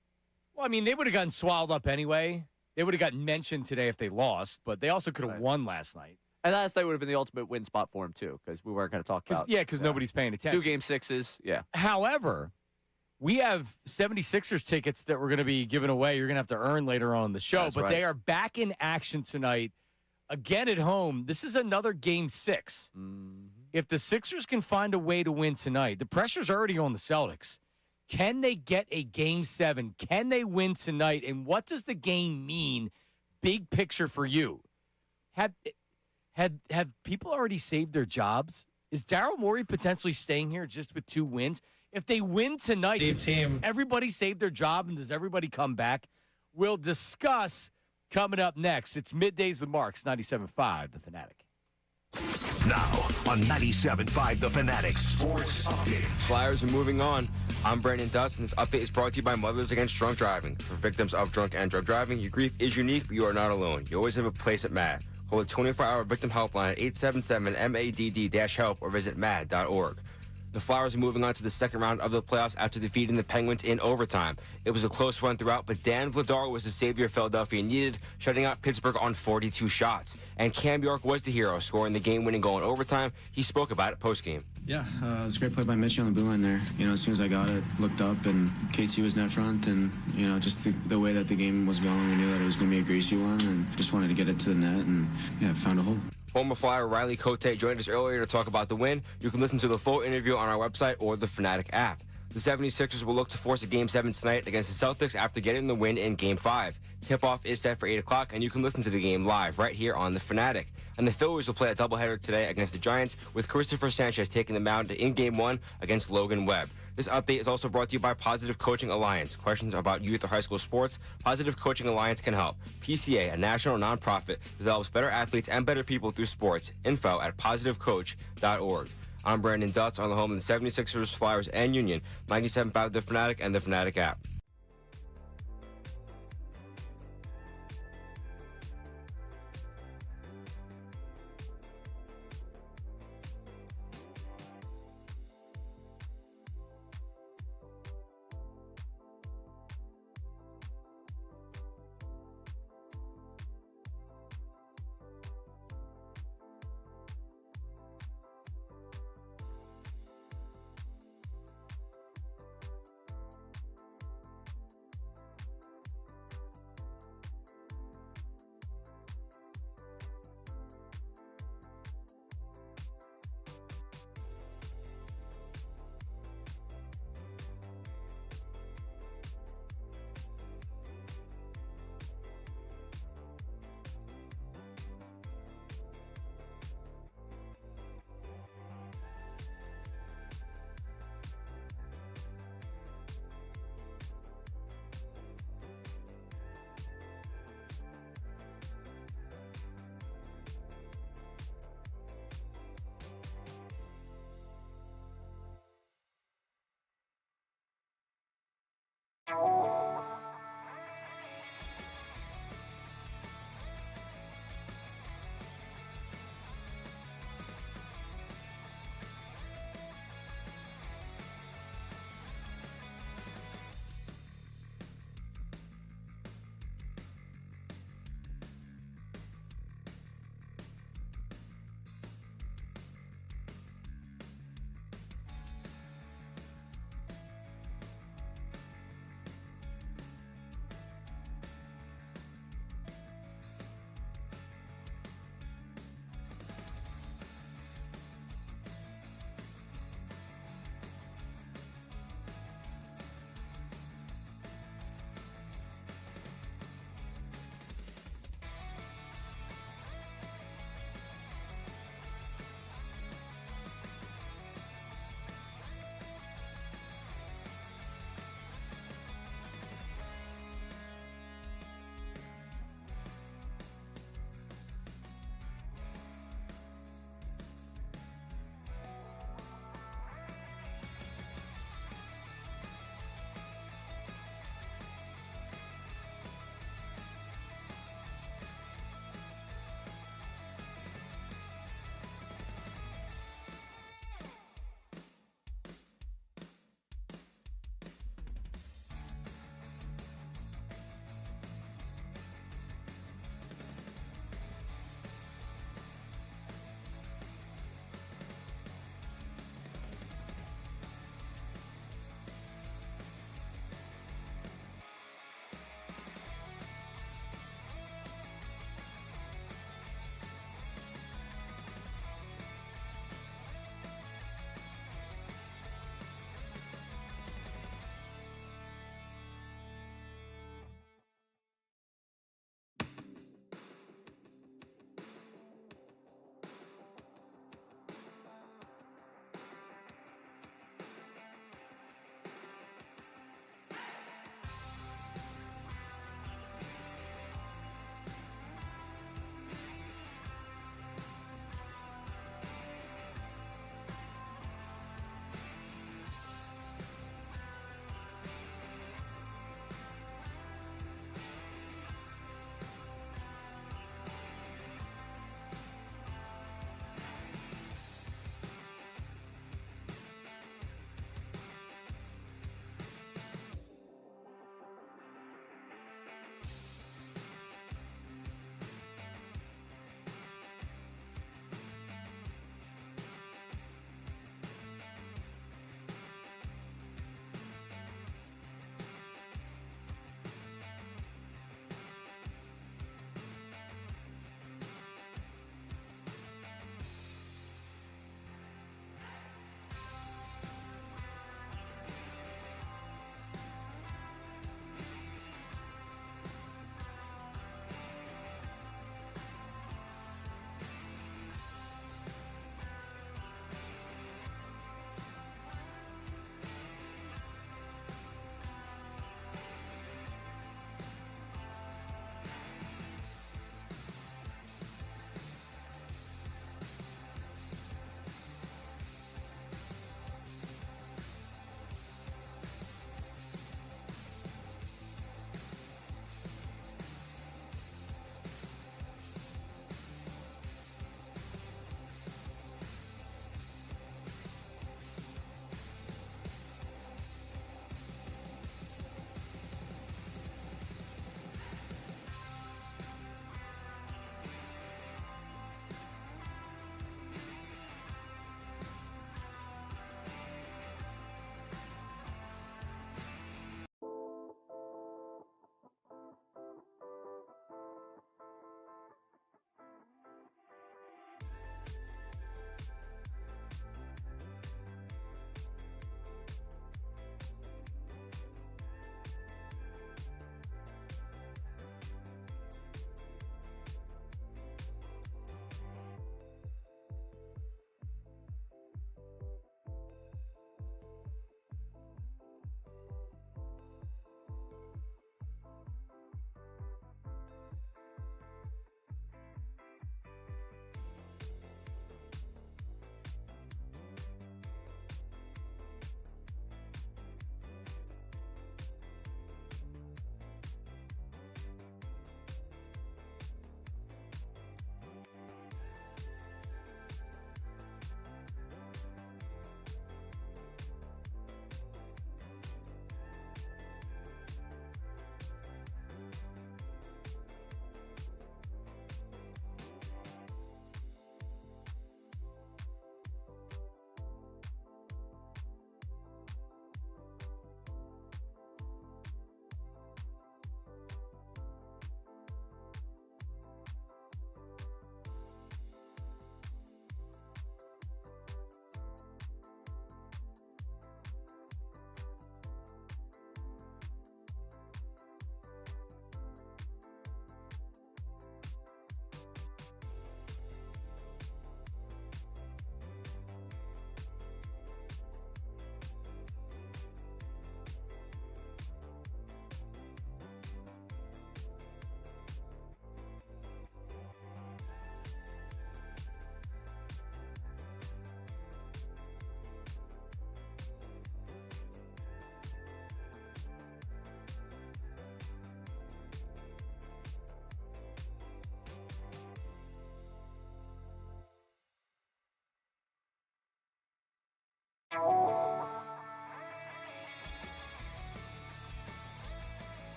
Well, I mean, they would have gotten swallowed up anyway. They would have gotten mentioned today if they lost, but they also could have won last night. And last night would have been the ultimate win spot for him too, because we weren't going to talk about. Because nobody's paying attention. 2 Game 6s. Yeah. However, we have 76ers tickets that we're going to be giving away. You're going to have to earn later on in the show. That's but right. They are back in action tonight. Again at home. This is another Game 6. Mm-hmm. If the Sixers can find a way to win tonight, the pressure's already on the Celtics. Can they get a Game 7? Can they win tonight? And what does the game mean, big picture for you? Have people already saved their jobs? Is Daryl Morey potentially staying here just with 2 wins? If they win tonight, does everybody save their job and does everybody come back? We'll discuss coming up next. It's Middays with Marks, 97.5, The Fanatic. Now on 97.5 The Fanatic Sports Update. Flyers are moving on. I'm Brandon Dutz, and this update is brought to you by Mothers Against Drunk Driving. For victims of drunk and drug driving, your grief is unique, but you are not alone. You always have a place at MAD. Call the 24-hour victim helpline at 877-MADD-HELP or visit MAD.org. The Flyers are moving on to the second round of the playoffs after defeating the Penguins in overtime. It was a close run throughout, but Dan Vladar was the savior Philadelphia needed, shutting out Pittsburgh on 42 shots. And Cam York was the hero, scoring the game-winning goal in overtime. He spoke about it postgame. Yeah, it was a great play by Mitchie on the blue line there. As soon as I got it, looked up, and KT was net front, and, just the way that the game was going, we knew that it was going to be a greasy one, and just wanted to get it to the net, and, found a hole. Former Flyer Riley Cotay joined us earlier to talk about the win. You can listen to the full interview on our website or the Fanatic app. The 76ers will look to force a Game 7 tonight against the Celtics after getting the win in Game 5. Tip-off is set for 8 o'clock, and you can listen to the game live right here on the Fanatic. And the Phillies will play a doubleheader today against the Giants, with Christopher Sanchez taking the mound in Game 1 against Logan Webb. This update is also brought to you by Positive Coaching Alliance. Questions about youth or high school sports? Positive Coaching Alliance can help. PCA, a national nonprofit, develops better athletes and better people through sports. Info at positivecoach.org. I'm Brandon Dutz on the home of the 76ers, Flyers, and Union, 97.5 The Fanatic and the Fanatic app.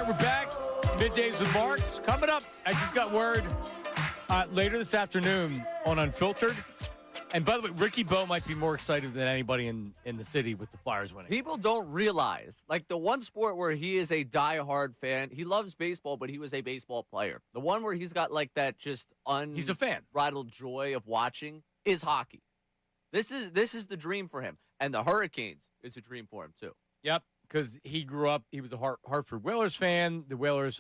All right, we're back. Middays with Marks. Coming up, I just got word later this afternoon on Unfiltered. And by the way, Ricky Bo might be more excited than anybody in the city with the Flyers winning. People don't realize, like, the one sport where he is a diehard fan, he loves baseball, but he was a baseball player. The one where he's got, like, that just He's a fan. unbridled joy of watching is hockey. This is the dream for him. And the Hurricanes is a dream for him, too. Yep, because he grew up, he was a Hartford Whalers fan. The Whalers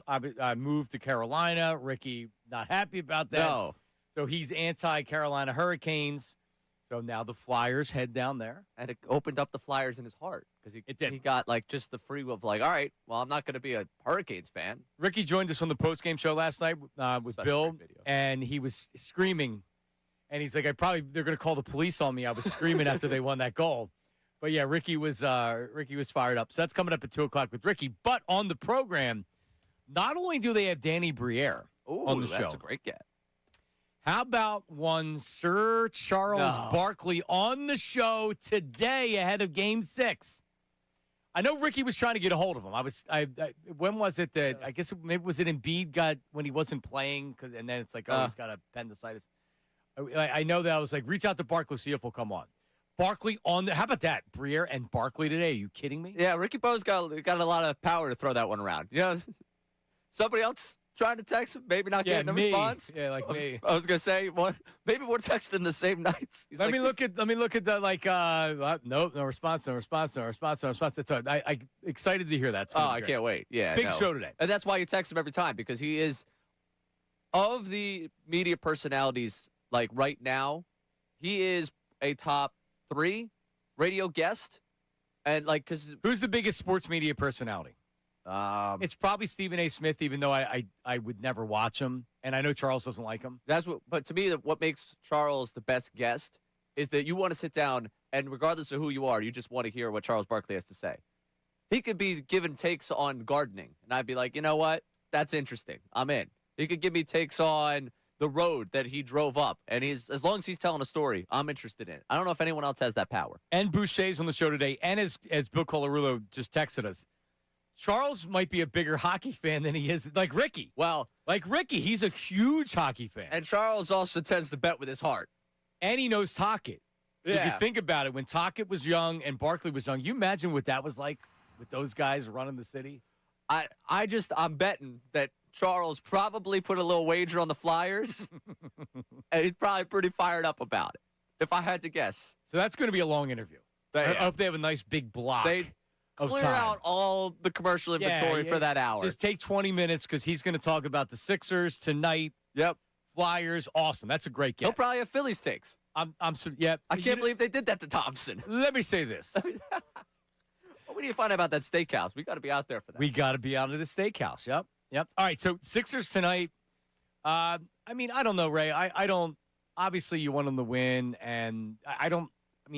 moved to Carolina. Ricky, not happy about that. No. So he's anti-Carolina Hurricanes. So now the Flyers head down there. And it opened up the Flyers in his heart because It did. he got, like, just the free will of, like, all right, well, I'm not going to be a Hurricanes fan. Ricky joined us on the postgame show last night with Such a Bill, great video. and he was screaming. And he's like, they're going to call the police on me. I was screaming after they won that goal. But, yeah, Ricky was fired up. So that's coming up at 2 o'clock with Ricky. But on the program, not only do they have Danny Briere on the show. That's a great get. How about one Sir Charles Barkley on the show today ahead of Game 6? I know Ricky was trying to get a hold of him. When was it that I guess maybe was it Embiid got when he wasn't playing? And then it's like, he's got appendicitis. I know that I was like, reach out to Barkley, see if he'll come on. Barkley on the. How about that? Briere and Barkley today. Are you kidding me? Yeah, Ricky Bo's got a lot of power to throw that one around. You know, somebody else trying to text him, maybe not getting a response. Yeah, like me. I was gonna say, maybe we're texting the same nights. Let me look at the no response. It's I excited to hear that. I can't wait. Yeah, big show today, and that's why you text him every time because he is of the media personalities. Like right now, he is a top 3 radio guest, and like because who's the biggest sports media personality? It's probably Stephen A. Smith, even though I would never watch him, and I know Charles doesn't like him. But to me, what makes Charles the best guest is that you want to sit down, and regardless of who you are, you just want to hear what Charles Barkley has to say. He could be giving takes on gardening, and I'd be like, you know what? That's interesting. I'm in. He could give me takes on the road that he drove up, and as long as he's telling a story, I'm interested in it. I don't know if anyone else has that power. And Boucher's on the show today, and as Bill Colarulo just texted us, Charles might be a bigger hockey fan than he is like Ricky. Well, like Ricky, he's a huge hockey fan. And Charles also tends to bet with his heart. And he knows Tocchet. So Yeah. if you think about it, when Tocchet was young and Barkley was young, you imagine what that was like with those guys running the city? I'm betting that Charles probably put a little wager on the Flyers, and he's probably pretty fired up about it, if I had to guess. So that's going to be a long interview. I hope they have a nice big block. Clear out all the commercial inventory for that hour. Just take 20 minutes because he's going to talk about the Sixers tonight. Yep. Flyers, awesome. That's a great get. He'll probably have Phillies takes. I can't believe they did that to Thompson. Let me say this. We need to find out about that steakhouse. We got to be out there for that. We got to be out at a steakhouse. Yep. All right, so Sixers tonight. I don't know, Ray. I don't. Obviously, you want them to win, and I don't.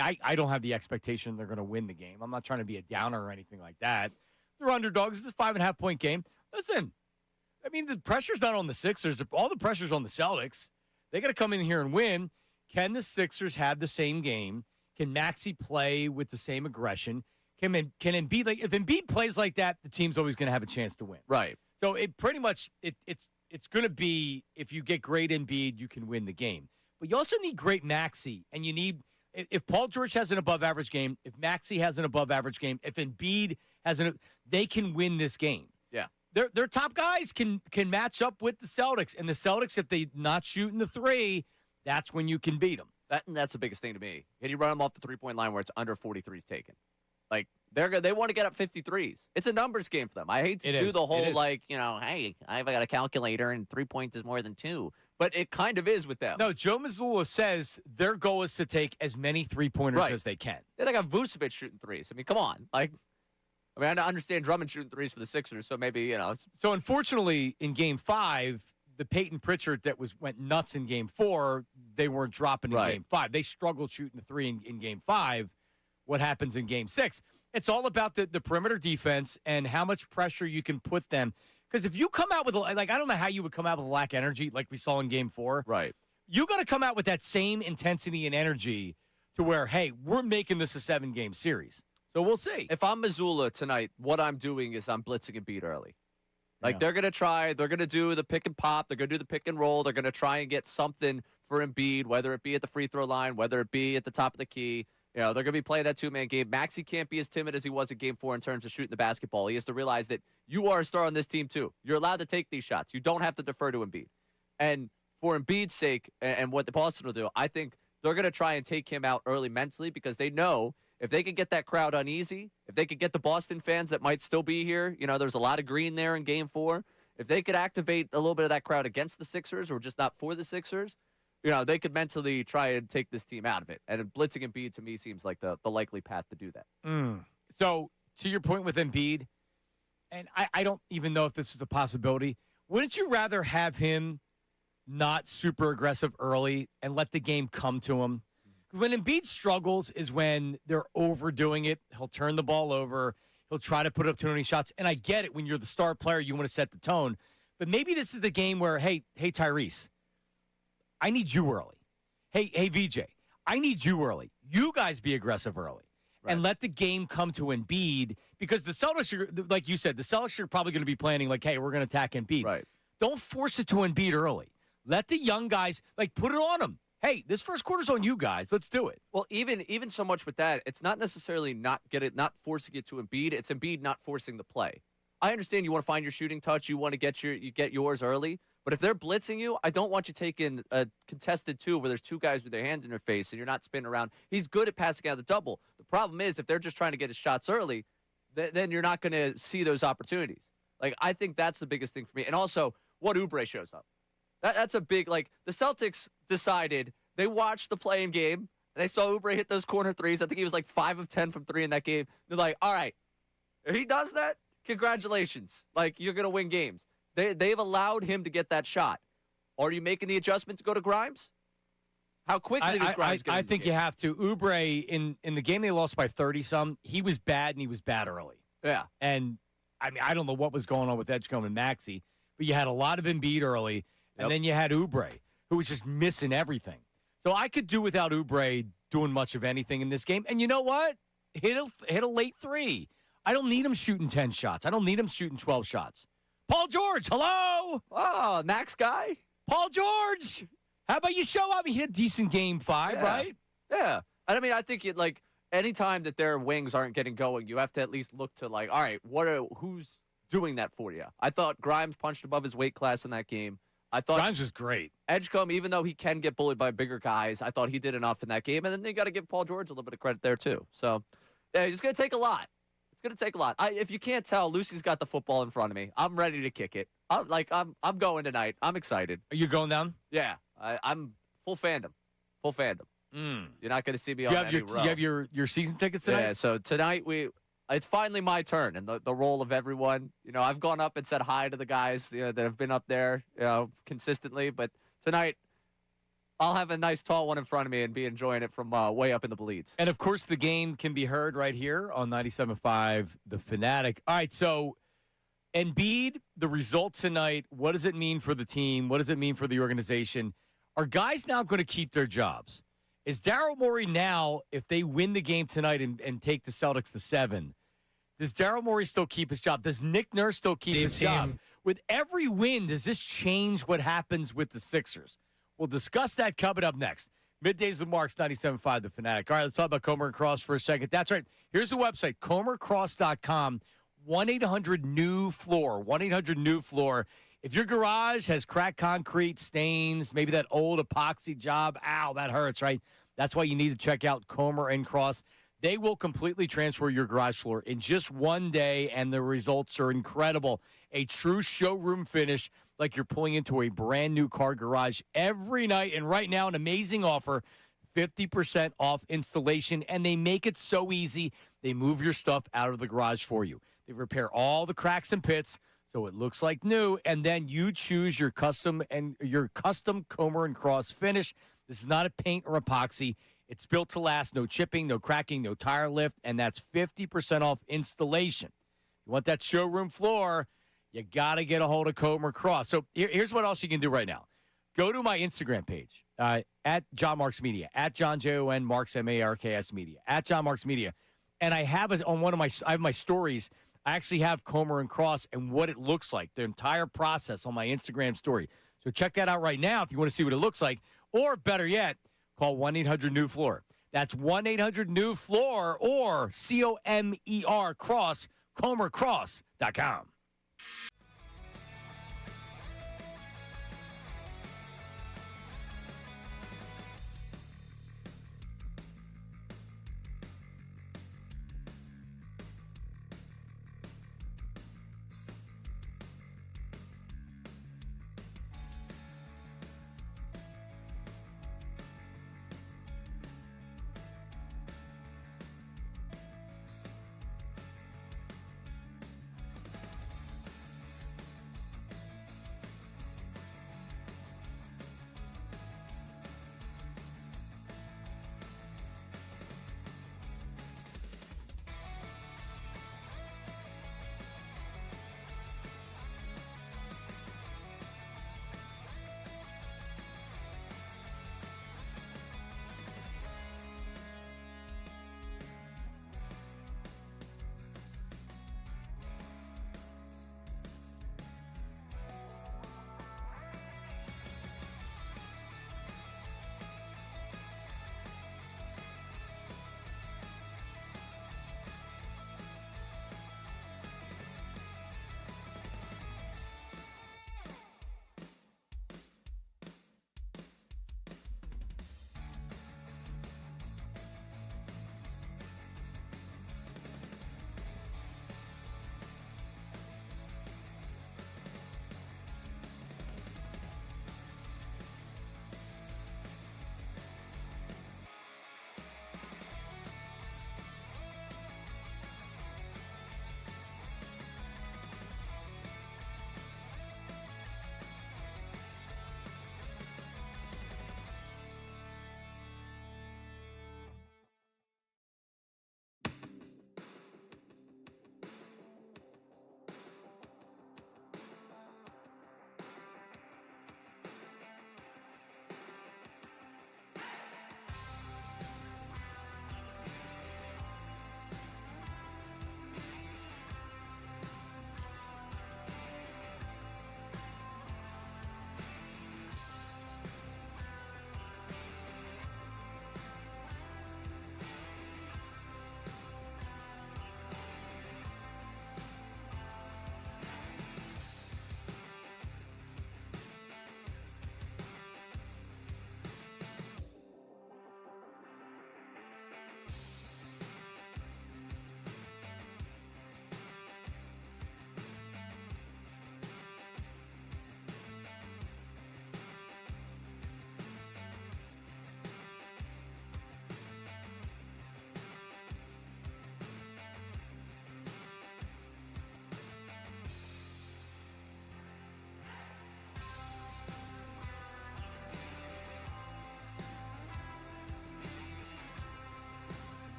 I don't have the expectation they're going to win the game. I'm not trying to be a downer or anything like that. They're underdogs. It's a 5.5-point game. Listen, the pressure's not on the Sixers. All the pressure's on the Celtics. They got to come in here and win. Can the Sixers have the same game? Can Maxey play with the same aggression? Can Embiid, like, if Embiid plays like that, the team's always going to have a chance to win. Right. So it pretty much it's going to be, if you get great Embiid, you can win the game. But you also need great Maxey, and you need, if Paul George has an above-average game, if Maxey has an above-average game, if Embiid has they can win this game. Yeah. Their top guys can match up with the Celtics, and the Celtics, if they're not shooting the three, that's when you can beat them. That's the biggest thing to me. Can you run them off the three-point line where it's under 43s taken? Like, they want to get up 53s. It's a numbers game for them. I hate to do the whole, hey, I've got a calculator and 3 points is more than 2. But it kind of is with them. No, Joe Mazzulla says their goal is to take as many three-pointers as they can. They got Vucevic shooting threes. Come on. I understand Drummond shooting threes for the Sixers, so maybe, So, unfortunately, in Game 5, the Peyton Pritchard that went nuts in Game 4, they weren't dropping in Game 5. They struggled shooting the three in Game 5. What happens in Game 6? It's all about the perimeter defense and how much pressure you can put them. Because if you come out with, I don't know how you would come out with a lack of energy like we saw in Game 4. Right. You got to come out with that same intensity and energy to where, hey, we're making this a 7-game series. So we'll see. If I'm Mazzulla tonight, what I'm doing is I'm blitzing Embiid early. Like, they're going to try. They're going to do the pick and pop. They're going to do the pick and roll. They're going to try and get something for Embiid, whether it be at the free throw line, whether it be at the top of the key. They're going to be playing that two-man game. Maxey can't be as timid as he was in Game 4 in terms of shooting the basketball. He has to realize that you are a star on this team, too. You're allowed to take these shots. You don't have to defer to Embiid. And for Embiid's sake and what the Boston will do, I think they're going to try and take him out early mentally because they know if they can get that crowd uneasy, if they could get the Boston fans that might still be here, there's a lot of green there in Game 4. If they could activate a little bit of that crowd against the Sixers or just not for the Sixers, they could mentally try and take this team out of it. And blitzing Embiid, to me, seems like the likely path to do that. So, to your point with Embiid, and I don't even know if this is a possibility, wouldn't you rather have him not super aggressive early and let the game come to him? When Embiid struggles is when they're overdoing it. He'll turn the ball over. He'll try to put up too many shots. And I get it. When you're the star player, you want to set the tone. But maybe this is the game where, hey, Tyrese, I need you early. Hey, VJ, I need you early. You guys be aggressive early. Right. And let the game come to Embiid. Because the Celtics, like you said, the Celtics are probably going to be planning like, hey, we're going to attack Embiid. Right. Don't force it to Embiid early. Let the young guys, put it on them. Hey, this first quarter's on you guys. Let's do it. Well, even so much with that, it's not necessarily not forcing it to Embiid. It's Embiid not forcing the play. I understand you want to find your shooting touch. You want to get yours early. But if they're blitzing you, I don't want you taking a contested two where there's two guys with their hand in their face and you're not spinning around. He's good at passing out the double. The problem is if they're just trying to get his shots early, then you're not going to see those opportunities. I think that's the biggest thing for me. And also, what Oubre shows up. That's a big, the Celtics decided, they watched the playing game, and they saw Oubre hit those corner threes. I think he was 5 of 10 from 3 in that game. They're like, all right, if he does that, congratulations. You're going to win games. They've allowed him to get that shot. Are you making the adjustment to go to Grimes? How quickly does Grimes get I think you have to. Oubre, in the game they lost by 30-some, he was bad, and he was bad early. Yeah. And, I don't know what was going on with Edgecombe and Maxey, but you had a lot of Embiid early. And then you had Oubre, who was just missing everything. So I could do without Oubre doing much of anything in this game. And you know what? Hit a late three. I don't need him shooting 10 shots. I don't need him shooting 12 shots. Paul George, hello? Oh, Max guy? Paul George, how about you show up? He had a decent Game 5, right? Yeah. And I think anytime that their wings aren't getting going, you have to at least look to all right, who's doing that for you? I thought Grimes punched above his weight class in that game. I thought Grimes was great. Edgecombe, even though he can get bullied by bigger guys, I thought he did enough in that game. And then you got to give Paul George a little bit of credit there, too. So, yeah, it's going to take a lot. It's going to take a lot. If you can't tell, Lucy's got the football in front of me. I'm ready to kick it. I'm going tonight. I'm excited. Are you going down? Yeah. I'm full fandom. Full fandom. You're not going to see me you on have any your, row. You have your season tickets tonight? Yeah, so tonight it's finally my turn and the role of everyone. I've gone up and said hi to the guys that have been up there consistently. But tonight, I'll have a nice tall one in front of me and be enjoying it from way up in the bleeds. And, of course, the game can be heard right here on 97.5 The Fanatic. All right, so Embiid, the result tonight, what does it mean for the team? What does it mean for the organization? Are guys now going to keep their jobs? Is Daryl Morey now, if they win the game tonight and take the Celtics to 7, does Daryl Morey still keep his job? Does Nick Nurse still keep his job? With every win, does this change what happens with the Sixers? We'll discuss that coming up next. Middays with Marks, 97.5 The Fanatic. All right, let's talk about Comer and Cross for a second. That's right. Here's the website, comercross.com, 1-800-NEW-FLOOR, 1-800-NEW-FLOOR. If your garage has cracked concrete, stains, maybe that old epoxy job, ow, that hurts, right? That's why you need to check out Comer and Cross. They will completely transfer your garage floor in just one day, and the results are incredible. A true showroom finish, like you're pulling into a brand-new car garage every night. And right now, an amazing offer, 50% off installation, and they make it so easy. They move your stuff out of the garage for you. They repair all the cracks and pits, so it looks like new, and then you choose your custom Comer and Cross finish. This is not a paint or epoxy. It's built to last. No chipping, no cracking, no tire lift, and that's 50% off installation. You want that showroom floor, you got to get a hold of Comer Cross. So here's what else you can do right now. Go to my Instagram page, at John Marks Media, at John Jon Marks, Marks Media, at John Marks Media. And I have on I have my stories, I actually have Comer and Cross and what it looks like, the entire process on my Instagram story. So check that out right now if you want to see what it looks like. Or better yet, call 1-800-NEW-FLOOR. That's 1-800-NEW-FLOOR or COMER Cross, ComerCross.com.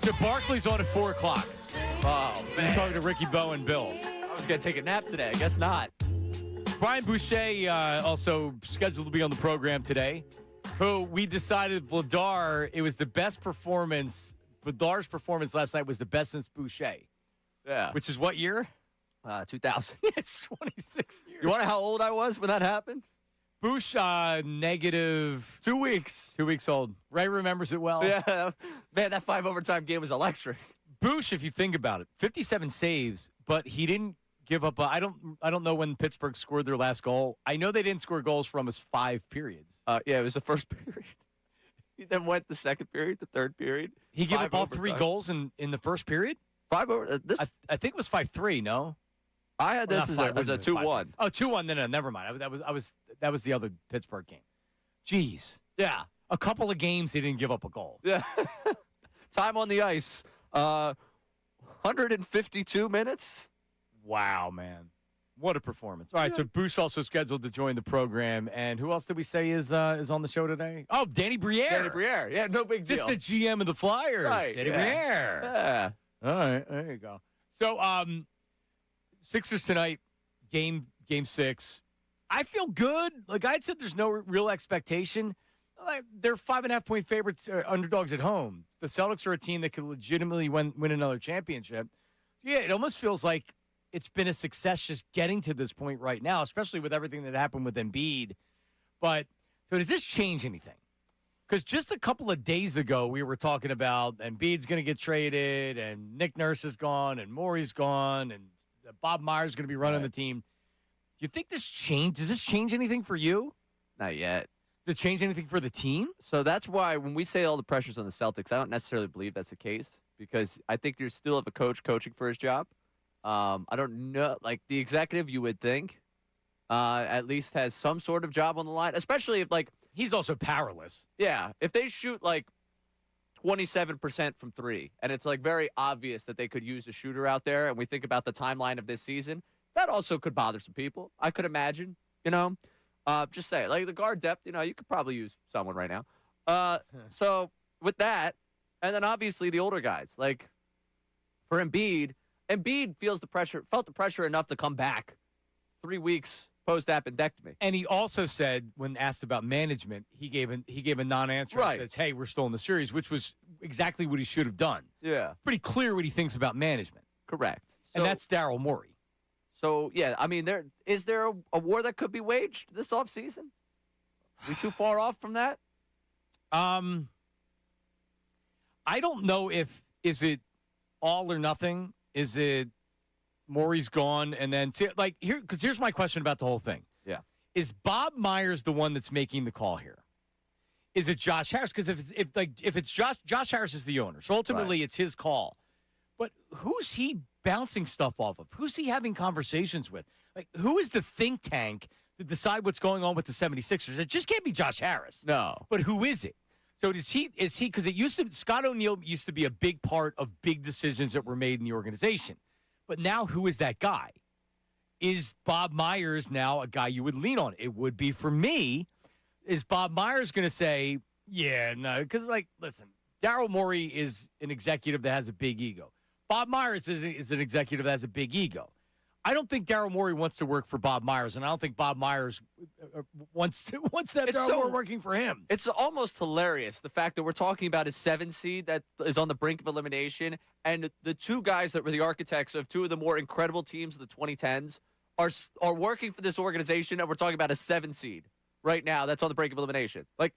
So Barkley's on at 4 o'clock. Oh, man. He's talking to Ricky Bowe and Bill. I was going to take a nap today. I guess not. Brian Boucher also scheduled to be on the program today, who we decided Vladar, it was the best performance. Vladar's performance last night was the best since Boucher. Yeah. Which is what year? 2000. It's 26 years. You want to know how old I was when that happened? Bush, negative 2 weeks. 2 weeks old. Ray remembers it well. Yeah. Man, that 5 overtime game was electric. Bush, if you think about it, 57 saves, but he didn't give up. I don't know when Pittsburgh scored their last goal. I know they didn't score goals from his 5 periods. Yeah, it was the first period. He then went the second period, the third period. He gave up all 3 goals in the first period? 5 over. I think it was 5-3, no? I had this Well, as a 2-1. Oh, 2-1. No, never mind. That was the other Pittsburgh game. Jeez. Yeah. A couple of games they didn't give up a goal. Yeah. Time on the ice. 152 minutes. Wow, man. What a performance. All right, so Bush also scheduled to join the program. And who else did we say is on the show today? Oh, Danny Briere. Danny Briere. Yeah, no big deal. Just the GM of the Flyers. Right, Danny yeah. Briere. Yeah. All right, there you go. So, Sixers tonight, game 6. I feel good. Like I said, there's no real expectation. Like, they're 5.5-point favorites, underdogs at home. The Celtics are a team that could legitimately win another championship. So, yeah, it almost feels like it's been a success just getting to this point right now, especially with everything that happened with Embiid. But, so does this change anything? Because just a couple of days ago, we were talking about Embiid's going to get traded, and Nick Nurse is gone, and Morey's gone, and Bob Myers is going to be running the team. Do you think does this change anything for you? Not yet. Does it change anything for the team? So that's why when we say all the pressure's on the Celtics, I don't necessarily believe that's the case because I think you still have a coach coaching for his job. I don't know. Like the executive, you would think, at least has some sort of job on the line, especially if, like, he's also powerless. Yeah. If they shoot, like, 27% from 3, and it's, like, very obvious that they could use a shooter out there, and we think about the timeline of this season, that also could bother some people. I could imagine, just say, like, the guard depth, you could probably use someone right now. So with that, and then obviously the older guys, like for Embiid felt the pressure enough to come back 3 weeks post-appendectomy. And he also said, when asked about management, he gave a non-answer. Right. He says, hey, we're still in the series, which was exactly what he should have done. Yeah. Pretty clear what he thinks about management. Correct. And that's Daryl Morey. So, yeah, I mean, is there a war that could be waged this offseason? We too far off from that? I don't know is it all or nothing? Is it Morey's gone and then because here's my question about the whole thing. Yeah. Is Bob Myers the one that's making the call here? Is it Josh Harris? Because if it's Josh Harris is the owner, so ultimately It's his call. But who's he bouncing stuff off of? Who's he having conversations with? Like, who is the think tank to decide what's going on with the 76ers? It just can't be Josh Harris. No. But who is it? So is he because Scott O'Neil used to be a big part of big decisions that were made in the organization. But now who is that guy? Is Bob Myers now a guy you would lean on? It would be for me. Is Bob Myers going to say, yeah, no, because listen, Daryl Morey is an executive that has a big ego. Bob Myers is an executive that has a big ego. I don't think Daryl Morey wants to work for Bob Myers, and I don't think Bob Myers wants that Daryl Morey working for him. It's almost hilarious, the fact that we're talking about a 7 seed that is on the brink of elimination, and the two guys that were the architects of two of the more incredible teams of the 2010s are working for this organization, and we're talking about a 7 seed right now that's on the brink of elimination. Like,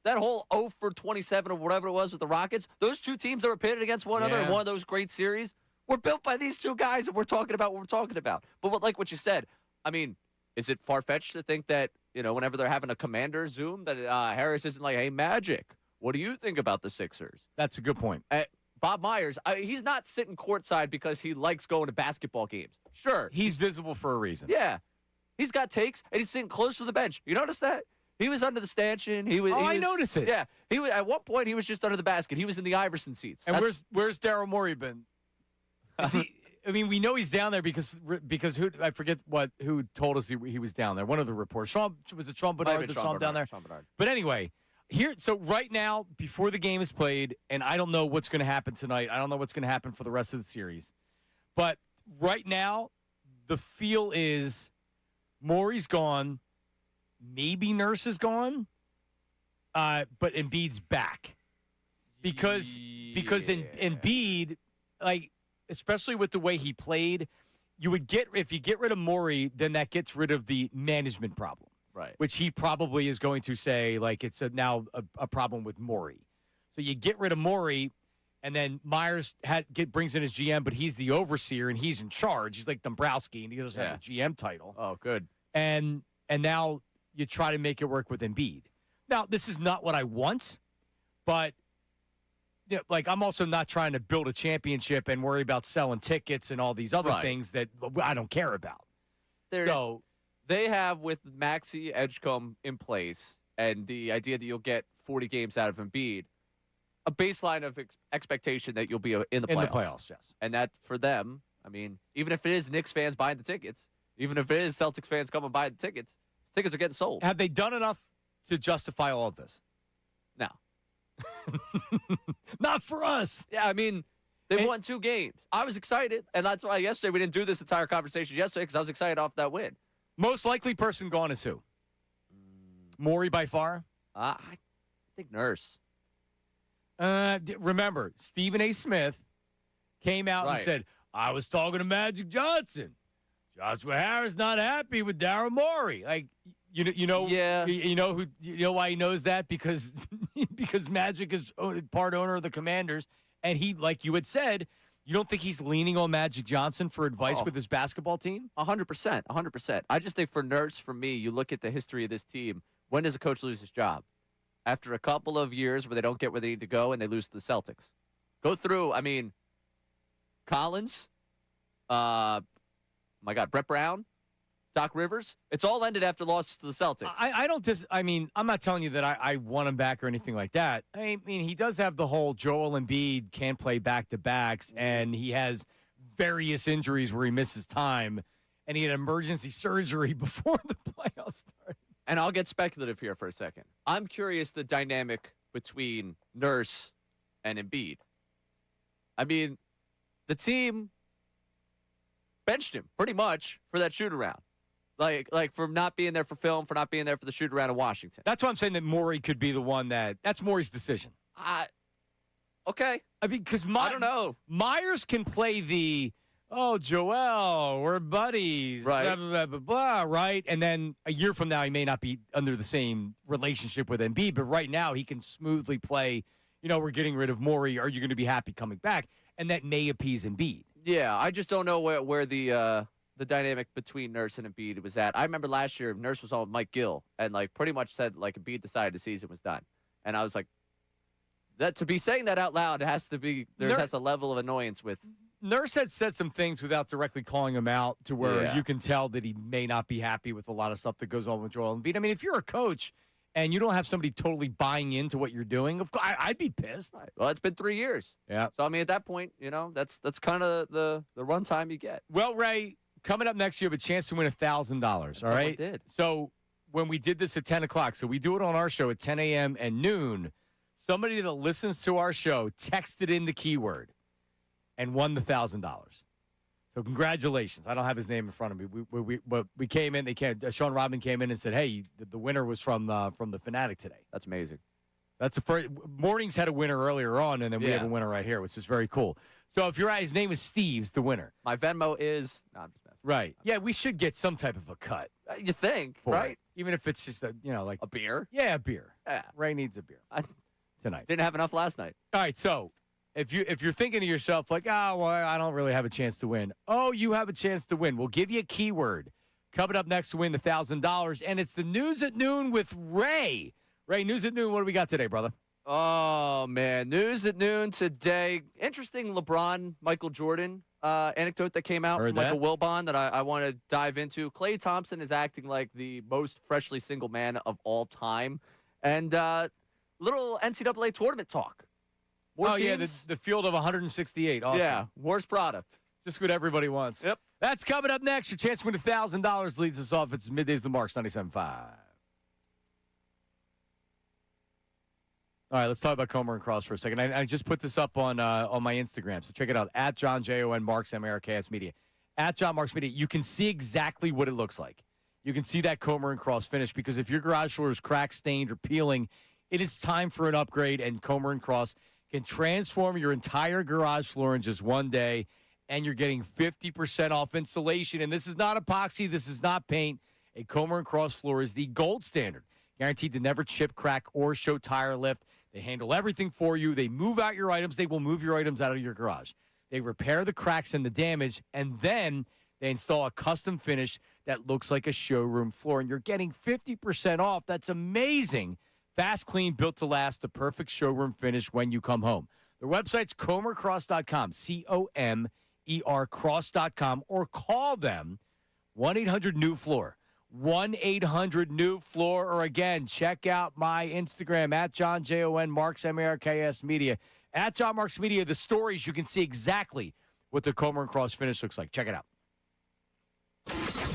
that whole 0 for 27 or whatever it was with the Rockets, those two teams that were pitted against one another in one of those great series were built by these two guys, and we're talking about what we're talking about. But like what you said, I mean, is it far-fetched to think that, whenever they're having a commander Zoom, that Harris isn't like, hey, Magic, what do you think about the Sixers? That's a good point. Bob Myers, he's not sitting courtside because he likes going to basketball games. Sure. He's visible for a reason. Yeah. He's got takes, and he's sitting close to the bench. You notice that? He was under the stanchion. I noticed it. Yeah. At one point, he was just under the basket. He was in the Iverson seats. And where's Daryl Morey been? We know he's down there because who I forget who told us he was down there. One of the reports. Was it Sean Bernard that saw him down there? Sean Bernard. But anyway, so right now, before the game is played, and I don't know what's going to happen tonight. I don't know what's going to happen for the rest of the series. But right now, the feel is Morey's gone. Maybe Nurse is gone. But Embiid's back. Because Embiid, especially with the way he played, if you get rid of Morey, then that gets rid of the management problem. Right. Which he probably is going to say, it's now a problem with Morey. So you get rid of Morey, and then Myers brings in his GM, but he's the overseer, and he's in charge. He's like Dombrowski, and he doesn't have the GM title. Oh, good. And now you try to make it work with Embiid. Now, this is not what I want, but like I'm also not trying to build a championship and worry about selling tickets and all these other things that I don't care about. So they have, with Maxey Edgecombe in place and the idea that you'll get 40 games out of Embiid, a baseline of expectation that you'll be in the playoffs. In the playoffs, yes. And that for them, I mean, even if it is Knicks fans buying the tickets, even if it is Celtics fans coming buying the tickets are getting sold. Have they done enough to justify all of this? No. Not for us. Yeah, I mean, they won 2 games. I was excited, and that's why yesterday we didn't do this entire conversation yesterday because I was excited off that win. Most likely person gone is who? Morey by far? I think Nurse. Remember, Stephen A. Smith came out and said, I was talking to Magic Johnson. Joshua Harris not happy with Daryl Morey. Like, you know why he knows that? Because Magic is part owner of the Commanders, and he, like you had said, you don't think he's leaning on Magic Johnson for advice with his basketball team? 100%. I just think for Nurse, for me, you look at the history of this team. When does a coach lose his job? After a couple of years where they don't get where they need to go and they lose to the Celtics. Go through, I mean, Collins, Brett Brown, Doc Rivers. It's all ended after losses to the Celtics. I'm not telling you that I want him back or anything like that. I mean, he does have the whole Joel Embiid can't play back-to-backs, and he has various injuries where he misses time, and he had emergency surgery before the playoffs started. And I'll get speculative here for a second. I'm curious the dynamic between Nurse and Embiid. I mean, the team benched him pretty much for that shoot-around. Like for not being there for film, for not being there for the shoot-around in Washington. That's why I'm saying that Morey could be the one that's Morey's decision. Okay. I mean, because I don't know. Myers can play the, Joel, we're buddies, right? Blah, blah, blah, blah, blah, right? And then a year from now, he may not be under the same relationship with Embiid, but right now he can smoothly play, we're getting rid of Morey. Are you going to be happy coming back? And that may appease Embiid. Yeah, I just don't know where the dynamic between Nurse and Embiid was at. I remember last year, Nurse was on with Mike Gill and pretty much said Embiid decided the season was done. And I was like, that to be saying that out loud, has a level of annoyance with. Nurse had said some things without directly calling him out to where you can tell that he may not be happy with a lot of stuff that goes on with Joel Embiid. I mean, if you're a coach and you don't have somebody totally buying into what you're doing, of course, I'd be pissed. Right. Well, it's been 3 years. Yeah. So, I mean, at that point, that's kind of the run time you get. Well, Ray, coming up next, you have a chance to win $1,000, all right? Did. So when we did this at 10 o'clock, so we do it on our show at 10 a.m. and noon, somebody that listens to our show texted in the keyword and won the $1,000. So congratulations. I don't have his name in front of me. We came in. Sean Rodman came in and said, "Hey, the winner was from the Fanatic today." That's amazing. That's the first. Mornings had a winner earlier on, and then we have a winner right here, which is very cool. So if you're his name is Steve's the winner. My Venmo is. No, I'm just messing. Right. Yeah, we should get some type of a cut. You think, right? Even if it's just a beer. Yeah, a beer. Yeah. Ray needs a beer tonight. Didn't have enough last night. All right, so. If you're thinking to yourself I don't really have a chance to win. Oh, you have a chance to win. We'll give you a keyword. Coming up next to win the $1,000, and it's the News at Noon with Ray. Ray, News at Noon, what do we got today, brother? Oh, man. News at Noon today. Interesting LeBron, Michael Jordan anecdote that came out from Michael Wilbon that I want to dive into. Klay Thompson is acting like the most freshly single man of all time. And little NCAA tournament talk. More teams. The field of 168. Awesome. Yeah, worst product. Just what everybody wants. Yep. That's coming up next. Your chance to win $1,000 leads us off. It's Middays the Marks, 97.5. All right, let's talk about Comer and Cross for a second. I just put this up on my Instagram, so check it out. At John, Jon Marks, MARKS Media. At John Marks Media. You can see exactly what it looks like. You can see that Comer and Cross finish, because if your garage floor is cracked, stained, or peeling, it is time for an upgrade, and Comer and Cross can transform your entire garage floor in just one day, and you're getting 50% off installation. And this is not epoxy. This is not paint. A Comer and Cross floor is the gold standard, guaranteed to never chip, crack, or show tire lift. They handle everything for you. They move out your items. They will move your items out of your garage. They repair the cracks and the damage, and then they install a custom finish that looks like a showroom floor, and you're getting 50% off. That's amazing. Fast, clean, built to last, the perfect showroom finish when you come home. Their website's comercross.com, C-O-M-E-R cross.com, or call them 1-800-NEW-FLOOR. 1-800-NEW-FLOOR, or again, check out my Instagram at John, Jon, Marks, M-A-R-K-S Media. At John Marks Media, the stories, you can see exactly what the Comer and Cross finish looks like. Check it out.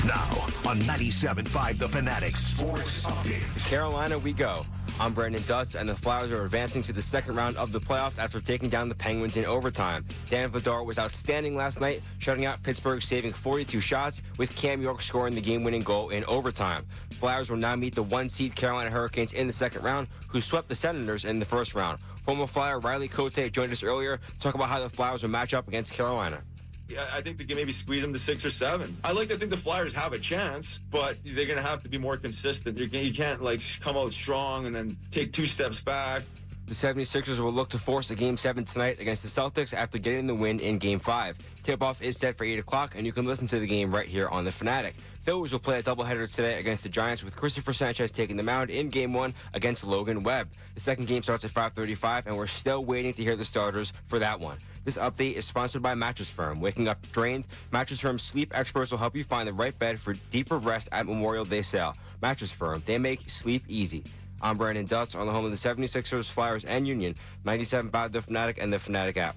Now, on 97.5 The Fanatic Sports Update. To Carolina we go. I'm Brandon Dutz, and the Flyers are advancing to the second round of the playoffs after taking down the Penguins in overtime. Dan Vladar was outstanding last night, shutting out Pittsburgh, saving 42 shots, with Cam York scoring the game-winning goal in overtime. Flyers will now meet the one-seed Carolina Hurricanes in the second round, who swept the Senators in the first round. Former Flyer Riley Cotay joined us earlier to talk about how the Flyers will match up against Carolina. Yeah, I think they can maybe squeeze them to 6 or 7. I like to think the Flyers have a chance, but they're going to have to be more consistent. You can't, come out strong and then take 2 steps back. The 76ers will look to force a Game 7 tonight against the Celtics after getting the win in Game 5. Tip-off is set for 8 o'clock, and you can listen to the game right here on The Fanatic. Phillies will play a doubleheader today against the Giants, with Christopher Sanchez taking the mound in Game 1 against Logan Webb. The second game starts at 5:35, and we're still waiting to hear the starters for that one. This update is sponsored by Mattress Firm. Waking up drained? Mattress Firm's sleep experts will help you find the right bed for deeper rest at Memorial Day sale. Mattress Firm, they make sleep easy. I'm Brandon Dutz on the home of the 76ers, Flyers, and Union, 97.5 The Fanatic and The Fanatic app.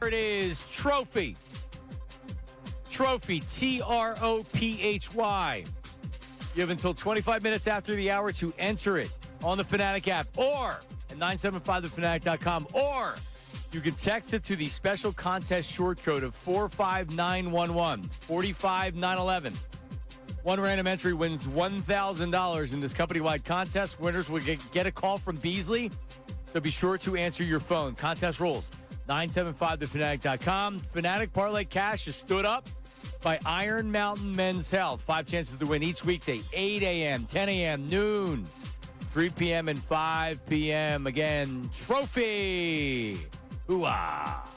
It is Trophy. Trophy, Trophy. You have until 25 minutes after the hour to enter it on the Fanatic app or at 975thefanatic.com, or you can text it to the special contest short code of 45911, 45911. One random entry wins $1,000 in this company-wide contest. Winners will get a call from Beasley, so be sure to answer your phone. Contest rules, 975thefanatic.com. Fanatic Parlay Cash has stood up by Iron Mountain Men's Health. 5 chances to win each weekday, 8 a.m., 10 a.m., noon, 3 p.m., and 5 p.m. Again, trophy. Hoo-ah.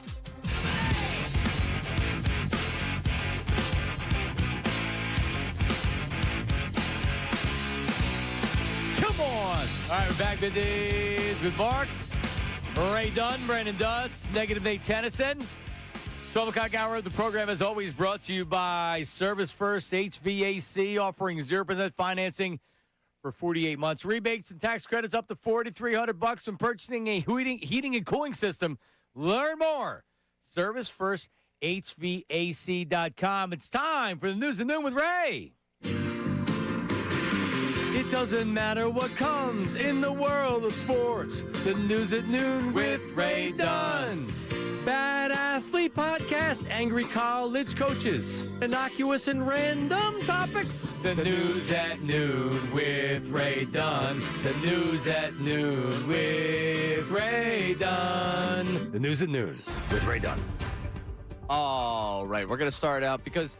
Come on. All right, we're back Middays with Marks, Ray Dunn, Brandon Dutz, Negative Nate Tennyson. 12 o'clock hour of the program, as always, brought to you by Service First HVAC, offering 0% financing for 48 months. Rebates and tax credits up to $4,300 when purchasing a heating and cooling system. Learn more. ServiceFirstHVAC.com. It's time for the News at Noon with Ray. It doesn't matter what comes in the world of sports. The News at Noon with Ray Dunn. Bad Athlete Podcast, angry college coaches, innocuous and random topics. The News at Noon with Ray Dunn. The News at Noon with Ray Dunn. The News at Noon with Ray Dunn. All right, we're going to start out because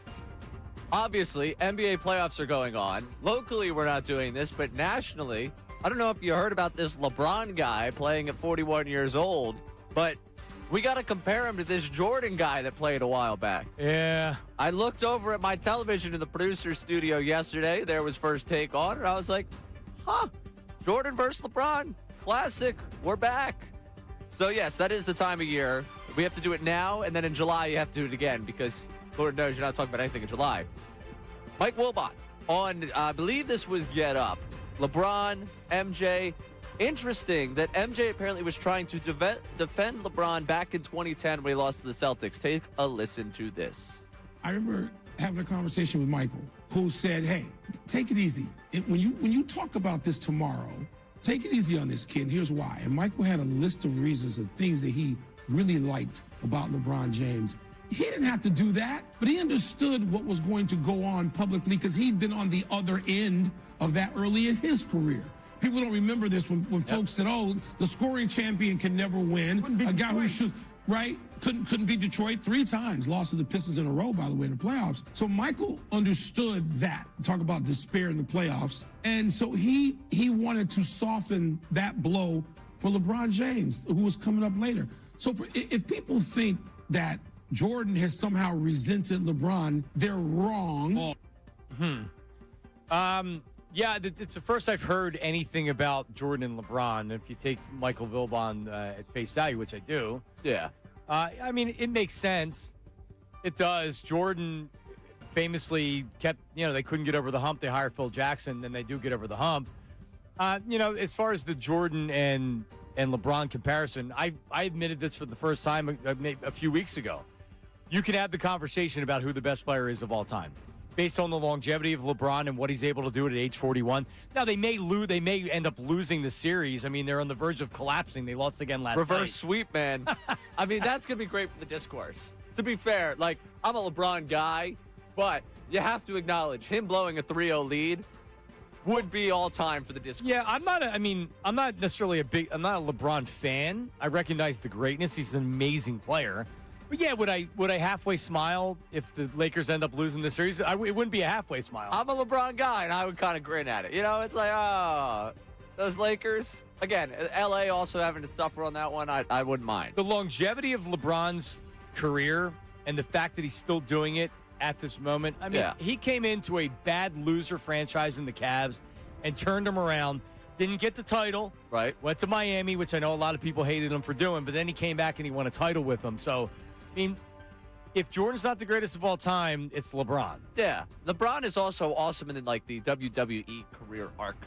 obviously NBA playoffs are going on. Locally, we're not doing this, but nationally, I don't know if you heard about this LeBron guy playing at 41 years old, but we got to compare him to this Jordan guy that played a while back. Yeah. I looked over at my television in the producer's studio yesterday. There was First Take on, and I was like, Jordan versus LeBron. Classic. We're back. So, yes, that is the time of year. We have to do it now, and then in July you have to do it again because Lord knows you're not talking about anything in July. Mike Wilbon on, I believe this was Get Up. LeBron, MJ. Interesting that MJ apparently was trying to defend LeBron back in 2010 when he lost to the Celtics. Take a listen to this. I remember having a conversation with Michael, who said, hey, take it easy. When you talk about this tomorrow, take it easy on this kid. And here's why. And Michael had a list of reasons of things that he really liked about LeBron James. He didn't have to do that, but he understood what was going to go on publicly because he'd been on the other end of that early in his career. People don't remember this when folks said, oh, the scoring champion can never win. A guy who should, right? Couldn't beat Detroit 3 times. Lost to the Pistons in a row, by the way, in the playoffs. So Michael understood that. Talk about despair in the playoffs. And so he wanted to soften that blow for LeBron James, who was coming up later. So if people think that Jordan has somehow resented LeBron, they're wrong. Yeah, it's the first I've heard anything about Jordan and LeBron. If you take Michael Wilbon at face value, which I do. Yeah. I mean, it makes sense. It does. Jordan famously kept, they couldn't get over the hump. They hire Phil Jackson, then they do get over the hump. As far as the Jordan and LeBron comparison, I admitted this for the first time a few weeks ago. You can have the conversation about who the best player is of all time, based on the longevity of LeBron and what he's able to do at age 41. Now, they may end up losing the series. I mean, they're on the verge of collapsing. They lost again last night. Reverse sweep, man. I mean, that's going to be great for the discourse. To be fair, I'm a LeBron guy, but you have to acknowledge him blowing a 3-0 lead would be all time for the discourse. Yeah, I'm not necessarily I'm not a LeBron fan. I recognize the greatness. He's an amazing player. But yeah, would I halfway smile if the Lakers end up losing the series? It wouldn't be a halfway smile. I'm a LeBron guy, and I would kind of grin at it. It's like, those Lakers. Again, L.A. also having to suffer on that one. I wouldn't mind. The longevity of LeBron's career and the fact that he's still doing it at this moment. I mean, He came into a bad loser franchise in the Cavs and turned them around. Didn't get the title. Right. Went to Miami, which I know a lot of people hated him for doing, but then he came back and he won a title with them. So, I mean, if Jordan's not the greatest of all time, it's LeBron. Yeah. LeBron is also awesome in the WWE career arc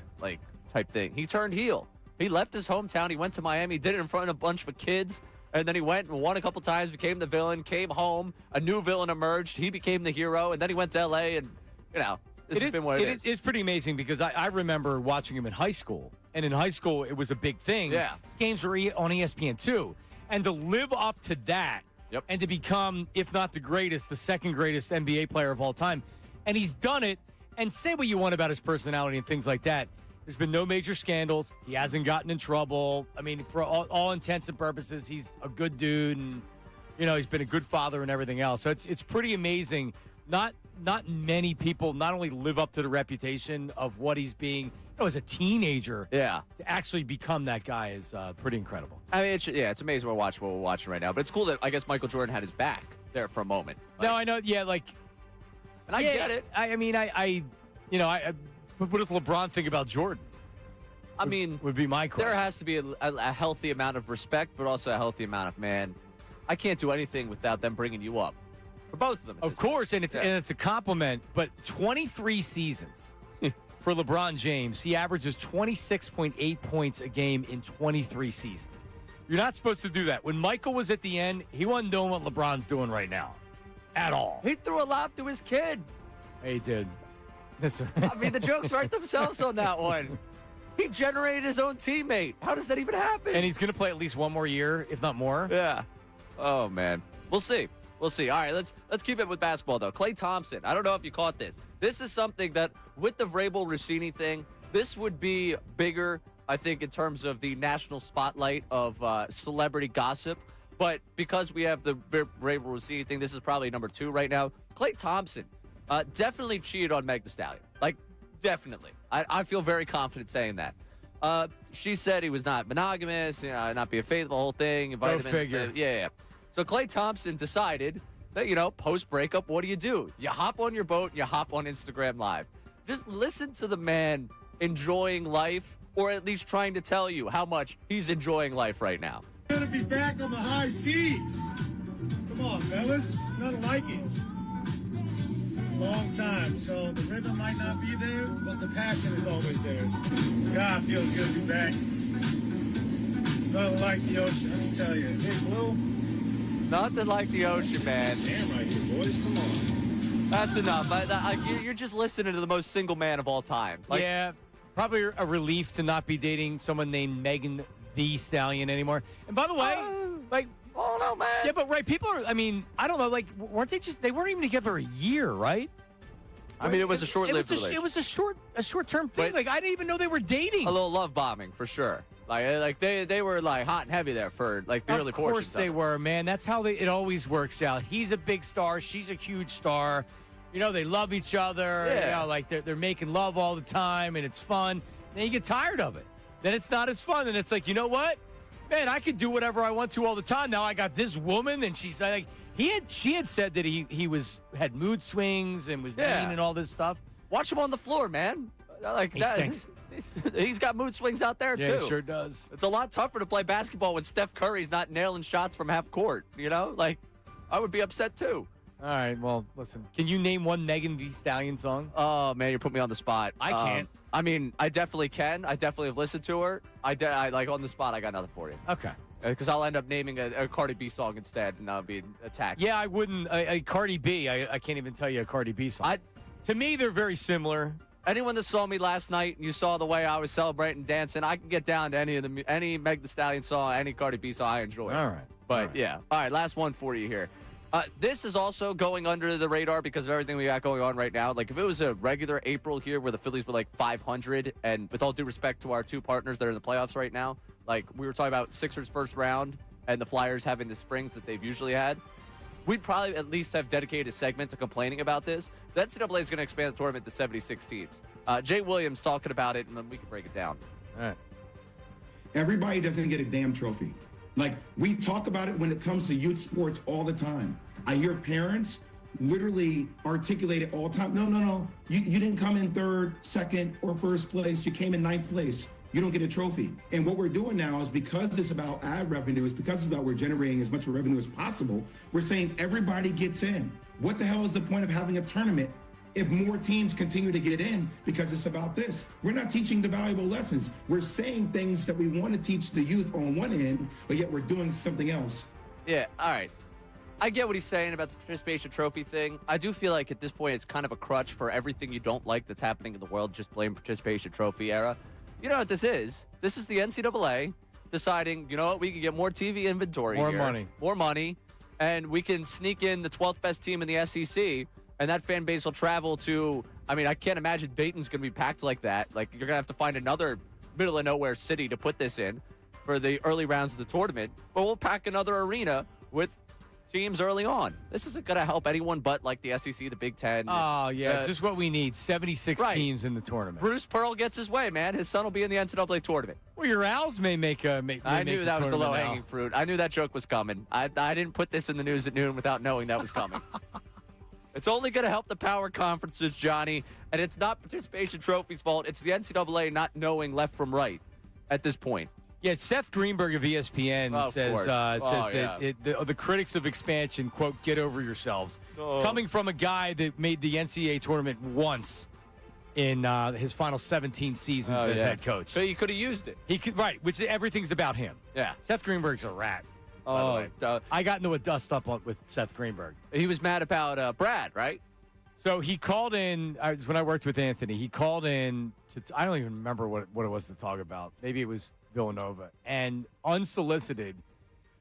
type thing. He turned heel. He left his hometown. He went to Miami, did it in front of a bunch of kids, and then he went and won a couple times, became the villain, came home, a new villain emerged, he became the hero, and then he went to L.A. and, this has been what it is. It's pretty amazing because I remember watching him in high school, and in high school it was a big thing. Yeah. His games were on ESPN2, and to live up to that, and to become, if not the greatest, the second greatest NBA player of all time. And he's done it. And say what you want about his personality and things like that. There's been no major scandals. He hasn't gotten in trouble. I mean, for all intents and purposes, he's a good dude. And, he's been a good father and everything else. So it's pretty amazing not many people not only live up to the reputation of what he's being as a teenager. Yeah. To actually become that guy is pretty incredible. I mean, it's amazing what we're watching right now. But it's cool that I guess Michael Jordan had his back there for a moment. No, I know. Yeah, and I get it. I mean, what does LeBron think about Jordan? I mean, would be my question. There has to be a healthy amount of respect, but also a healthy amount of, man, I can't do anything without them bringing you up. For both of them. Of course, and it's a compliment, but 23 seasons for LeBron James. He averages 26.8 points a game in 23 seasons. You're not supposed to do that. When Michael was at the end, he wasn't doing what LeBron's doing right now. At all. He threw a lob to his kid. He did. I mean, the jokes write themselves on that one. He generated his own teammate. How does that even happen? And he's going to play at least one more year, if not more. Yeah. Oh, man. We'll see. We'll see. All right, let's keep it with basketball, though. Klay Thompson, I don't know if you caught this. This is something that, with the Vrabel-Rossini thing, this would be bigger, I think, in terms of the national spotlight of celebrity gossip. But because we have the Vrabel-Rossini thing, this is probably number 2 right now. Klay Thompson definitely cheated on Meg Thee Stallion. Like, definitely. I feel very confident saying that. She said he was not monogamous, not being faithful, the whole thing. Go figure. Yeah. So Klay Thompson decided that, post-breakup, what do? You hop on your boat, you hop on Instagram Live. Just listen to the man enjoying life, or at least trying to tell you how much he's enjoying life right now. Gonna be back on the high seas. Come on, fellas. Nothing like it. Long time, so the rhythm might not be there, but the passion is always there. God, feels good to be back. Nothing like the ocean, let me tell you. Hey, Blue. Nothing like the ocean, man. Damn right here, boys. Come on. That's enough. You're just listening to the most single man of all time. Yeah, probably a relief to not be dating someone named Megan Thee Stallion anymore. And by the way, oh no, man. Yeah, but people are. I mean, I don't know. They weren't even together a year, right? I mean, it was a short-lived relationship. It was a short-term thing. I didn't even know they were dating. A little love bombing for sure. They were hot and heavy there for the early portions. Of course they were, man. That's how it always works out. He's a big star. She's a huge star. They love each other. Yeah. They're making love all the time, and it's fun. Then you get tired of it. Then it's not as fun, and it's like, you know what? Man, I could do whatever I want to all the time. Now I got this woman, and she's like, she had said that he had mood swings and was mean and all this stuff. Watch him on the floor, man. He stinks. He's got mood swings out there, too. Yeah, he sure does. It's a lot tougher to play basketball when Steph Curry's not nailing shots from half court, I would be upset, too. All right, well, listen. Can you name one Megan Thee Stallion song? Oh, man, you put me on the spot. I can't. I mean, I definitely can. I definitely have listened to her. I on the spot, I got nothing for you. Okay. Because I'll end up naming a Cardi B song instead, and I'll be attacked. Yeah, I wouldn't. A Cardi B, I can't even tell you a Cardi B song. To me, they're very similar. Anyone that saw me last night and you saw the way I was celebrating, dancing, I can get down to any Meg Thee Stallion song, any Cardi B song. I enjoy. All right. But yeah. All right, last one for you here. This is also going under the radar because of everything we got going on right now. If it was a regular April here where the Phillies were 500, and with all due respect to our two partners that are in the playoffs right now, we were talking about Sixers first round and the Flyers having the springs that they've usually had, we'd probably at least have dedicated a segment to complaining about this. The NCAA is going to expand the tournament to 76 teams. Jay Williams talking about it, and then we can break it down. All right. Everybody doesn't get a damn trophy. We talk about it when it comes to youth sports all the time. I hear parents literally articulate it all the time. No. You didn't come in third, second, or first place. You came in ninth place. You don't get a trophy. And what we're doing now is because it's about ad revenue, it's because it's about we're generating as much revenue as possible, we're saying everybody gets in. What the hell is the point of having a tournament if more teams continue to get in because it's about this? We're not teaching the valuable lessons. We're saying things that we want to teach the youth on one end, but yet we're doing something else. Yeah, all right. I get what he's saying about the participation trophy thing. I do feel like at this point it's kind of a crutch for everything you don't like that's happening in the world, just blame participation trophy era. You know what this is? This is the NCAA deciding, you know what, we can get more TV inventory More here, money, and we can sneak in the 12th best team in the SEC, and that fan base will travel to, I can't imagine Dayton's going to be packed like that. You're going to have to find another middle of nowhere city to put this in for the early rounds of the tournament, but we'll pack another arena with teams early on. This isn't going to help anyone but like the SEC, the Big Ten. Oh, yeah, just what we need. 76 teams in the tournament. Bruce Pearl gets his way, man. His son will be in the NCAA tournament. Well, your Owls may make a I knew that was the low-hanging fruit. I knew that joke was coming. I didn't put this in the news at noon without knowing that was coming. It's only going to help the power conferences, Johnny, and it's not participation trophy's fault. It's the NCAA not knowing left from right at this point. Yeah, Seth Greenberg of ESPN says that the critics of expansion, quote, get over yourselves. Coming from a guy that made the NCAA tournament once in his final 17 seasons as head coach. So he could have used it. He could, right, which everything's about him. Yeah. Seth Greenberg's a rat. I got into a dust-up with Seth Greenberg. He was mad about Brad, right? So he called in, when I worked with Anthony, he called in to, I don't even remember what it was to talk about. Maybe it was Villanova, and unsolicited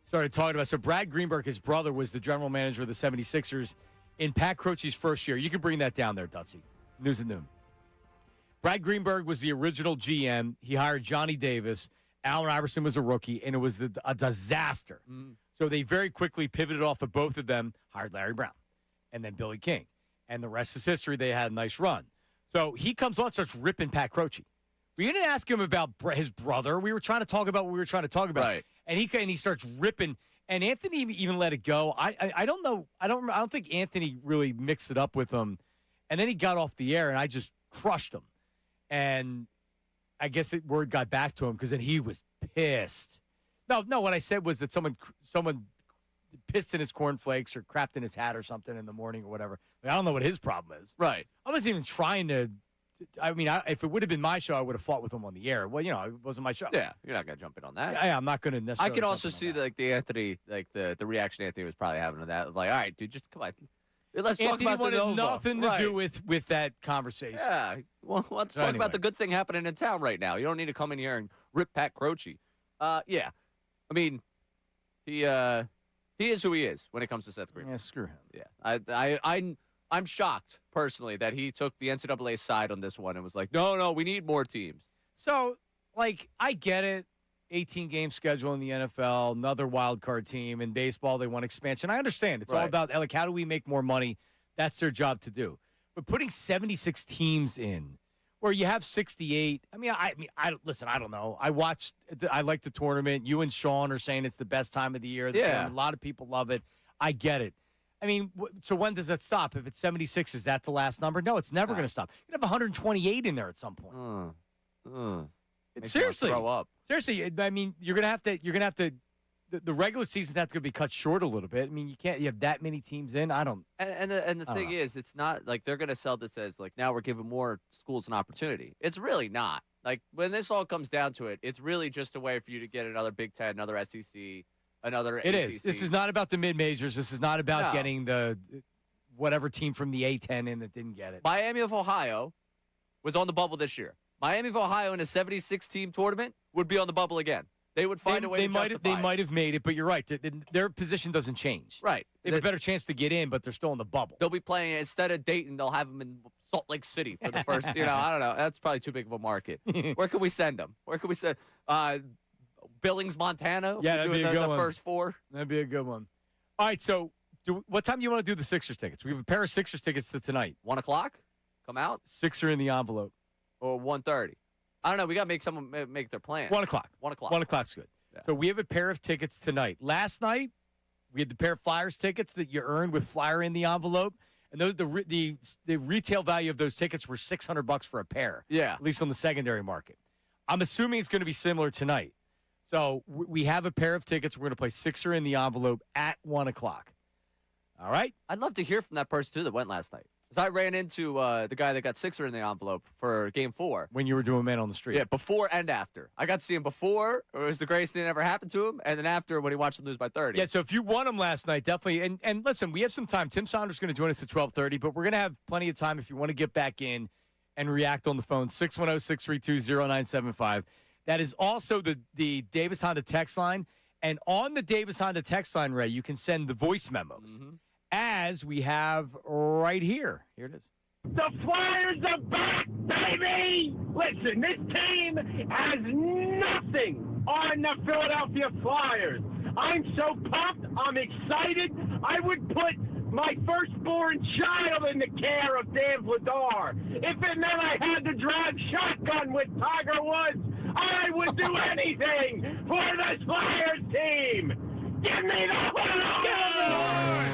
started talking about. So Brad Greenberg, his brother, was the general manager of the 76ers in Pat Croce's first year. You can bring that down there, Dutsy. News at noon. Brad Greenberg was the original GM. He hired Johnny Davis. Allen Iverson was a rookie, and it was a disaster. So they very quickly pivoted off of both of them, hired Larry Brown, and then Billy King. And the rest is history. They had a nice run. So he comes on, starts ripping Pat Croce. We didn't ask him about his brother. We were trying to talk about what we were trying to talk about. Right. And he starts ripping. And Anthony even let it go. I don't know. I don't think Anthony really mixed it up with him. And then he got off the air, and I just crushed him. And I guess word got back to him because then he was pissed. No. What I said was that someone pissed in his cornflakes or crapped in his hat or something in the morning or whatever. I don't know what his problem is. Right. I wasn't even trying to. I mean, if it would have been my show, I would have fought with him on the air. Well, it wasn't my show. Yeah, you're not going to jump in on that. Yeah, I'm not going to necessarily. I can also see the Anthony, the reaction Anthony was probably having to that. Like, all right, dude, just come on. Let's Anthony talk about wanted nothing to do with that conversation. Yeah, well, let's talk about the good thing happening in town right now. You don't need to come in here and rip Pat Croce. Yeah, I mean, he is who he is when it comes to Seth Green. Yeah, screw him. Yeah, I'm shocked, personally, that he took the NCAA side on this one and was like, no, we need more teams. So, I get it. 18-game schedule in the NFL, another wild card team. In baseball, they want expansion. I understand. It's all about, how do we make more money? That's their job to do. But putting 76 teams in, where you have 68, listen, I don't know. I like the tournament. You and Sean are saying it's the best time of the year. A lot of people love it. I get it. So when does that stop? If it's 76, is that the last number? No, it's never going to stop. You have 128 in there at some point. Seriously, throw up. Seriously, you're gonna have to. The regular season that's going to be cut short a little bit. You can't. You have that many teams in. I don't. And the thing is, it's not like they're going to sell this as now we're giving more schools an opportunity. It's really not. When this all comes down to it, it's really just a way for you to get another Big Ten, another SEC. Another It ACC. is. This is not about the mid-majors. This is not about getting the whatever team from the A-10 in that didn't get it. Miami of Ohio was on the bubble this year. Miami of Ohio in a 76-team tournament would be on the bubble again. They would find a way to justify They might have made it, but you're right. Their position doesn't change. Right. They have a better chance to get in, but they're still in the bubble. They'll be playing, instead of Dayton, they'll have them in Salt Lake City for the first, I don't know. That's probably too big of a market. Where can we send them? Where can we send Billings, Montana? Yeah, that'd be a good one. First four. That'd be a good one. All right, so what time do you want to do the Sixers tickets? We have a pair of Sixers tickets to tonight. 1 o'clock? Come out? Sixer in the envelope. Or 1:30. I don't know. We got to make someone make their plans. 1 o'clock. 1 o'clock. 1 o'clock's good. Yeah. So we have a pair of tickets tonight. Last night, we had the pair of Flyers tickets that you earned with Flyer in the envelope. And those the retail value of those tickets were $600 for a pair. Yeah. At least on the secondary market. I'm assuming it's going to be similar tonight. So we have a pair of tickets. We're going to play Sixer in the envelope at 1 o'clock. All right? I'd love to hear from that person, too, that went last night. Because I ran into the guy that got Sixer in the envelope for Game 4. When you were doing Man on the Street. Yeah, before and after. I got to see him before. It was the greatest thing that ever happened to him. And then after, when he watched them lose by 30. Yeah, so if you won him last night, definitely. And listen, we have some time. Tim Saunders is going to join us at 12:30, but we're going to have plenty of time if you want to get back in and react on the phone. 610-632-0975. That is also the Davis Honda text line. And on the Davis Honda text line, Ray, you can send the voice memos, as we have right here. Here it is. The Flyers are back, baby! Listen, this team has nothing on the Philadelphia Flyers. I'm so pumped. I'm excited. I would put my firstborn child in the care of Dan Vladar. If it meant I had to drive shotgun with Tiger Woods, I would do anything for this Flyers team. Give me the horn! Give him the horn!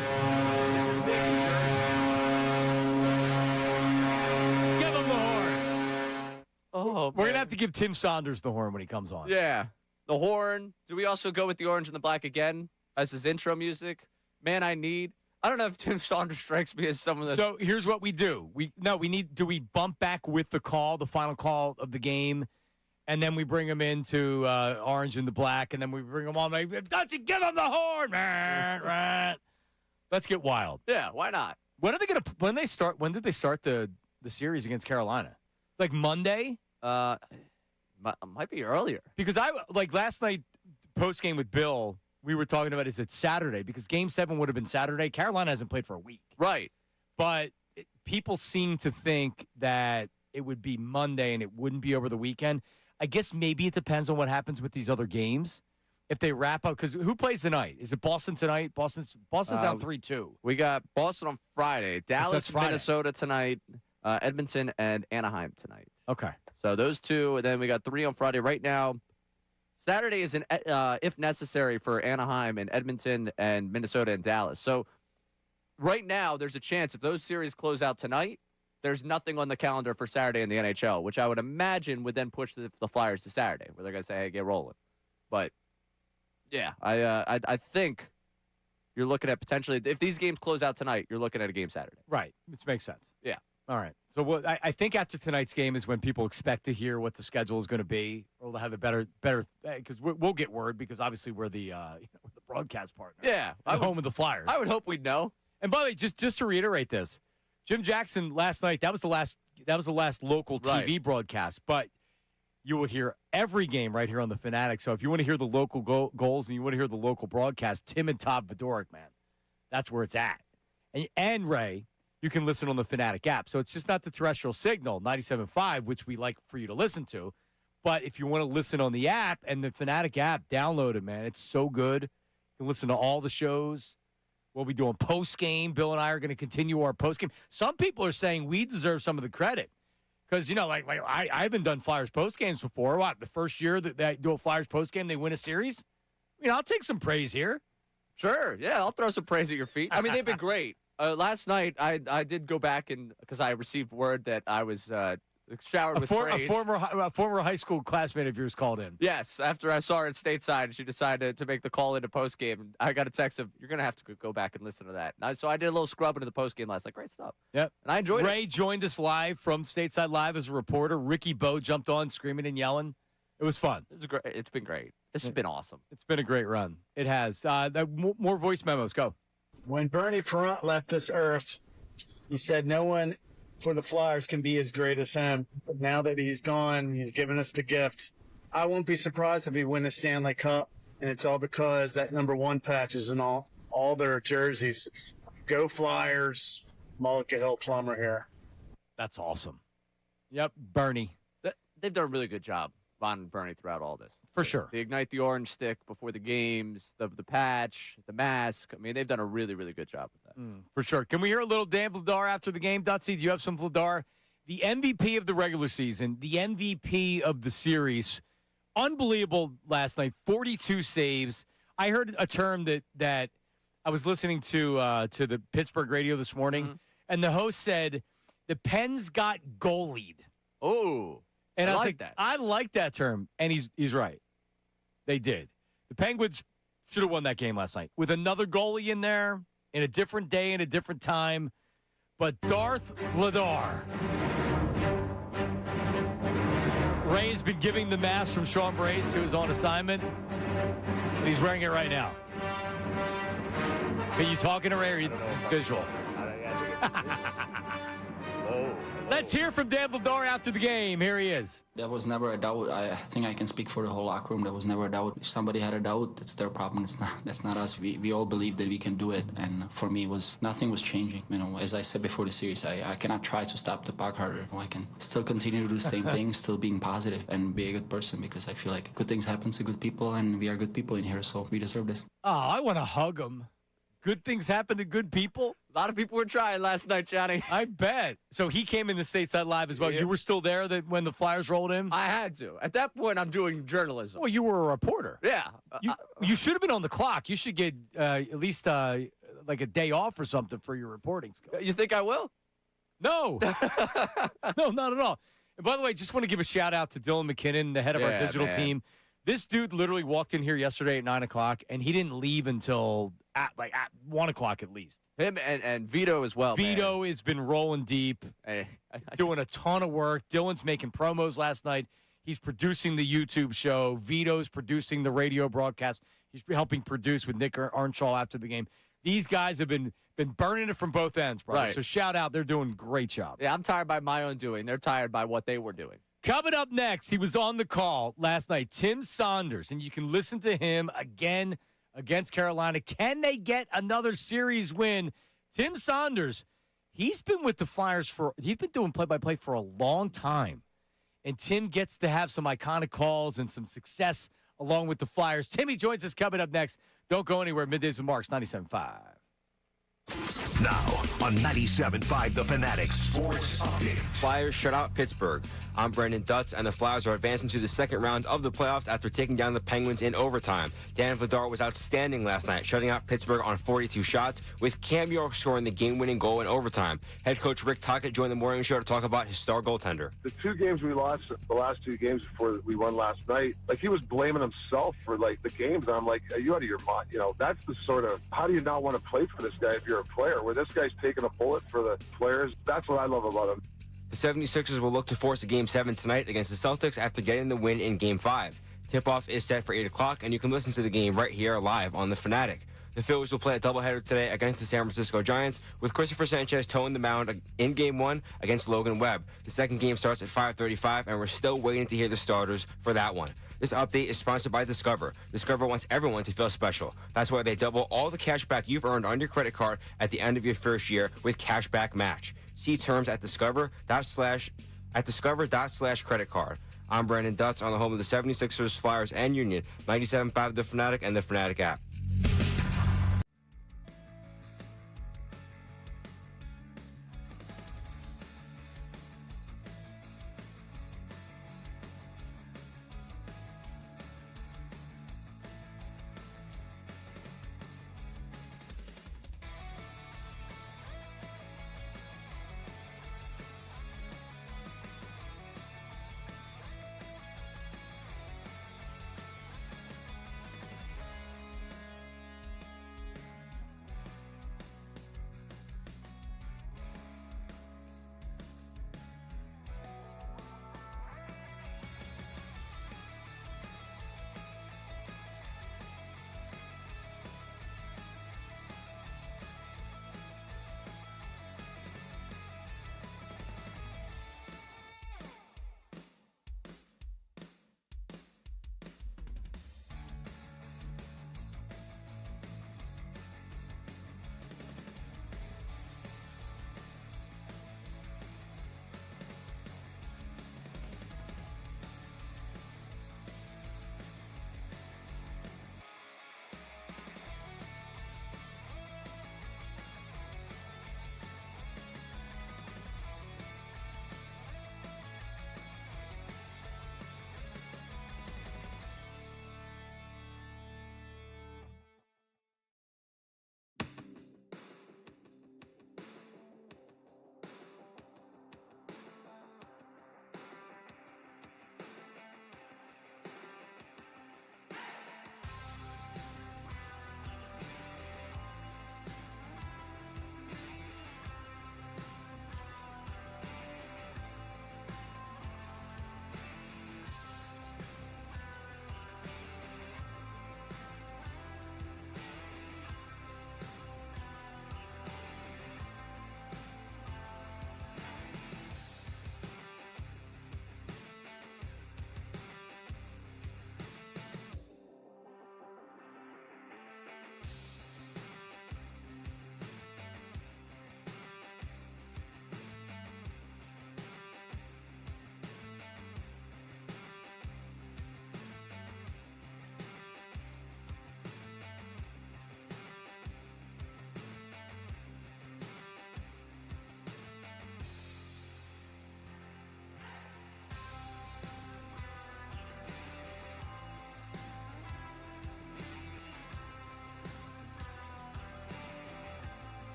Give him the horn. Oh, we're gonna have to give Tim Saunders the horn when he comes on. Yeah, the horn. Do we also go with the orange and the black again as his intro music? Man, I need. I don't know if Tim Saunders strikes me as someone that. So here's what we do. Do we bump back with the call, the final call of the game, and then we bring him into orange and the black, and then we bring him on. Like, don't you give him the horn, man? Let's get wild. Yeah, why not? When are they gonna? When did they start the series against Carolina? Like Monday? Might be earlier. Because last night post game with Bill. We were talking about, is it Saturday? Because Game 7 would have been Saturday. Carolina hasn't played for a week. Right. But people seem to think that it would be Monday and it wouldn't be over the weekend. I guess maybe it depends on what happens with these other games. If they wrap up, because who plays tonight? Is it Boston tonight? Boston's down 3-2. We got Boston on Friday. Dallas, Friday. Minnesota tonight. Edmonton and Anaheim tonight. Okay. So those two, and then we got 3 on Friday. Right now, Saturday is if necessary for Anaheim and Edmonton and Minnesota and Dallas. So right now, there's a chance if those series close out tonight, there's nothing on the calendar for Saturday in the NHL, which I would imagine would then push the Flyers to Saturday, where they're going to say, hey, get rolling. But, yeah, I think you're looking at potentially, if these games close out tonight, you're looking at a game Saturday. Right, which makes sense. Yeah. All right. So I think after tonight's game is when people expect to hear what the schedule is going to be, or they'll have a better because we'll get word because obviously we're the we're the broadcast partner. Yeah, home of the Flyers. I would hope we'd know. And by the way, just to reiterate this, Jim Jackson last night that was the last local TV broadcast, but you will hear every game right here on the Fanatic. So if you want to hear the local goals and you want to hear the local broadcast, Tim and Todd Vodorik, man, that's where it's at. And Ray. You can listen on the Fanatic app. So it's just not the terrestrial signal, 97.5, which we like for you to listen to. But if you want to listen on the app and the Fanatic app, download it, man. It's so good. You can listen to all the shows. We'll be doing post-game. Bill and I are going to continue our post-game. Some people are saying we deserve some of the credit. Because, I haven't done Flyers post-games before. What, the first year that I do a Flyers post-game, they win a series? I'll take some praise here. Sure. Yeah, I'll throw some praise at your feet. I mean, they've been great. Last night, I did go back because I received word that I was showered with praise. A former high school classmate of yours called in. Yes, after I saw her at stateside, she decided to make the call into postgame. I got a text of, you're going to have to go back and listen to that. So I did a little scrub into the postgame last night. Great stuff. Yep. And I enjoyed it. Ray joined us live from stateside live as a reporter. Ricky Bo jumped on screaming and yelling. It was fun. It was great. It's been great. This has been awesome. It's been a great run. It has. More voice memos. Go. When Bernie Perrant left this earth, he said no one for the Flyers can be as great as him. But now that he's gone, he's given us the gift. I won't be surprised if we win the Stanley Cup, and it's all because that #1 patch is in all their jerseys. Go Flyers, Mullica Hill Plumber here. That's awesome. Yep, Bernie. They've done a really good job, Von and Bernie, throughout all this. For sure. They ignite the orange stick before the games, the patch, the mask. I mean, they've done a really, really good job with that. For sure. Can we hear a little Dan Vladar after the game? Dutsy, do you have some Vladar? The MVP of the regular season, the MVP of the series. Unbelievable last night. 42 saves. I heard a term that I was listening to the Pittsburgh radio this morning, and the host said, the Pens got goalied. Oh, and I was like that. I like that term, and he's right. They did. The Penguins should have won that game last night with another goalie in there in a different day and a different time. But Darth Vladar. Ray has been giving the mask from Sean Brace, who is on assignment. And he's wearing it right now. Are you talking to Ray or is this visual? Let's hear from Dan Vladar after the game. Here he is. There was never a doubt. I think I can speak for the whole locker room. There was never a doubt. If somebody had a doubt, it's their problem. That's not us. We all believed that we can do it. And for me, nothing was changing. As I said before the series, I cannot try to stop the puck harder. I can still continue to do the same thing, still being positive and be a good person, because I feel like good things happen to good people, and we are good people in here, so we deserve this. Oh, I want to hug him. Good things happen to good people. A lot of people were trying last night, Johnny. I bet. So he came in the Stateside Live as well. Yeah. You were still there when the Flyers rolled in? I had to. At that point, I'm doing journalism. Well, you were a reporter. Yeah. You should have been on the clock. You should get at least like a day off or something for your reporting skills. You think I will? No. No, not at all. And by the way, just want to give a shout out to Dylan McKinnon, the head of our digital team. This dude literally walked in here yesterday at 9 o'clock, and he didn't leave until at 1 o'clock at least. Him and Vito as well. Vito has been rolling deep, doing a ton of work. Dylan's making promos last night. He's producing the YouTube show. Vito's producing the radio broadcast. He's helping produce with Nick Arnshaw after the game. These guys have been burning it from both ends, brother. Right. So shout out. They're doing a great job. Yeah, I'm tired by my own doing. They're tired by what they were doing. Coming up next, he was on the call last night, Tim Saunders, and you can listen to him again against Carolina. Can they get another series win? Tim Saunders, he's been with the Flyers he's been doing play-by-play for a long time. And Tim gets to have some iconic calls and some success along with the Flyers. Timmy joins us coming up next. Don't go anywhere. Middays with Marks, 97.5. Now on 97.5 The Fanatic Sports Update. Flyers shut out Pittsburgh. I'm Brandon Dutz, and the Flyers are advancing to the second round of the playoffs after taking down the Penguins in overtime. Dan Vladar was outstanding last night, shutting out Pittsburgh on 42 shots, with Cam York scoring the game-winning goal in overtime. Head coach Rick Tocchet joined the morning show to talk about his star goaltender. The two games we lost, the last two games before we won last night, he was blaming himself for the games, and I'm like, are you out of your mind? That's the sort of, how do you not want to play for this guy if you're a player? Where this guy's taking a bullet for the players, that's what I love about him. The 76ers will look to force a Game 7 tonight against the Celtics after getting the win in Game 5. Tip-off is set for 8 o'clock, and you can listen to the game right here live on The Fanatic. The Phillies will play a doubleheader today against the San Francisco Giants, with Christopher Sanchez towing the mound in Game 1 against Logan Webb. The second game starts at 5:35, and we're still waiting to hear the starters for that one. This update is sponsored by Discover. Discover wants everyone to feel special. That's why they double all the cash back you've earned on your credit card at the end of your first year with Cashback Match. See terms at discover.slash/credit card. I'm Brandon Dutz on the home of the 76ers, Flyers, and Union, 97.5 The Fanatic and the Fanatic app.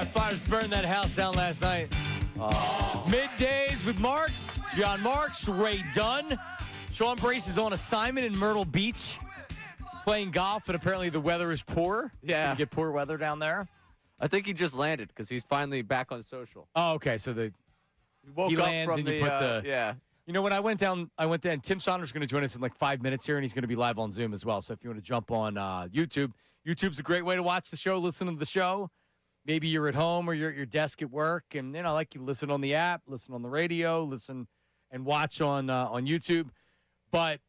right, Flyers burned that house down last night. Middays with Marks, John Marks, Ray Dunn. Sean Brace is on assignment in Myrtle Beach playing golf, and apparently the weather is poor. Yeah. You get poor weather down there. I think he just landed because he's finally back on social. Oh, okay. So he woke up lands from and you the, put the yeah. You know, when I went down, Tim Saunders is going to join us in like 5 minutes here, and he's going to be live on Zoom as well. So if you want to jump on YouTube's a great way to watch the show, listen to the show. Maybe you're at home or you're at your desk at work, and like you listen on the app, listen on the radio, listen and watch on YouTube. But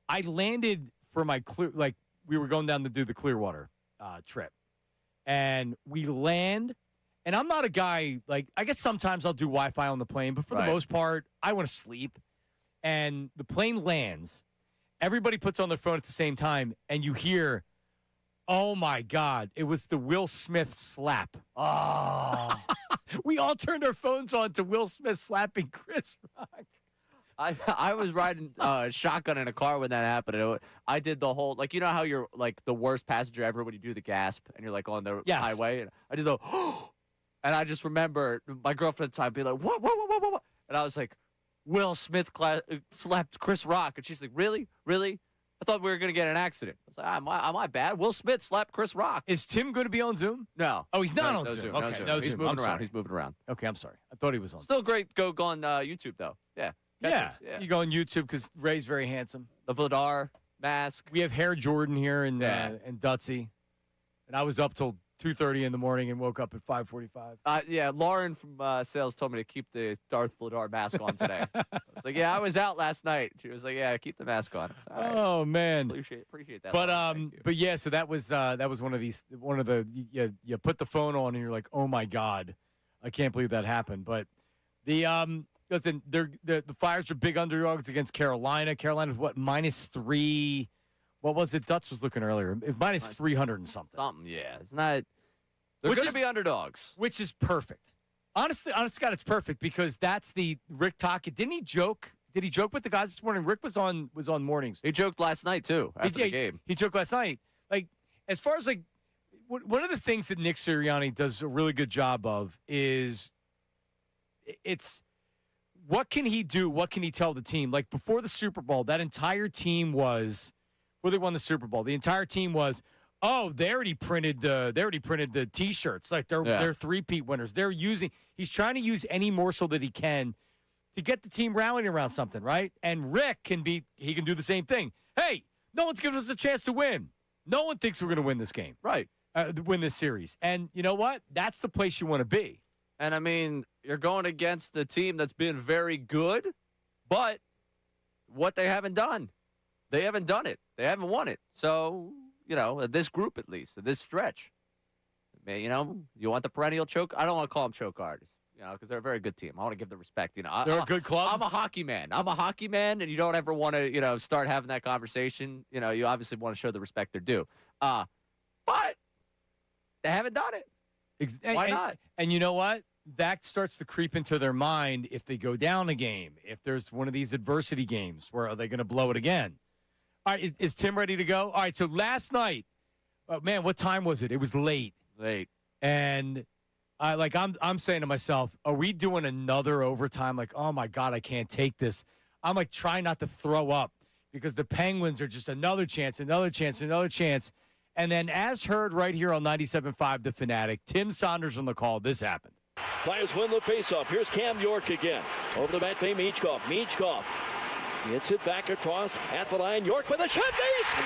I landed for my we were going down to do the Clearwater trip, and we land. And I'm not a guy, I guess sometimes I'll do Wi-Fi on the plane, but for the most part, I want to sleep. And the plane lands. Everybody puts on their phone at the same time, and you hear, oh, my God, it was the Will Smith slap. Oh. We all turned our phones on to Will Smith slapping Chris Rock. I was riding shotgun in a car when that happened. I did the whole, you know how you're, the worst passenger ever when you do the gasp, and you're, on the highway? And I did the, and I just remember my girlfriend at the time being like, what? And I was like, Will Smith slapped Chris Rock. And she's like, really? Really? I thought we were going to get in an accident. I was like, am I bad? Will Smith slapped Chris Rock. Is Tim going to be on Zoom? No. Oh, he's not on no Zoom. No Okay, Zoom. no He's Zoom. moving I'm around. sorry. He's moving around. Okay, I'm sorry. I thought he was on. Still great. Go on YouTube, though. Yeah. Yeah. You go on YouTube because Ray's very handsome. The Vladar mask. We have Hair Jordan here and Dutsy. And I was up till 2:30 in the morning and woke up at 5:45. Yeah, Lauren from sales told me to keep the Darth Vladar mask on today. I was like, yeah, I was out last night. She was like, yeah, keep the mask on. Like, all right. Oh man, appreciate that. But yeah, so that was one of the you put the phone on and you're like, oh my God, I can't believe that happened. But listen, the Flyers are big underdogs against Carolina. Carolina's -3. What was it? Dutz was looking earlier. It's -300 and something. Something, yeah. It's not. They're going to be underdogs, which is perfect. Honestly, God, it's perfect because that's the Rick Tocchet. Didn't he joke? Did he joke with the guys this morning? Rick was on mornings. He joked last night too after the game. He joked last night. As far as one of the things that Nick Sirianni does a really good job of is it's what can he do? What can he tell the team? Before the Super Bowl, that entire team was. Before they won the Super Bowl, the entire team was, they already printed the T-shirts. They're three-peat winners. He's trying to use any morsel that he can to get the team rallying around something, right? And Rick can do the same thing. Hey, no one's giving us a chance to win. No one thinks we're going to win this game, right? Win this series. And you know what? That's the place you want to be. And I mean, you're going against the team that's been very good, but what they haven't done. They haven't done it. They haven't won it. So, this group at least, this stretch. You want the perennial choke? I don't want to call them choke artists, because they're a very good team. I want to give them respect. They're a good club. I'm a hockey man, and you don't ever want to, start having that conversation. You obviously want to show the respect they're due. But they haven't done it. Why not? And you know what? That starts to creep into their mind if they go down a game, if there's one of these adversity games where are they going to blow it again? All right, is Tim ready to go? All right, so last night, man, what time was it? It was late. And I'm saying to myself, are we doing another overtime? Oh my God, I can't take this. I'm trying not to throw up because the Penguins are just another chance. And then as heard right here on 97.5 The Fanatic, Tim Saunders on the call, this happened. Flyers win the faceoff. Here's Cam York again. Over the Matvei Michkov. Michkov gets it back across at the line. York with a shot. They score!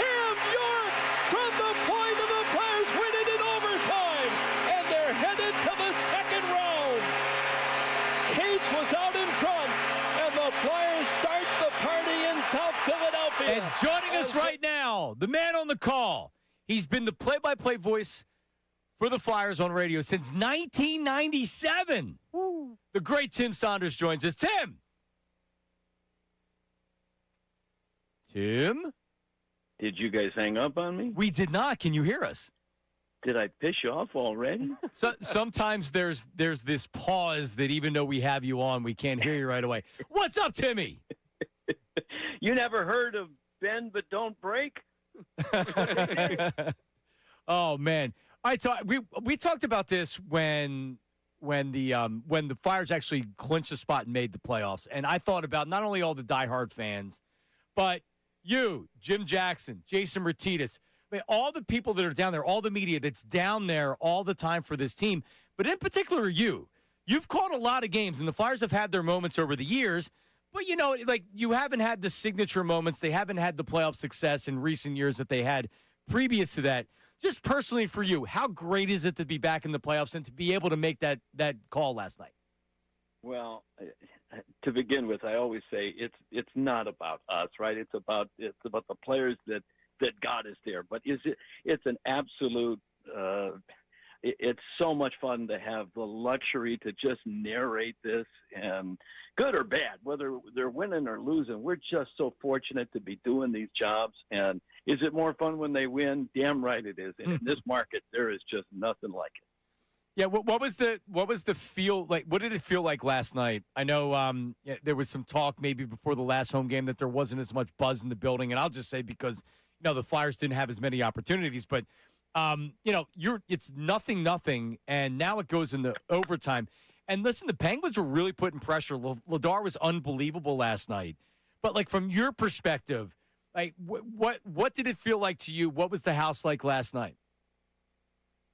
Cam York from the point of the Flyers win it in overtime. And they're headed to the second round. Cates was out in front. And the Flyers start the party in South Philadelphia. And joining us right now, the man on the call. He's been the play-by-play voice for the Flyers on radio since 1997. Woo. The great Tim Saunders joins us. Tim? Did you guys hang up on me? We did not. Can you hear us? Did I piss you off already? So, sometimes there's this pause that even though we have you on, we can't hear you right away. What's up, Timmy? You never heard of bend but don't break? Oh, man. All right, so we talked about this when the Flyers actually clinched the spot and made the playoffs, and I thought about not only all the diehard fans, but you, Jim Jackson, Jason Martinez, all the people that are down there, all the media that's down there all the time for this team, but in particular you've called a lot of games, and the Flyers have had their moments over the years, but you haven't had the signature moments. They haven't had the playoff success in recent years that they had previous to that. Just personally for you, how great is it to be back in the playoffs and to be able to make that call last night? Well, to begin with, I always say it's not about us, right? It's about the players that got us there. But it's an absolute. It's so much fun to have the luxury to just narrate this, and good or bad, whether they're winning or losing, we're just so fortunate to be doing these jobs. And is it more fun when they win? Damn right it is. And in this market, there is just nothing like it. Yeah, what was the feel like? What did it feel like last night? I know there was some talk maybe before the last home game that there wasn't as much buzz in the building, and I'll just say because the Flyers didn't have as many opportunities, but it's 0-0, and now it goes into overtime. And listen, the Penguins were really putting pressure. Ladar was unbelievable last night, but from your perspective, what did it feel like to you? What was the house like last night?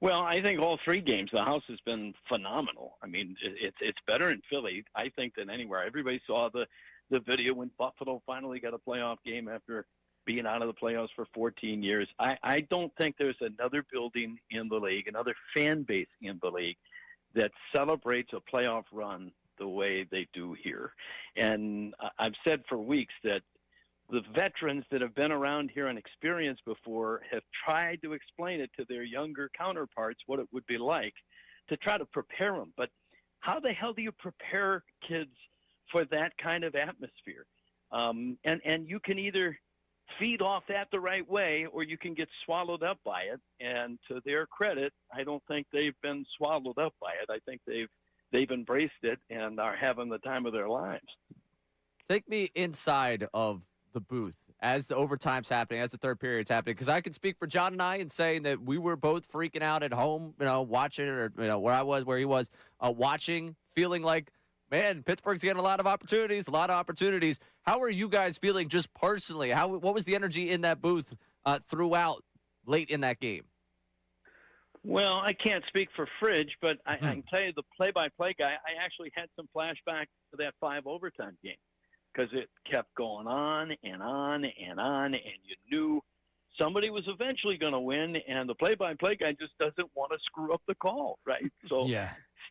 Well, I think all three games, the house has been phenomenal. I mean, it's better in Philly, I think, than anywhere. Everybody saw the video when Buffalo finally got a playoff game after being out of the playoffs for 14 years. I don't think there's another building in the league, another fan base in the league that celebrates a playoff run the way they do here. And I've said for weeks that the veterans that have been around here and experienced before have tried to explain it to their younger counterparts what it would be like to try to prepare them. But how the hell do you prepare kids for that kind of atmosphere? And you can either feed off that the right way or you can get swallowed up by it. And to their credit, I don't think they've been swallowed up by it. I think they've embraced it and are having the time of their lives. Take me inside of the booth as the overtime's happening, as the third period's happening, because I can speak for John and I in saying that we were both freaking out at home, watching, or where I was, where he was, watching, feeling like, man, Pittsburgh's getting a lot of opportunities. How are you guys feeling just personally? What was the energy in that booth throughout late in that game? Well, I can't speak for Fridge, but I can tell you the play-by-play guy, I actually had some flashbacks to that 5 overtime game. Because it kept going on and on and on, and you knew somebody was eventually going to win, and the play-by-play guy just doesn't want to screw up the call, right? So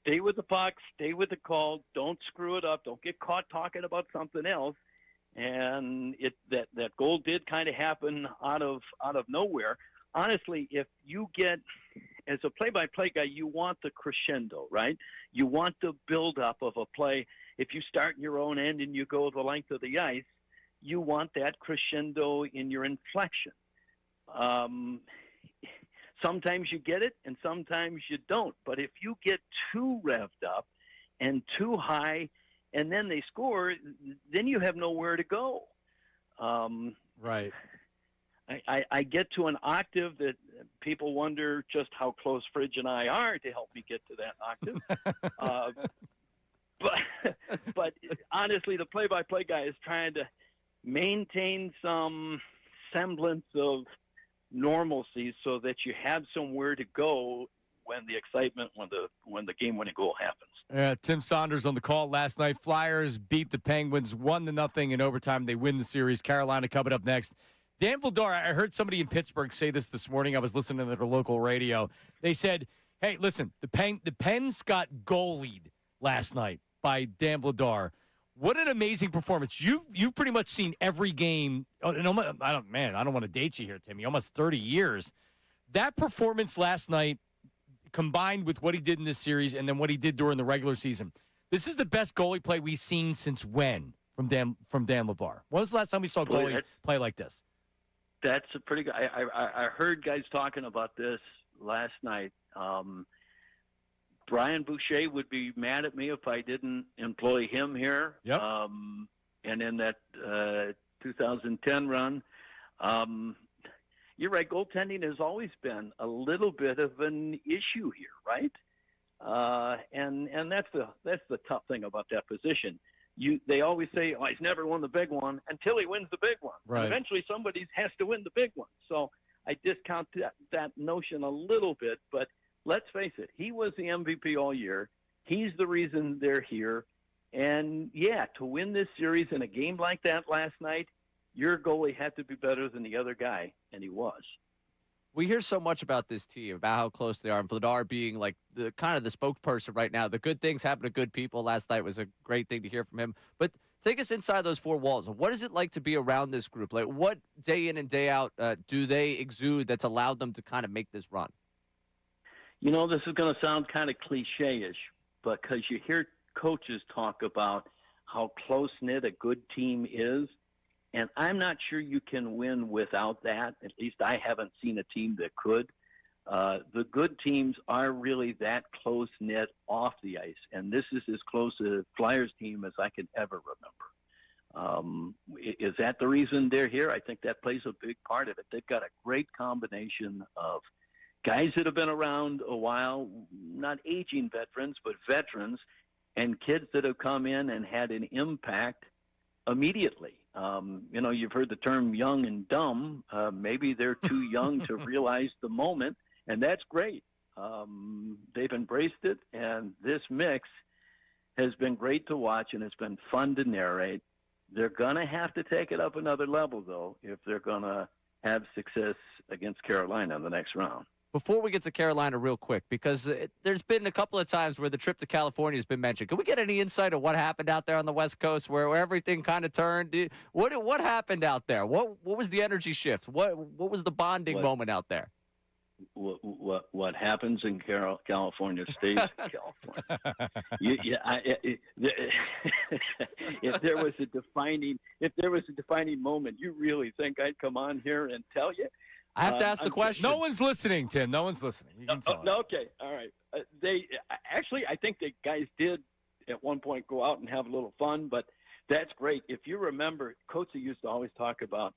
stay with the puck, stay with the call, don't screw it up, don't get caught talking about something else. And that goal did kind of happen out of nowhere. Honestly, if you get, as a play-by-play guy, you want the crescendo, right? You want the build-up of a play. If you start in your own end and you go the length of the ice, you want that crescendo in your inflection. Sometimes you get it and sometimes you don't. But if you get too revved up and too high and then they score, then you have nowhere to go. Right. I get to an octave that people wonder just how close Fridge and I are to help me get to that octave. But honestly, the play-by-play guy is trying to maintain some semblance of normalcy so that you have somewhere to go when the excitement, when the game-winning goal happens. Tim Saunders on the call last night. Flyers beat the Penguins 1-0 in overtime. They win the series. Carolina coming up next. Dan Vladar, I heard somebody in Pittsburgh say this morning. I was listening to their local radio. They said, hey, listen, the Pens got goalied last night by Dan Vladar. What an amazing performance. You've pretty much seen every game. I don't want to date you here, Timmy. Almost 30 years. That performance last night, combined with what he did in this series and then what he did during the regular season, this is the best goalie play we've seen since when from Dan Vladar? When was the last time we saw a goalie play like this? That's a pretty good. I heard guys talking about this last night. Brian Boucher would be mad at me if I didn't employ him here. Yep. And in that 2010 run, you're right. Goaltending has always been a little bit of an issue here, right? And that's the tough thing about that position. They always say, "Oh, he's never won the big one," until he wins the big one. Right. And eventually, somebody has to win the big one. So I discount that notion a little bit. But let's face it, he was the MVP all year. He's the reason they're here. And yeah, to win this series in a game like that last night, your goalie had to be better than the other guy, and he was. We hear so much about this team, about how close they are, and Vladar being like the kind of the spokesperson right now. The good things happen to good people. Last night was a great thing to hear from him. But take us inside those four walls. What is it like to be around this group? Like, what day in and day out do they exude that's allowed them to kind of make this run? You know, this is going to sound kind of cliche-ish, but because you hear coaches talk about how close-knit a good team is, and I'm not sure you can win without that. At least I haven't seen a team that could. The good teams are really that close-knit off the ice, and this is as close a Flyers team as I can ever remember. Is that the reason they're here? I think that plays a big part of it. They've got a great combination of guys that have been around a while, not aging veterans, but veterans, and kids that have come in and had an impact immediately. You know, you've heard the term young and dumb. Maybe they're too young to realize the moment, and that's great. They've embraced it, and this mix has been great to watch, and it's been fun to narrate. They're going to have to take it up another level, though, if they're going to have success against Carolina in the next round. Before we get to Carolina real quick, because there's been a couple of times where the trip to California has been mentioned. Can we get any insight of what happened out there on the West Coast where everything kind of turned? What happened out there? What was the energy shift? What was the bonding moment out there? What happens in California stays in California. If there was a defining moment, you really think I'd come on here and tell you? I have to ask the question. No one's listening, Tim. No one's listening. You can tell us. Okay, all right. I think the guys did at one point go out and have a little fun, but that's great. If you remember, Cotay used to always talk about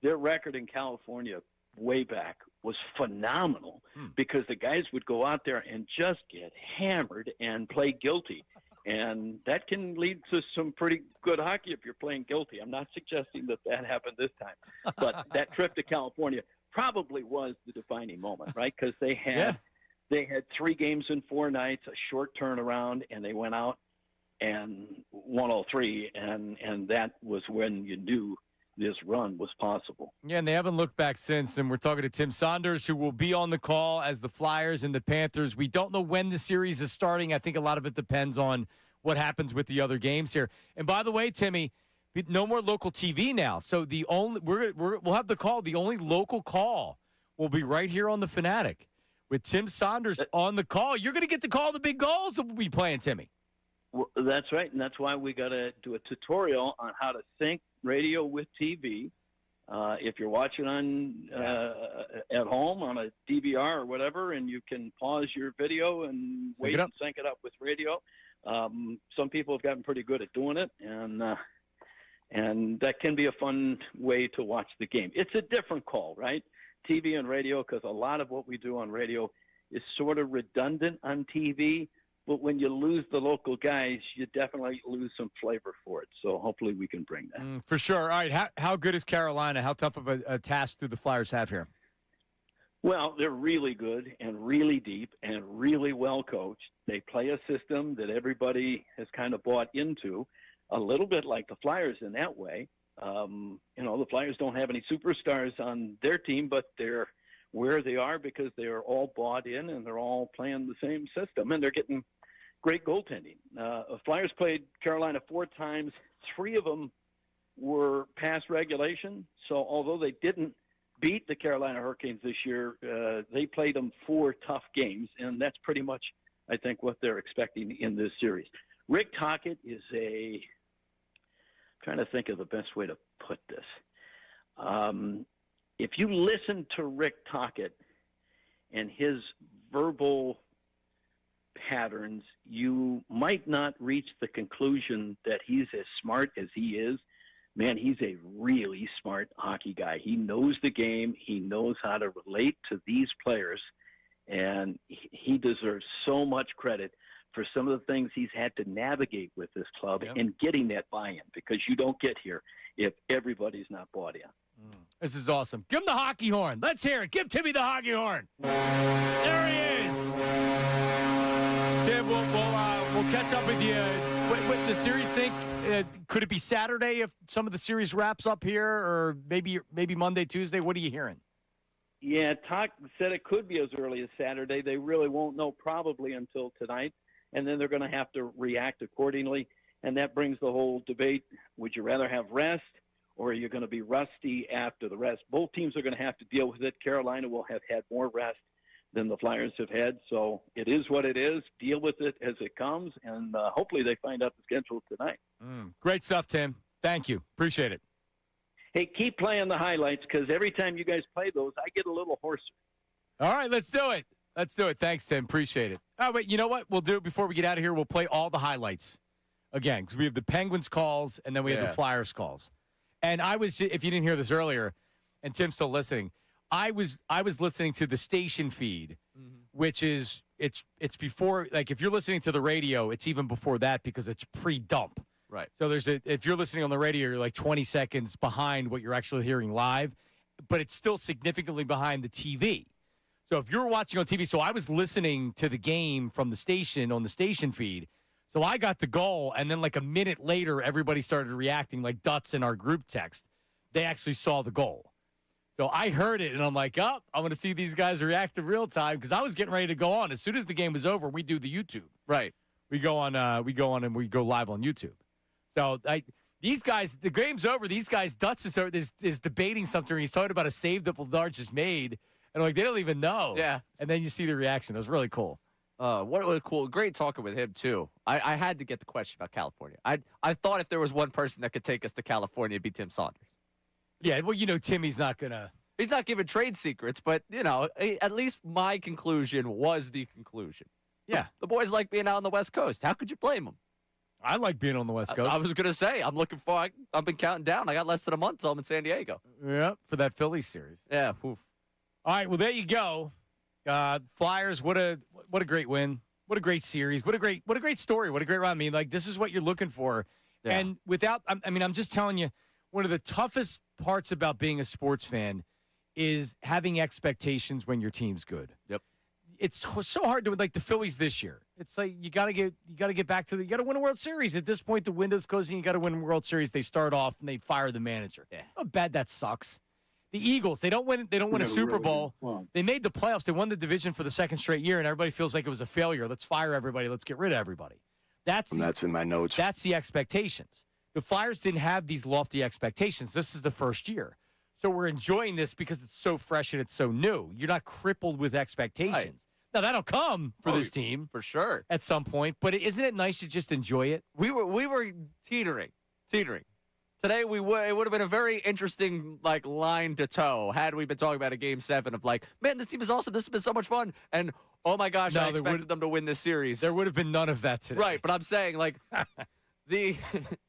their record in California way back was phenomenal because the guys would go out there and just get hammered and play guilty. And that can lead to some pretty good hockey if you're playing guilty. I'm not suggesting that happened this time. But that trip to California probably was the defining moment, right? Because they had 3 games in 4 nights, a short turnaround, and they went out and won all 3. And that was when you knew this run was possible. Yeah, and they haven't looked back since. And we're talking to Tim Saunders, who will be on the call as the Flyers and the Panthers. We don't know when the series is starting. I think a lot of it depends on what happens with the other games here. And by the way, Timmy, no more local TV now. So the only we'll have the call. The only local call will be right here on the Fanatic with Tim Saunders on the call. You're going to get to call the big goals that we'll be playing, Timmy. Well, that's right, and that's why we got to do a tutorial on how to sync radio with TV. If you're watching on at home on a DVR or whatever, and you can pause your video and wait and sync it up with radio. Some people have gotten pretty good at doing it, and that can be a fun way to watch the game. It's a different call, right? TV and radio, because a lot of what we do on radio is sort of redundant on TV. But when you lose the local guys, you definitely lose some flavor for it. So hopefully we can bring that. For sure. All right. How good is Carolina? How tough of a task do the Flyers have here? Well, they're really good and really deep and really well coached. They play a system that everybody has kind of bought into, a little bit like the Flyers in that way. The Flyers don't have any superstars on their team, but they're where they are because they're all bought in and they're all playing the same system, and they're getting great goaltending. Flyers played Carolina 4 times. 3 of them were past regulation. So although they didn't beat the Carolina Hurricanes this year, they played them 4 tough games, and that's pretty much, I think, what they're expecting in this series. Rick Tocchet is I'm trying to think of the best way to put this. If you listen to Rick Tocchet and his verbal patterns, you might not reach the conclusion that he's as smart as he is, man, he's a really smart hockey guy. He knows the game. He knows how to relate to these players, and he deserves so much credit for some of the things he's had to navigate with this club and getting that buy-in, because you don't get here if everybody's not bought in. This is awesome. Give him the hockey horn. Let's hear it. Give Timmy the hockey horn. There he is. Tim, we'll catch up with you. What the series think? Could it be Saturday if some of the series wraps up here, or maybe Monday, Tuesday? What are you hearing? Yeah, Talk said it could be as early as Saturday. They really won't know probably until tonight, and then they're going to have to react accordingly. And that brings the whole debate. Would you rather have rest, or are you going to be rusty after the rest? Both teams are going to have to deal with it. Carolina will have had more rest than the Flyers have had. So it is what it is. Deal with it as it comes, and hopefully they find out the schedule tonight. Great stuff, Tim. Thank you. Appreciate it. Hey, keep playing the highlights, because every time you guys play those, I get a little hoarser. All right, let's do it. Let's do it. Thanks, Tim. Appreciate it. Oh, wait, you know what? We'll do it before we get out of here. We'll play all the highlights again, because we have the Penguins calls and then we have the Flyers calls. And I was, if you didn't hear this earlier, and Tim's still listening, I was listening to the station feed, which is it's before, like, if you're listening to the radio, it's even before that because it's pre-dump. Right. So if you're listening on the radio, you're like 20 seconds behind what you're actually hearing live, but it's still significantly behind the TV. So if you're watching on TV, so I was listening to the game from the station on the station feed. So I got the goal, and then like a minute later, everybody started reacting, like Dutz in our group text. They actually saw the goal. So I heard it, and I'm like, I'm going to see these guys react in real time, because I was getting ready to go on. As soon as the game was over, we do the YouTube. Right. We go on and we go live on YouTube. So these guys, the game's over. These guys, Dutz is debating something. He's talking about a save that Vladar just made, and like they don't even know. Yeah. And then you see the reaction. It was really cool. What cool, great talking with him too. I had to get the question about California. I thought if there was one person that could take us to California, it'd be Tim Saunders. Yeah, well, Timmy's not gonna. He's not giving trade secrets, but at least my conclusion was the conclusion. Yeah, the boys like being out on the West Coast. How could you blame them? I like being on the West Coast. I was gonna say I'm looking for. I've been counting down. I got less than a month till I'm in San Diego. Yeah, for that Phillies series. Yeah. Oof. All right. Well, there you go. Flyers. What a great win. What a great series. What a great story. What a great run. I mean, like, this is what you're looking for. Yeah. And I'm just telling you, one of the toughest parts about being a sports fan is having expectations when your team's good. Yep. It's so hard to, like, the Phillies this year. It's like you got to get back to you got to win a World Series. At this point, the window's closing. You got to win a World Series. They start off and they fire the manager. Yeah. How bad that sucks. The Eagles, they don't win a Super Bowl. They made the playoffs. They won the division for the second straight year, and everybody feels like it was a failure. Let's fire everybody. Let's get rid of everybody. That's in my notes. That's the expectations. The Flyers didn't have these lofty expectations. This is the first year. So we're enjoying this because it's so fresh and it's so new. You're not crippled with expectations. Right. Now, that'll come for this team. For sure. At some point. But isn't it nice to just enjoy it? We were teetering. Today, it would have been a very interesting, like, line to toe had we been talking about a Game 7 of, like, man, this team is awesome. This has been so much fun. And, oh, my gosh, I expected them to win this series. There would have been none of that today. Right, but I'm saying, like,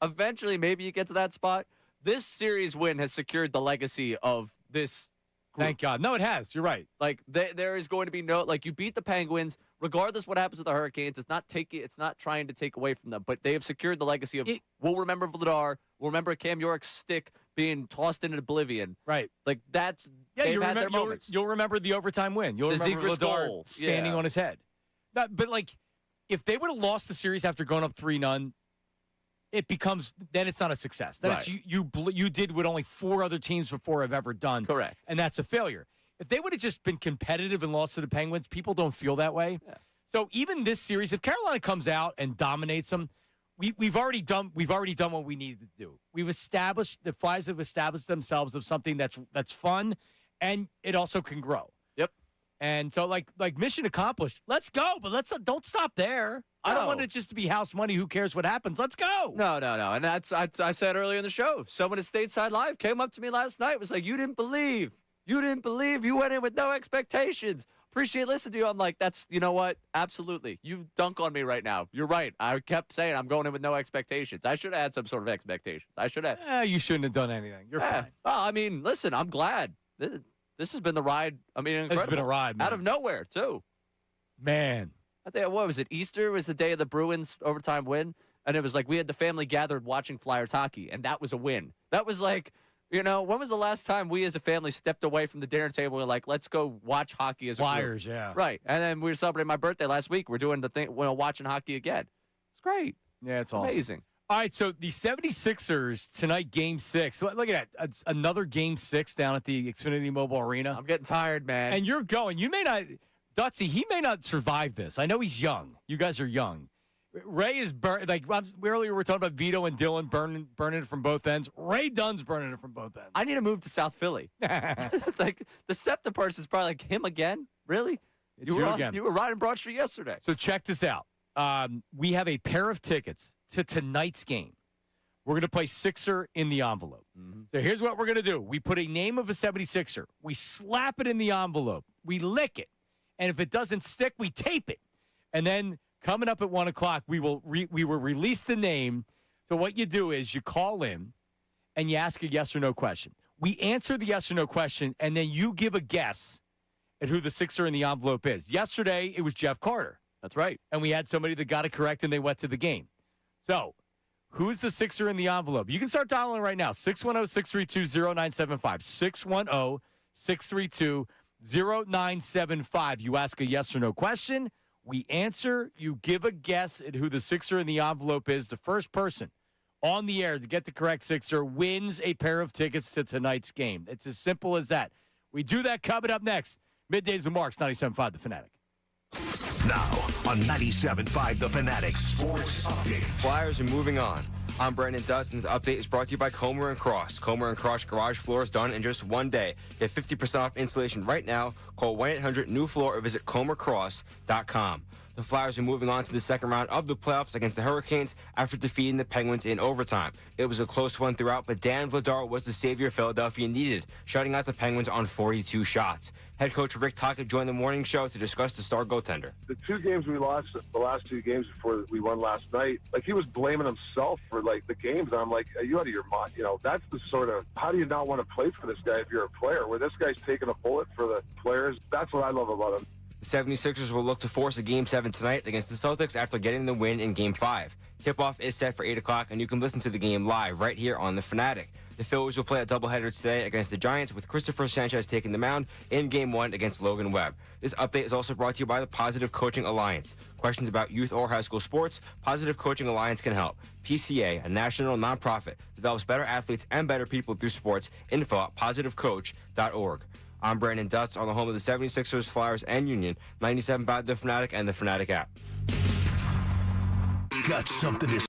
eventually, maybe you get to that spot. This series win has secured the legacy of this group. Thank God. No, it has. You're right. Like, there is going to be you beat the Penguins, regardless what happens with the Hurricanes. It's not trying to take away from them, but they have secured the legacy of, we'll remember Vladar, we'll remember Cam York's stick being tossed into oblivion. Right. Like, they've had their moments. You'll remember the overtime win. You'll remember Vladar standing on his head. But, like, if they would have lost the series after going up 3-0, then it's not a success. Then it's you did what only 4 other teams before have ever done. Correct. And that's a failure. If they would have just been competitive and lost to the Penguins, people don't feel that way. Yeah. So even this series, if Carolina comes out and dominates them, we've already done what we needed to do. The Flyers have established themselves of something that's fun, and it also can grow. Yep. And so like mission accomplished. Let's go, but don't stop there. I don't want it just to be house money. Who cares what happens? Let's go. No. And that's I said earlier in the show. Someone at Stateside Live came up to me last night. Was like, you didn't believe. You went in with no expectations. appreciate listening to you. I'm like, that's, you know what? Absolutely. You dunk on me right now. You're right. I kept saying I'm going in with no expectations. I should have had some sort of expectations. I should have. You shouldn't have done anything. You're fine. Well, I mean, listen, I'm glad. This has been the ride. I mean, incredible. This has been a ride, man. Out of nowhere, too. Man. I think, what was it? Easter was the day of the Bruins overtime win. And it was like we had the family gathered watching Flyers hockey, and that was a win. That was like, you know, when was the last time we as a family stepped away from the dinner table and were like, let's go watch hockey as a group? Flyers, yeah. Right. And then we were celebrating my birthday last week. We're doing the thing, watching hockey again. It's great. Yeah, it's awesome. Amazing. All right, so the 76ers tonight, Game 6. So look at that. It's another Game 6 down at the Xfinity Mobile Arena. I'm getting tired, man. And you're going. You may not, Dutsy, he may not survive this. I know he's young. You guys are young. Ray is earlier we were talking about Vito and Dylan burning it from both ends. Ray Dunn's burning it from both ends. I need to move to South Philly. It's like the SEPTA person's probably like, him again? Really? It's you again. You were riding Broad Street yesterday. So check this out. We have a pair of tickets to tonight's game. We're going to play Sixer in the envelope. Mm-hmm. So here's what we're going to do. We put a name of a 76er. We slap it in the envelope. We lick it. And if it doesn't stick, we tape it. And then coming up at 1 o'clock, we will release the name. So what you do is you call in and you ask a yes or no question. We answer the yes or no question, and then you give a guess at who the Sixer in the envelope is. Yesterday, it was Jeff Carter. That's right. And we had somebody that got it correct, and they went to the game. So who's the Sixer in the envelope? You can start dialing right now, 610-632-0975, 610-632-0975. You ask a yes or no question. We answer. You give a guess at who the Sixer in the envelope is. The first person on the air to get the correct Sixer wins a pair of tickets to tonight's game. It's as simple as that. We do that coming up next. Middays and Marks, 97.5 The Fanatic. Now on 97.5 The Fanatic Sports Update. Flyers are moving on. I'm Brandon Dutz, and this update is brought to you by Comer & Cross. Comer & Cross garage floors done in just one day. Get 50% off installation right now. Call 1-800-NEW-FLOOR or visit comercross.com. The Flyers are moving on to the second round of the playoffs against the Hurricanes after defeating the Penguins in overtime. It was a close one throughout, but Dan Vladar was the savior Philadelphia needed, shutting out the Penguins on 42 shots. Head coach Rick Tocchet joined the morning show to discuss the star goaltender. The two games we lost, the last two games before we won last night, like he was blaming himself for like the games. And I'm like, are you out of your mind? You know, that's the sort of, how do you not want to play for this guy if you're a player? Where this guy's taking a bullet for the players, that's what I love about him. The 76ers will look to force a Game 7 tonight against the Celtics after getting the win in Game 5. Tip-off is set for 8 o'clock, and you can listen to the game live right here on The Fanatic. The Phillies will play a doubleheader today against the Giants, with Christopher Sanchez taking the mound in Game 1 against Logan Webb. This update is also brought to you by the Positive Coaching Alliance. Questions about youth or high school sports? Positive Coaching Alliance can help. PCA, a national nonprofit, develops better athletes and better people through sports. Info at positivecoach.org. I'm Brandon Dutz on the home of the 76ers, Flyers, and Union, 97.5 The Fanatic and the Fanatic app. Got something to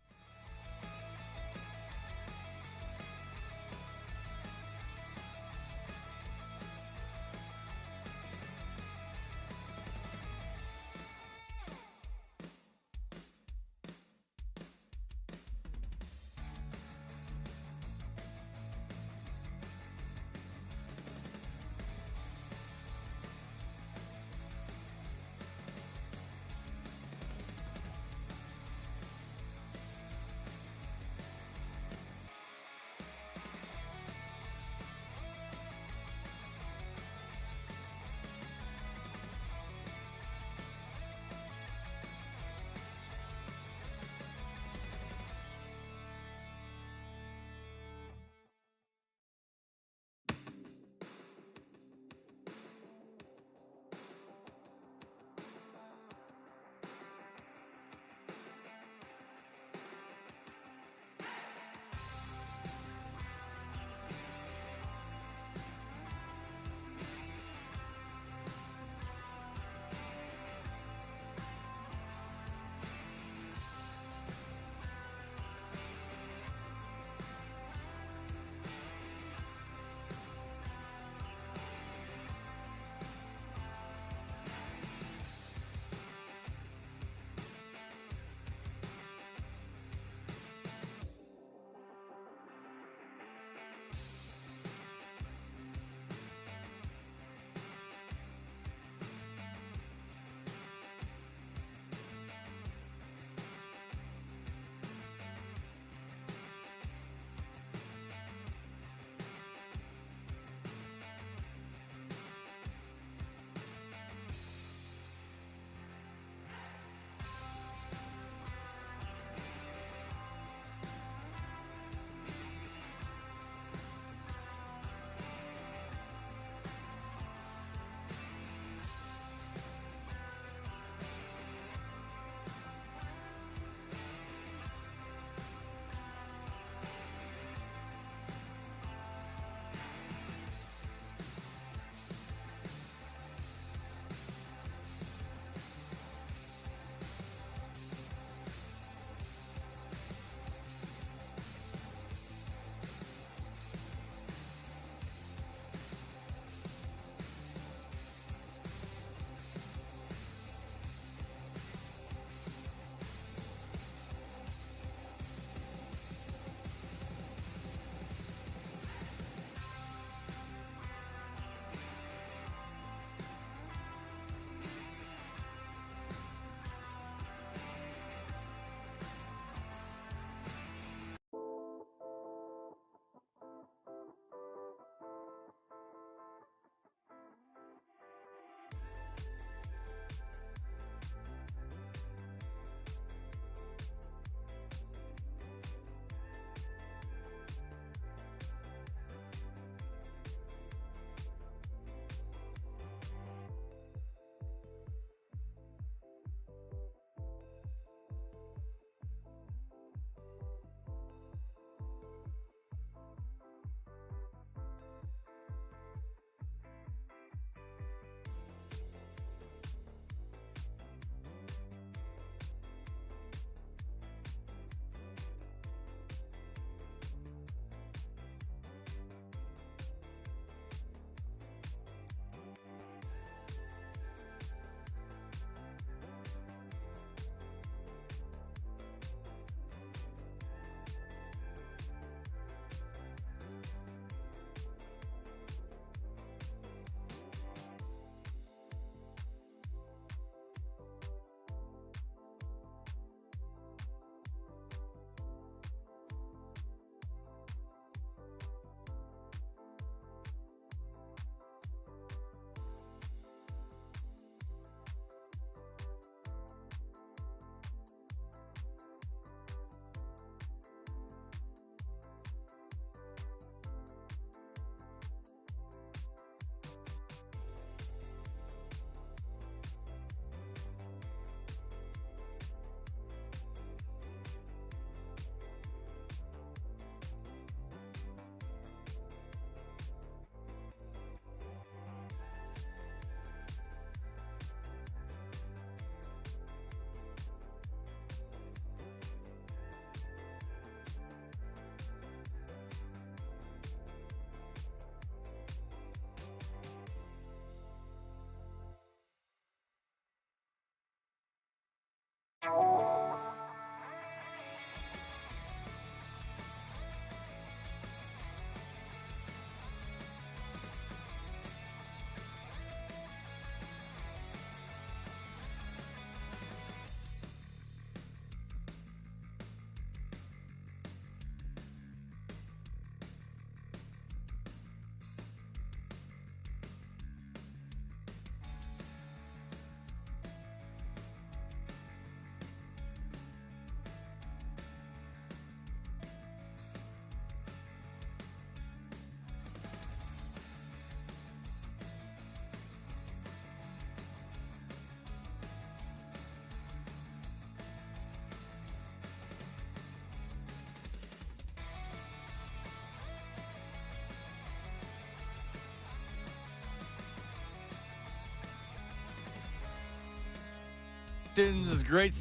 questions. Great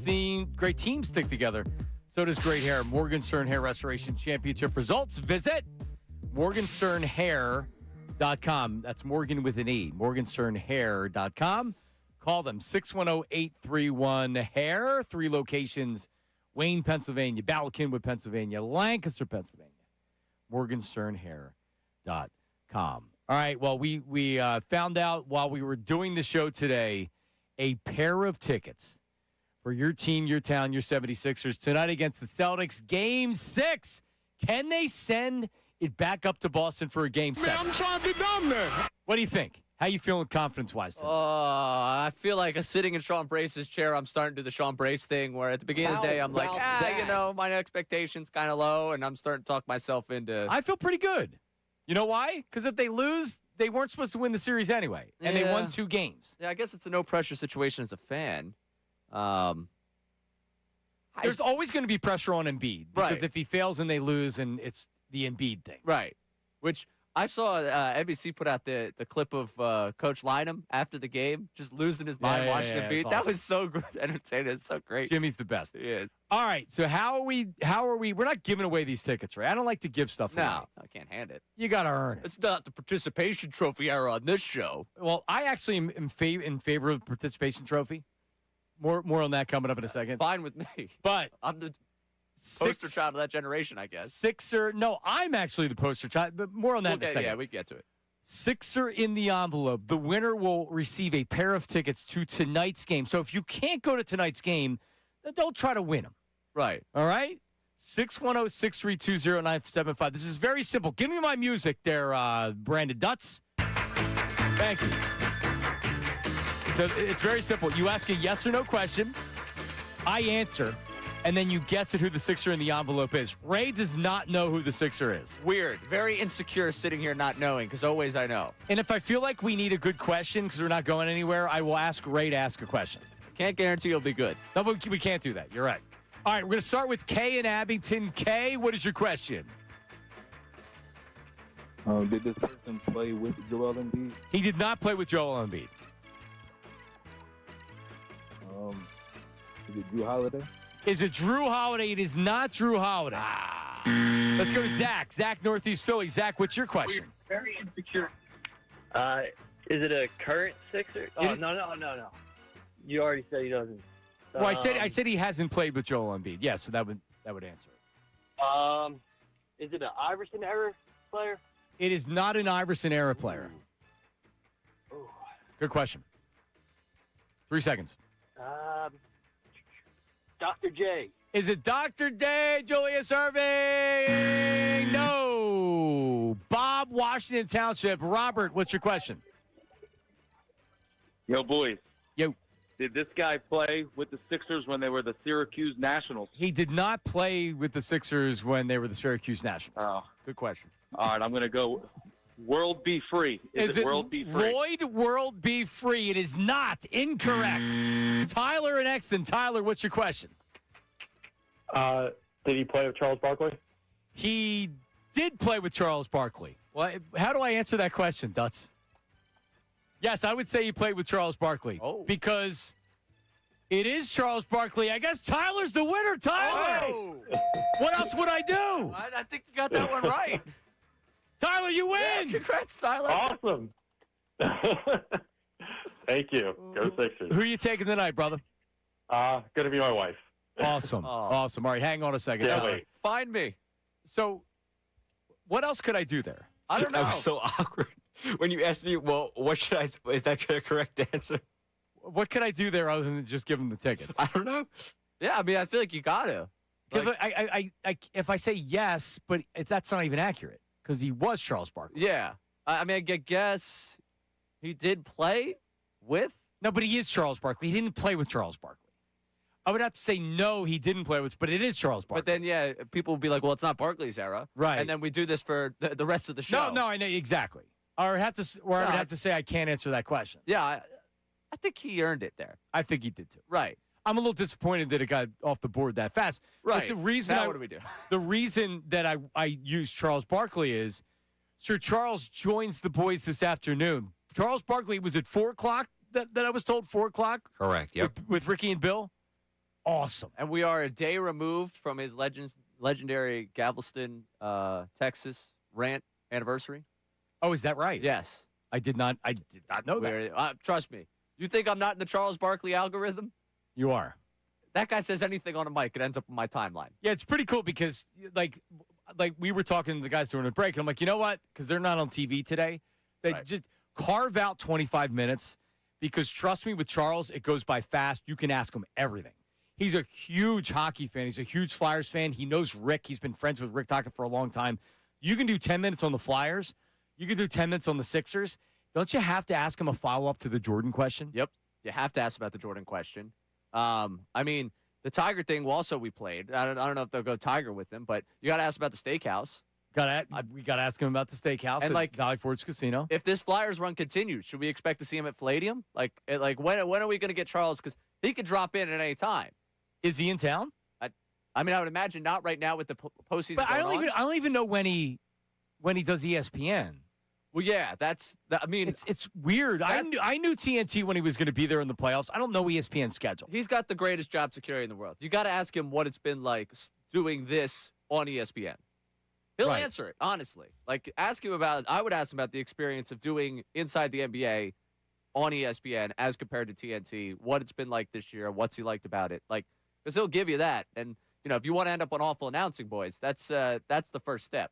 teams stick together. So does great hair. Morgenstern Hair Restoration Championship results. Visit morgensternhair.com. That's Morgan with an E. morgensternhair.com. Call them 610-831-HAIR. 3 locations: Wayne, Pennsylvania; Ballard, Kenwood, Pennsylvania; Lancaster, Pennsylvania. morgensternhair.com. All right, well, we found out while we were doing the show today a pair of tickets for your team, your town, your 76ers tonight against the Celtics. Game 6. Can they send it back up to Boston for a Game 7? Man, I'm trying to be down there. What do you think? How you feeling confidence-wise tonight? I feel like sitting in Sean Brace's chair, I'm starting to do the Sean Brace thing where at the beginning of the day, I'm like, my expectations kind of low, and I'm starting to talk myself into. I feel pretty good. You know why? Because if they lose, they weren't supposed to win the series anyway, and they won 2 games. Yeah, I guess it's a no-pressure situation as a fan. There's always going to be pressure on Embiid because if he fails and they lose, and it's the Embiid thing. Right. Which I saw NBC put out the clip of Coach Lynham after the game, just losing his mind watching Embiid. Awesome. That was so good, entertaining. It's so great. Jimmy's the best. He is. All right, so how are we? We're not giving away these tickets, right? I don't like to give stuff away. No, I can't hand it. You got to earn it. It's not the participation trophy era on this show. Well, I actually am in favor of the participation trophy. More on that coming up in a second. Fine with me. But I'm the poster child of that generation, I guess. Sixer. No, I'm actually the poster child. But more on that in a second. Yeah, we get to it. Sixer in the envelope. The winner will receive a pair of tickets to tonight's game. So if you can't go to tonight's game, then don't try to win them. Right. All right? 610-632-0975. This is very simple. Give me my music there, Brandon Dutz. Thank you. So it's very simple. You ask a yes or no question. I answer. And then you guess at who the Sixer in the envelope is. Ray does not know who the Sixer is. Weird. Very insecure sitting here not knowing, because always I know. And if I feel like we need a good question because we're not going anywhere, I will ask Ray to ask a question. Can't guarantee you'll be good. No, we can't do that. You're right. All right, we're going to start with Kay in Abington. Kay, what is your question? Did this person play with Joel Embiid? He did not play with Joel Embiid. Is it Drew Holiday? Is it Drew Holiday? It is not Drew Holiday. Let's go to Zach. Zach, Northeast Philly. Zach, what's your question? Very insecure. Is it a current Sixer? Oh, no. You already said he doesn't. Well, I said he hasn't played with Joel Embiid. Yes, so that would answer it. Is it an Iverson era player? It is not an Iverson era player. Ooh. Good question. 3 seconds. Dr. J. Is it Dr. J, Julius Irving? No. Bob, Washington Township. Robert, what's your question? Yo, boys. Yo. Did this guy play with the Sixers when they were the Syracuse Nationals? He did not play with the Sixers when they were the Syracuse Nationals. Oh. Good question. All right, I'm going to go World Be Free. Is it World Be Free? Lloyd World Be Free. It is not. Incorrect. Tyler and Exton. Tyler, what's your question? Did he play with Charles Barkley? He did play with Charles Barkley. Well, how do I answer that question, Dutz? Yes, I would say he played with Charles Barkley. Oh. Because it is Charles Barkley. I guess Tyler's the winner, Tyler. Oh. What else would I do? I think you got that one right. Tyler, you win. Yeah, congrats, Tyler. Awesome. Thank you. Go Sixers. Who are you taking tonight, brother? Gonna be my wife. Awesome. Awesome. All right, hang on a second. Yeah, Tyler. wait. Find me. So, what else could I do there? I don't know. That was so awkward. When you asked me, well, what should I, is that the correct answer? What could I do there other than just give him the tickets? I don't know. Yeah, I mean, I feel like you got to. If I say yes, but that's not even accurate because he was Charles Barkley. Yeah. I mean, I guess he did play with. No, but he is Charles Barkley. He didn't play with Charles Barkley. I would have to say no, he didn't play with, but it is Charles Barkley. But then, yeah, people would be like, well, it's not Barkley's era. Right. And then we do this for the rest of the show. No, I know, exactly. Or I would have to say I can't answer that question. Yeah, I think he earned it there. I think he did too. Right. I'm a little disappointed that it got off the board that fast. Right. But the reason now what do we do? The reason that I use Charles Barkley is Sir Charles joins the boys this afternoon. Charles Barkley was at 4 o'clock that I was told 4 o'clock? Correct. Yep. With Ricky and Bill? Awesome. And we are a day removed from his legendary Galveston, Texas rant anniversary. Oh, is that right? Yes. I did not know that. Trust me. You think I'm not in the Charles Barkley algorithm? You are. That guy says anything on a mic, it ends up on my timeline. Yeah, it's pretty cool because, like we were talking to the guys during the break, and I'm like, you know what? Because they're not on TV today. They just carve out 25 minutes because, trust me, with Charles, it goes by fast. You can ask him everything. He's a huge hockey fan. He's a huge Flyers fan. He knows Rick. He's been friends with Rick Tocchet for a long time. You can do 10 minutes on the Flyers. You can do 10 minutes on the Sixers. Don't you have to ask him a follow-up to the Jordan question? Yep. You have to ask about the Jordan question. I mean, the Tiger thing also we played. I don't know if they'll go Tiger with him, but you got to ask about the steakhouse. We got to ask him about the steakhouse and at Valley Forge Casino. If this Flyers run continues, should we expect to see him at Palladium? When are we going to get Charles? Because he could drop in at any time. Is he in town? I mean, I would imagine not right now with the postseason. But I don't even know when he does ESPN. Well, yeah, I mean, it's weird. I knew TNT when he was going to be there in the playoffs. I don't know ESPN's schedule. He's got the greatest job security in the world. You got to ask him what it's been like doing this on ESPN. He'll answer it, honestly. Like, ask him about, I would ask him about the experience of doing Inside the NBA on ESPN as compared to TNT, what it's been like this year, what's he liked about it. Like, because he'll give you that. And, you know, if you want to end up on Awful Announcing, boys, that's the first step.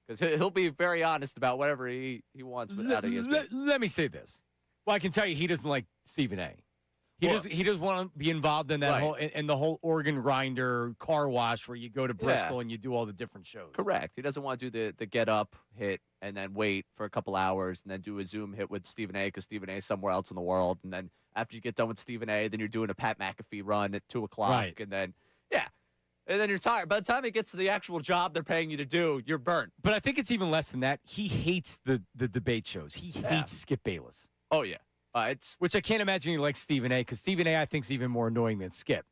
Because he'll be very honest about whatever he wants out of ESPN. Let me say this. Well, I can tell you he doesn't like Stephen A. He doesn't want to be involved in that the whole organ grinder car wash where you go to Bristol and you do all the different shows. Correct. He doesn't want to do the get up hit and then wait for a couple hours and then do a Zoom hit with Stephen A. because Stephen A. is somewhere else in the world. And then after you get done with Stephen A., then you're doing a Pat McAfee run at 2 o'clock. Right. And then, and then you're tired. By the time it gets to the actual job they're paying you to do, you're burnt. But I think it's even less than that. He hates the debate shows. He hates Skip Bayless. Oh, yeah. Which I can't imagine he likes Stephen A. because Stephen A. I think is even more annoying than Skip.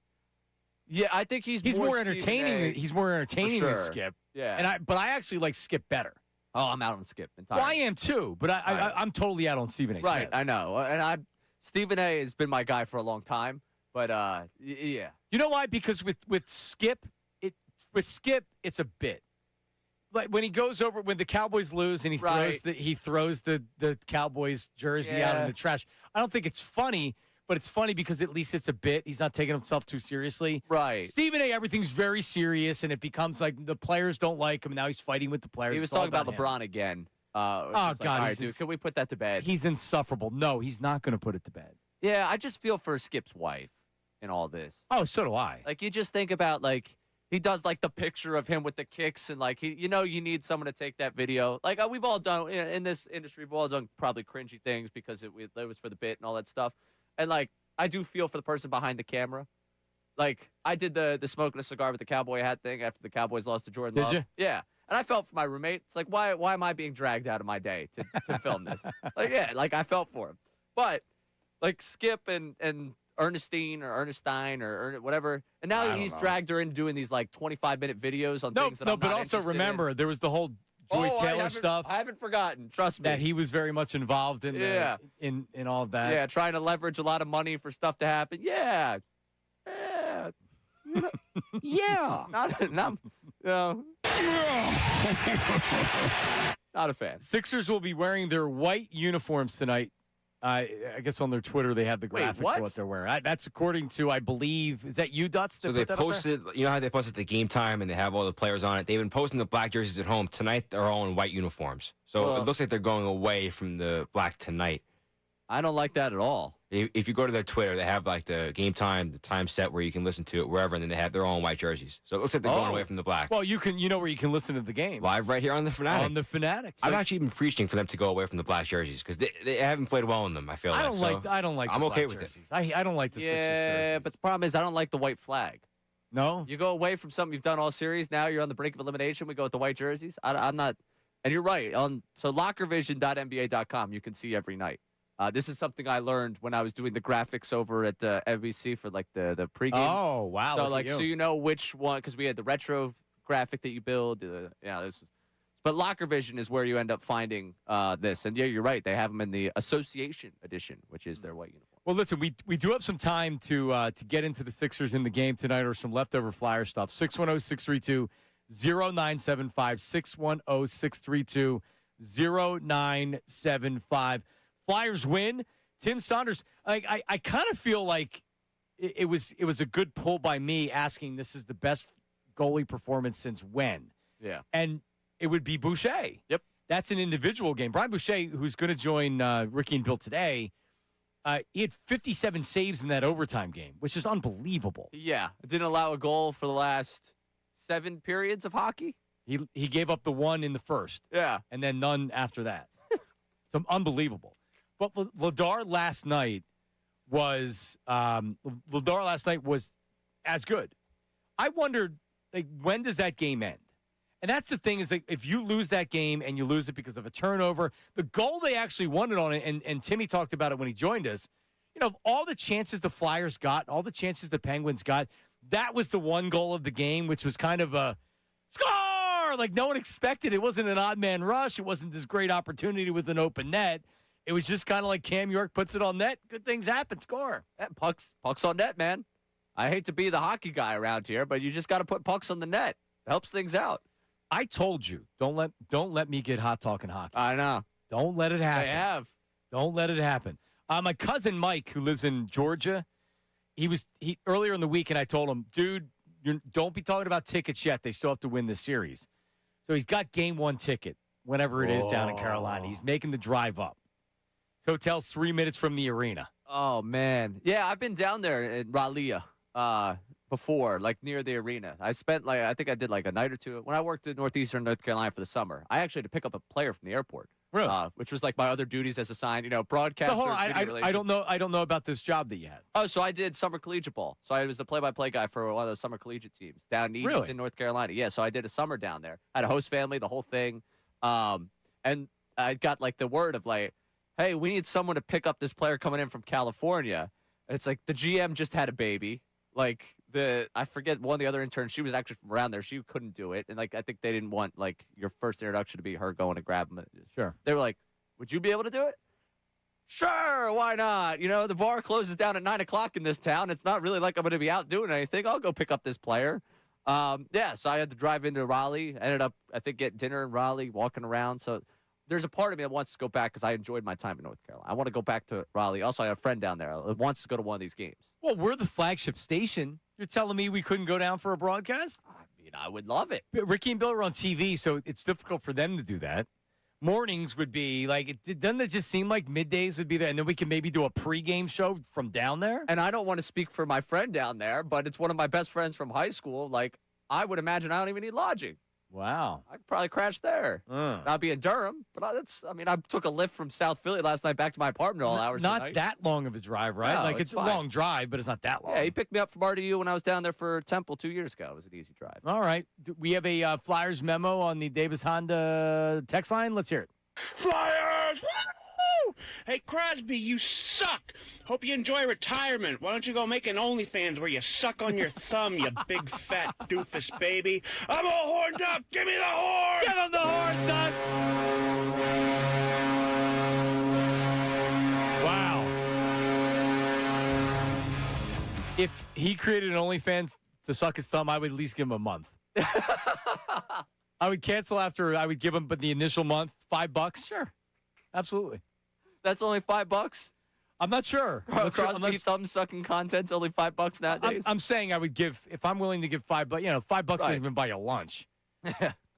Yeah, I think he's more entertaining. He's more entertaining than Skip. Yeah, but I actually like Skip better. Oh, I'm out on Skip entirely. Well, I am too, but I'm totally out on Stephen A. Right, Smith. I know, and Stephen A. has been my guy for a long time. But yeah, you know why? Because with Skip, it's a bit. Like when he goes over when the Cowboys lose and he throws the Cowboys jersey out in the trash. I don't think it's funny, but it's funny because at least it's a bit. He's not taking himself too seriously. Right. Stephen A. Everything's very serious, and it becomes like the players don't like him. Now he's fighting with the players. He was talking about LeBron again. Oh God, all right, dude, can we put that to bed? He's insufferable. No, he's not going to put it to bed. Yeah, I just feel for Skip's wife in all this. Oh, so do I. Like you just think about like. He does like the picture of him with the kicks and like you need someone to take that video. Like we've all done in this industry, we've all done probably cringy things because it was for the bit and all that stuff. And like I do feel for the person behind the camera. Like I did the smoking a cigar with the cowboy hat thing after the Cowboys lost to Jordan Love. Did you? Yeah. And I felt for my roommate. It's like why am I being dragged out of my day to film this? Like I felt for him. But like Skip and Ernestine or whatever. And now he's dragged her into doing these like 25-minute videos on things that I'm not also remember in. There was the whole Joy Taylor stuff. I haven't forgotten. Trust me. That he was very much involved in in all of that. Yeah, trying to leverage a lot of money for stuff to happen. Yeah. Yeah. Not a fan. Sixers will be wearing their white uniforms tonight. I guess on their Twitter they have the graphic for what they're wearing. That's according to, I believe, is that you, Dutz? So they posted, you know how they posted the game time and they have all the players on it? They've been posting the black jerseys at home. Tonight they're all in white uniforms. So it looks like they're going away from the black tonight. I don't like that at all. If you go to their Twitter, they have like the game time, the time set where you can listen to it wherever, and then they have their own white jerseys. So it looks like they're going away from the black. Well, you know where you can listen to the game live right here on the Fanatic. On the Fanatic. I've actually been preaching for them to go away from the black jerseys because they haven't played well in them. I feel I don't like. I don't like. I'm the okay black with jerseys. I don't like the Sixers jerseys. Yeah, but the problem is I don't like the white flag. No, you go away from something you've done all series. Now you're on the brink of elimination. We go with the white jerseys. I'm not. And you're right. So lockervision.nba.com, you can see every night. This is something I learned when I was doing the graphics over at NBC for like the pregame. Oh wow! So so you know which one because we had the retro graphic that you build. This is But Locker Vision is where you end up finding this. And, yeah, you're right. They have them in the Association Edition, which is their white uniform. Well, listen, we do have some time to get into the Sixers in the game tonight or some leftover Flyer stuff. 610-632-0975. 610-632-0975. Flyers win. Tim Saunders, I kind of feel like it was a good pull by me asking this is the best goalie performance since when? Yeah. And it would be Boucher. Yep. That's an individual game. Brian Boucher, who's going to join Ricky and Bill today, he had 57 saves in that overtime game, which is unbelievable. Yeah. Didn't allow a goal for the last 7 periods of hockey. He gave up the one in the first. Yeah. And then none after that. It's unbelievable. But Vladar last night was as good. I wondered, like, when does that game end? And that's the thing is, like, if you lose that game and you lose it because of a turnover, the goal they actually won it on, and Timmy talked about it when he joined us, you know, all the chances the Flyers got, all the chances the Penguins got, that was the one goal of the game, which was kind of a score! Like, no one expected. It wasn't an odd man rush. It wasn't this great opportunity with an open net. It was just kind of like Cam York puts it on net. Good things happen. Score. Yeah, pucks on net, man. I hate to be the hockey guy around here, but you just got to put pucks on the net. It helps things out. I told you, don't let me get hot talking hockey. I know. Don't let it happen. I have. Don't let it happen. My cousin Mike, who lives in Georgia, he earlier in the week, and I told him, dude, don't be talking about tickets yet. They still have to win this series. So he's got game 1 ticket, whenever it is down in Carolina. He's making the drive up. His hotel's 3 minutes from the arena. Oh, man. Yeah, I've been down there in Raleigh before, like near the arena. I spent I think I did like a night or two. When I worked in Northeastern North Carolina for the summer, I actually had to pick up a player from the airport. Really? Which was like my other duties as assigned, broadcaster. So hold on, I don't know about this job that you had. Oh, so I did summer collegiate ball. So I was the play-by-play guy for one of those summer collegiate teams down in Edens in North Carolina. Yeah, so I did a summer down there. I had a host family, the whole thing. And I got like the word of like, hey, we need someone to pick up this player coming in from California. And it's like the GM just had a baby. Like I forget one of the other interns, she was actually from around there. She couldn't do it. And like I think they didn't want like your first introduction to be her going to grab him. Sure. They were like, would you be able to do it? Sure, why not? The bar closes down at 9 o'clock in this town. It's not really like I'm going to be out doing anything. I'll go pick up this player. Yeah, so I had to drive into Raleigh. Ended up, I think, getting dinner in Raleigh, walking around. So there's a part of me that wants to go back because I enjoyed my time in North Carolina. I want to go back to Raleigh. Also, I have a friend down there that wants to go to one of these games. Well, we're the flagship station. You're telling me we couldn't go down for a broadcast? I mean, I would love it. But Ricky and Bill are on TV, so it's difficult for them to do that. Mornings would be like, doesn't it just seem like middays would be there, and then we can maybe do a pregame show from down there? And I don't want to speak for my friend down there, but it's one of my best friends from high school. Like, I would imagine I don't even need lodging. Wow. I could probably crash there. Not be in Durham, but I took a lift from South Philly last night back to my apartment all hours of the night. Not that long of a drive, right? No, like it's a long drive, but it's not that long. Yeah, he picked me up from RDU when I was down there for Temple 2 years ago. It was an easy drive. All right. We have a Flyers memo on the Davis Honda text line. Let's hear it. Flyers! Woo! Hey, Crosby, you suck. Hope you enjoy retirement. Why don't you go make an OnlyFans where you suck on your thumb, you big fat doofus baby? I'm all horned up. Give me the horn! Give him the horn, Duts! Wow. If he created an OnlyFans to suck his thumb, I would at least give him a month. I would cancel after I would give him, but the initial month, $5. Sure. Absolutely. That's only $5? I'm not sure. Crosby thumb-sucking content's only $5 nowadays? I'm saying I would give, if I'm willing to give $5, $5 doesn't even buy you lunch.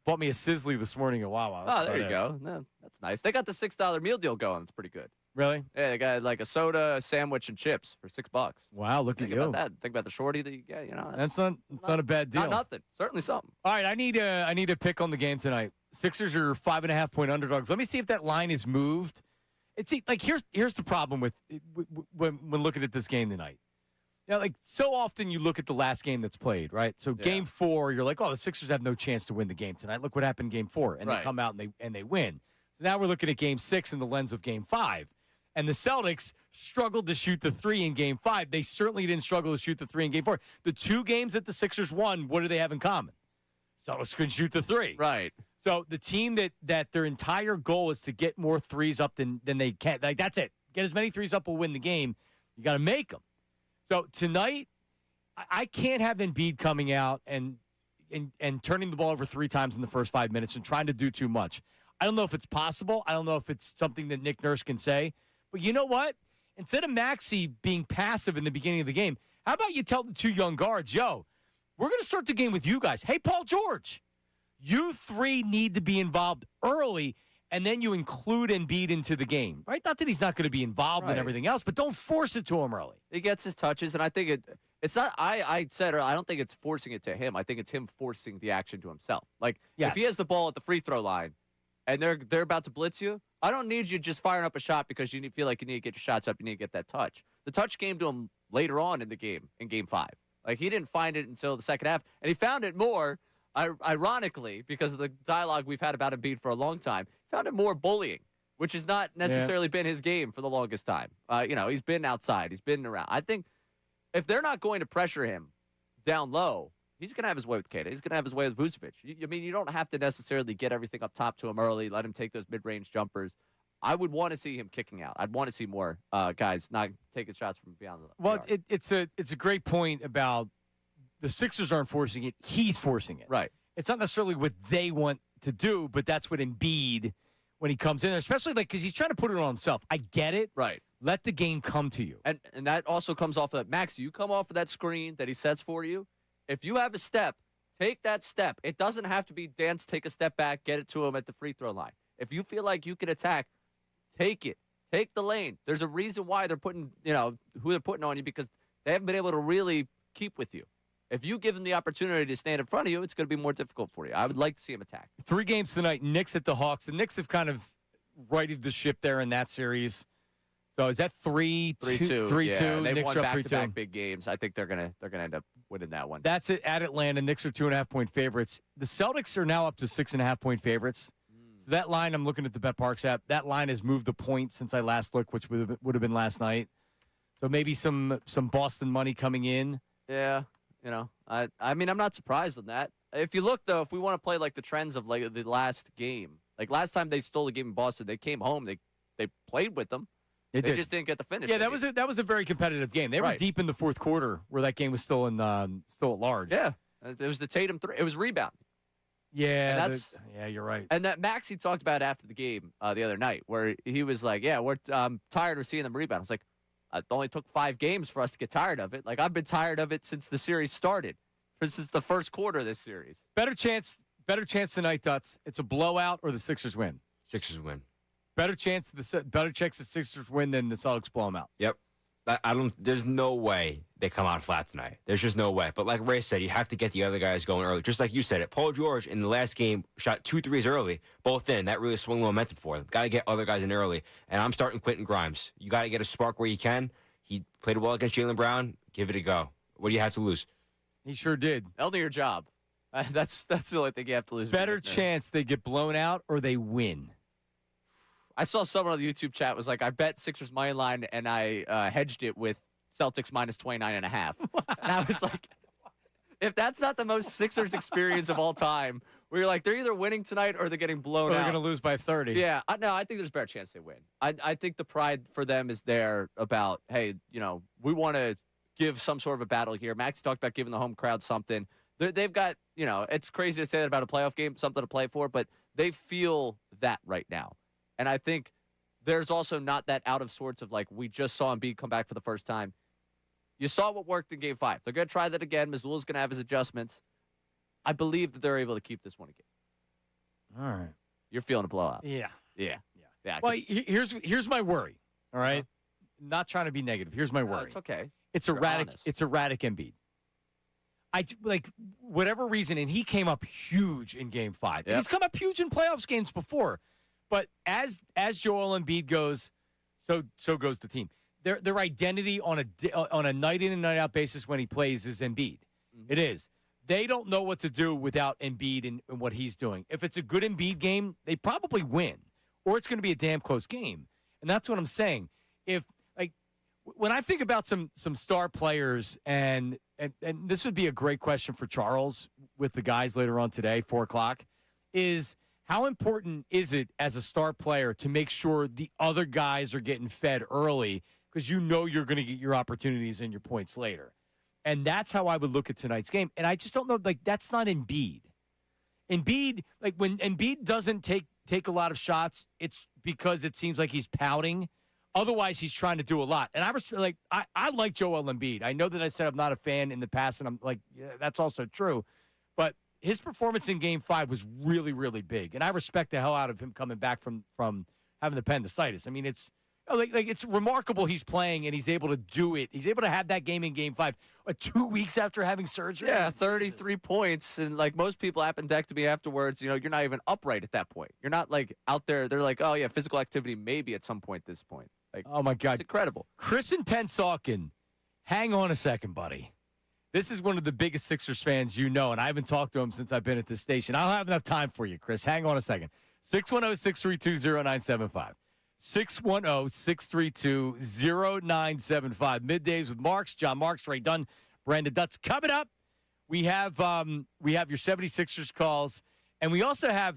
Bought me a Sizzly this morning at Wawa. Oh, there you go. No, that's nice. They got the $6 meal deal going. It's pretty good. Really? Yeah, they got like a soda, a sandwich, and chips for $6. Wow, look at you. Think about that. Think about the shorty that you get. That's not a bad deal. Not nothing. Certainly something. All right, I need a pick on the game tonight. Sixers are 5.5-point underdogs. Let me see if that line is moved. It's like here's the problem with when looking at this game tonight. Like so often you look at the last game that's played, right? So game 4, you're like, oh, the Sixers have no chance to win the game tonight. Look what happened in game 4, and they come out and they win. So now we're looking at game 6 in the lens of game 5. And the Celtics struggled to shoot the 3 in game 5. They certainly didn't struggle to shoot the 3 in game 4. The 2 games that the Sixers won, what do they have in common? Celtics couldn't shoot the 3. Right. So the team that their entire goal is to get more threes up than they can. Like, that's it. Get as many threes up will win the game. You got to make them. So tonight, I can't have Embiid coming out and turning the ball over 3 times in the first 5 minutes and trying to do too much. I don't know if it's possible. I don't know if it's something that Nick Nurse can say. But you know what? Instead of Maxey being passive in the beginning of the game, how about you tell the 2 young guards, yo, we're going to start the game with you guys. Hey, Paul George, you 3 need to be involved early, and then you include Embiid into the game, right? Not that he's not going to be involved in everything else, but don't force it to him early. He gets his touches, and I think it's not. I said I don't think it's forcing it to him. I think it's him forcing the action to himself. Like if he has the ball at the free throw line, and they're about to blitz you, I don't need you just firing up a shot because you feel like you need to get your shots up. You need to get that touch. The touch came to him later on in the game, in Game 5. Like he didn't find it until the second half, and he found it more. Ironically, because of the dialogue we've had about Embiid for a long time, found it more bullying, which has not necessarily been his game for the longest time. He's been outside. He's been around. I think if they're not going to pressure him down low, he's going to have his way with Cade. He's going to have his way with Vucevic. You don't have to necessarily get everything up top to him early, let him take those mid-range jumpers. I would want to see him kicking out. I'd want to see more guys not taking shots from beyond the Well, it's a great point about the Sixers aren't forcing it. He's forcing it. Right. It's not necessarily what they want to do, but that's what Embiid, when he comes in there, especially because he's trying to put it on himself. I get it. Right. Let the game come to you. And that also comes off of Max, you come off of that screen that he sets for you. If you have a step, take that step. It doesn't have to be dance, take a step back, get it to him at the free throw line. If you feel like you can attack, take it. Take the lane. There's a reason why they're putting, who they're putting on you, because they haven't been able to really keep with you. If you give them the opportunity to stand in front of you, it's going to be more difficult for you. I would like to see him attack. 3 games tonight, Knicks at the Hawks. The Knicks have kind of righted the ship there in that series. So is that 3-2? 3-2. They've Knicks won are up back-to-back 3-2. big games. I think they're gonna end up winning that one. That's it at Atlanta. Knicks are 2.5-point favorites. The Celtics are now up to 6.5-point favorites. So that line, I'm looking at the BetParks app. That line has moved a point since I last looked, which would have been last night. So maybe some Boston money coming in. Yeah. I mean, I'm not surprised on that. If you look, though, if we want to play like the trends of like the last game, like last time they stole a game in Boston, they came home, they played with them. They just didn't get the finish. Yeah, that was a very competitive game. They were deep in the fourth quarter where that game was still at large. Yeah, it was the Tatum 3. It was rebound. Yeah, you're right. And that Maxey talked about after the game the other night, where he was like, "Yeah, we're tired of seeing them rebound." I was like, it only took 5 games for us to get tired of it. Like, I've been tired of it since the series started. Since the first quarter of this series. Better chance tonight, Dutz. It's a blowout or the Sixers win. Sixers win. Better chance the Sixers win than the Celtics blow them out. Yep. There's no way they come out flat tonight. There's just no way. But like Ray said, you have to get the other guys going early. Just like you said it. Paul George in the last game shot 2 threes early, both in. That really swung the momentum for them. Got to get other guys in early. And I'm starting Quentin Grimes. You got to get a spark where you can. He played well against Jaylen Brown. Give it a go. What do you have to lose? He sure did. They'll do your job. That's the only thing you have to lose. Better chance they get blown out or they win. I saw someone on the YouTube chat was like, I bet Sixers money line, and I hedged it with Celtics minus 29.5. And I was like, if that's not the most Sixers experience of all time, where you're like, they're either winning tonight or they're getting blown out. They're going to lose by 30. Yeah. No, I think there's a better chance they win. I think the pride for them is there about, hey, we want to give some sort of a battle here. Max talked about giving the home crowd something. They've got, it's crazy to say that about a playoff game, something to play for, but they feel that right now. And I think there's also not that out of sorts of like, we just saw Embiid come back for the first time. You saw what worked in Game 5. They're going to try that again. Missoula's going to have his adjustments. I believe that they're able to keep this one again. All right. You're feeling a blowout. Yeah. Well, here's my worry. All right. Not trying to be negative. Here's my worry. It's okay. It's erratic. It's erratic Embiid. Whatever reason, and he came up huge in Game 5. And he's come up huge in playoffs games before. But as Joel Embiid goes, so goes the team. Their identity on a night in and night out basis when he plays is Embiid. Mm-hmm. It is. They don't know what to do without Embiid and what he's doing. If it's a good Embiid game, they probably win, or it's going to be a damn close game. And that's what I'm saying. When I think about some star players, and this would be a great question for Charles with the guys later on today, 4:00, is how important is it as a star player to make sure the other guys are getting fed early because you know you're going to get your opportunities and your points later? And that's how I would look at tonight's game. And I just don't know, like, that's not Embiid. Embiid, like, when Embiid doesn't take a lot of shots, it's because it seems like he's pouting. Otherwise, he's trying to do a lot. And I like Joel Embiid. I know that I said I'm not a fan in the past, and I'm like, yeah, that's also true. But his performance in Game 5 was really, really big. And I respect the hell out of him coming back from having the appendicitis. I mean, it's it's remarkable he's playing and he's able to do it. He's able to have that game in Game 5 2 weeks after having surgery. Yeah, 33 points. And like most people appendectomy afterwards, you're not even upright at that point. You're not like out there. They're like, oh, yeah, physical activity maybe at some point at this point. Like, oh, my God. It's incredible. Chris and Pensauken, hang on a second, buddy. This is one of the biggest Sixers fans you know, and I haven't talked to him since I've been at this station. I don't have enough time for you, Chris. Hang on a second. 610-632-0975. 610-632-0975. Middays with Marks, John Marks, Ray Dunn, Brandon Dutz. Coming up, we have your 76ers calls, and we also have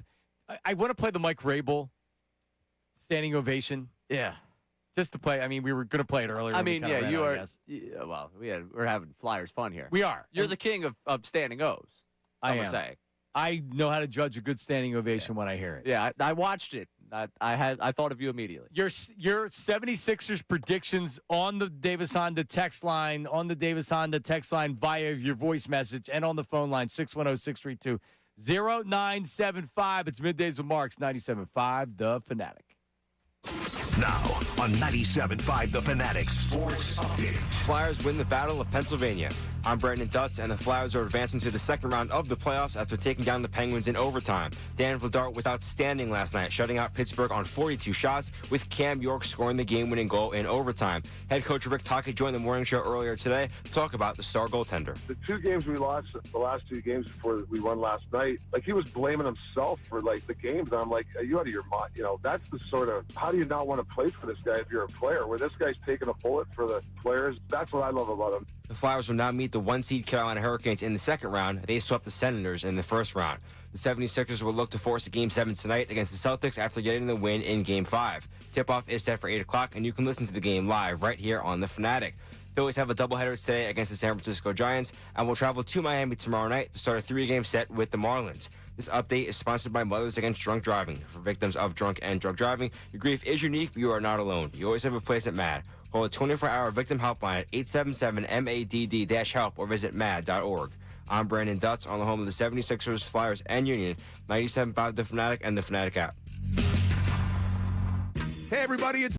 I want to play the Mike Rabel standing ovation. Yeah. Just to play. I mean, we were going to play it earlier. I mean, yeah, you are. Yeah, well, we're having Flyers fun here. We are. You're the king of standing O's. I am am. saying. I know how to judge a good standing ovation when I hear it. Yeah, I watched it. I thought of you immediately. Your 76ers predictions on the Davis Honda text line, via your voice message, and on the phone line, 610-632-0975. It's Middays with Marks, 97.5, The Fanatic. Now on 97.5 The Fanatic Sports Update. Flyers win the Battle of Pennsylvania. I'm Brandon Dutz, and the Flyers are advancing to the second round of the playoffs after taking down the Penguins in overtime. Dan Vladar was outstanding last night, shutting out Pittsburgh on 42 shots, with Cam York scoring the game-winning goal in overtime. Head coach Rick Tocchet joined the morning show earlier today to talk about the star goaltender. The two games we lost, the last two games before we won last night, like he was blaming himself for like the games. And I'm like, are you out of your mind? That's the sort of, how do you not want to play for this guy if you're a player? Where this guy's taking a bullet for the players, that's what I love about him. The Flyers will now meet the one-seed Carolina Hurricanes in the second round. They swept the Senators in the first round. The 76ers will look to force a Game 7 tonight against the Celtics after getting the win in Game 5. Tip-off is set for 8 o'clock, and you can listen to the game live right here on The Fanatic. Phillies have a doubleheader today against the San Francisco Giants and will travel to Miami tomorrow night to start a 3-game set with the Marlins. This update is sponsored by Mothers Against Drunk Driving. For victims of drunk and drug driving, your grief is unique, but you are not alone. You always have a place at MAD. Call a 24-hour victim helpline at 877-MADD-HELP or visit MAD.org. I'm Brandon Dutz on the home of the 76ers, Flyers, and Union, 97.5 The Fanatic and The Fanatic app. Hey, everybody, it's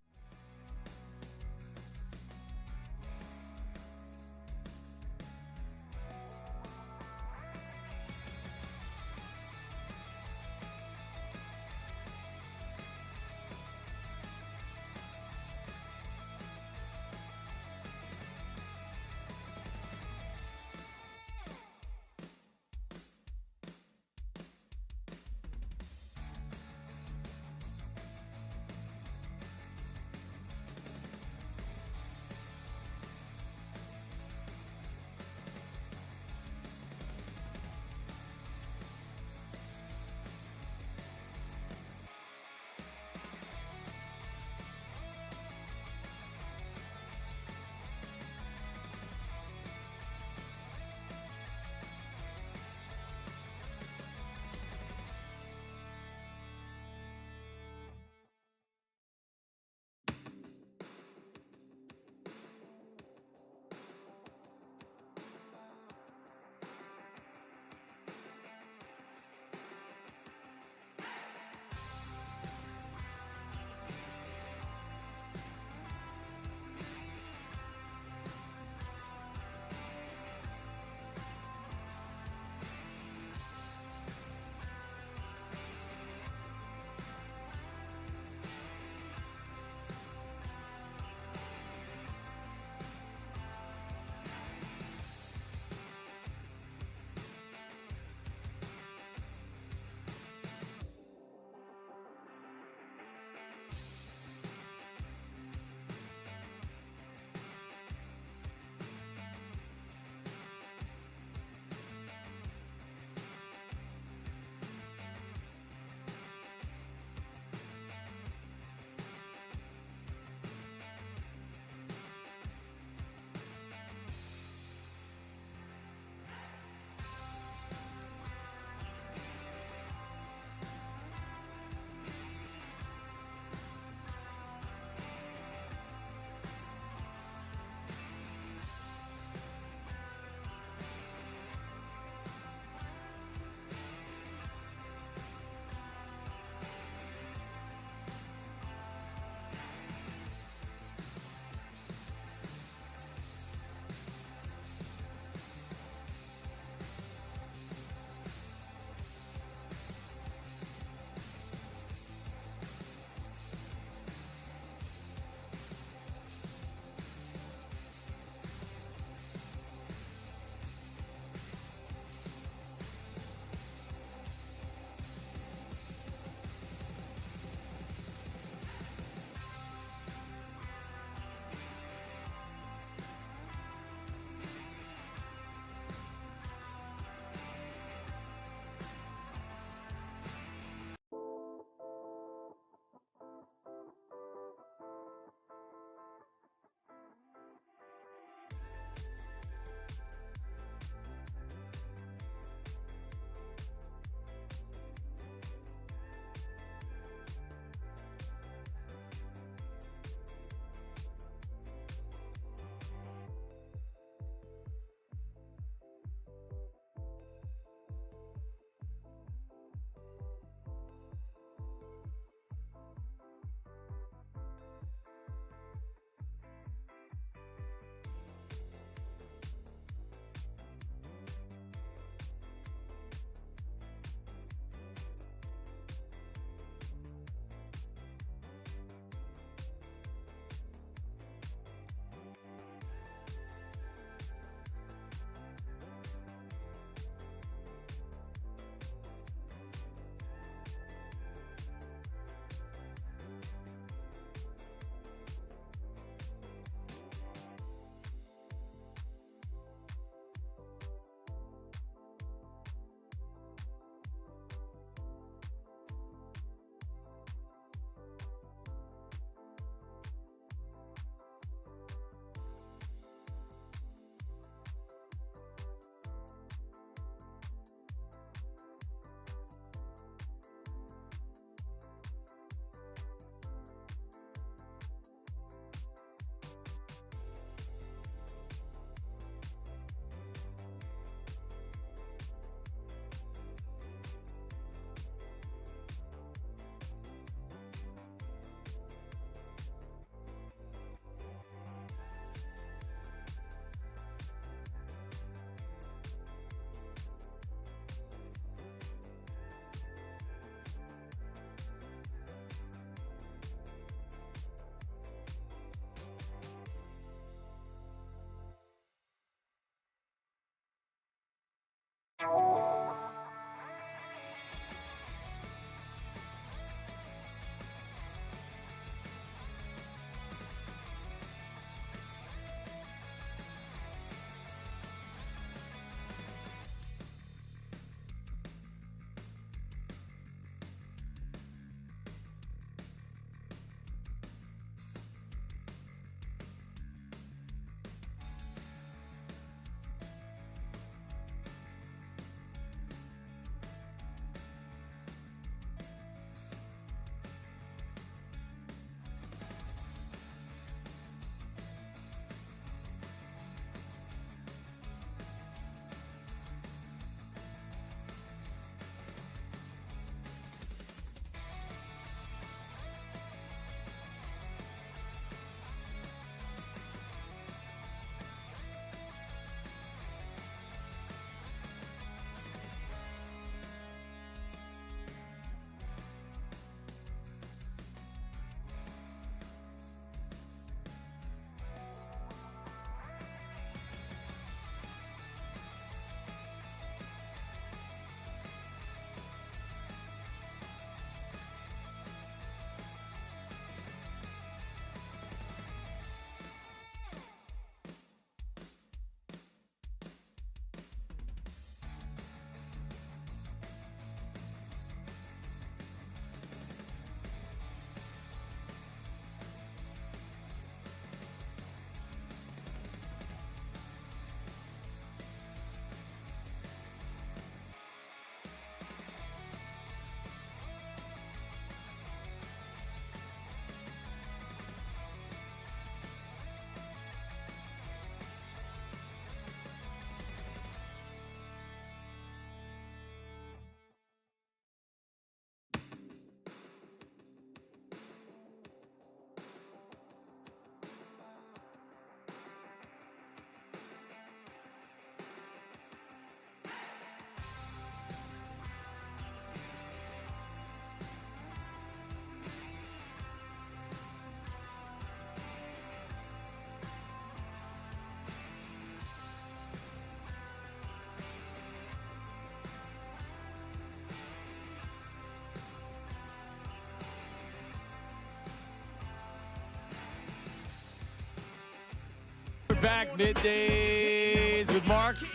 back. Middays with Marks.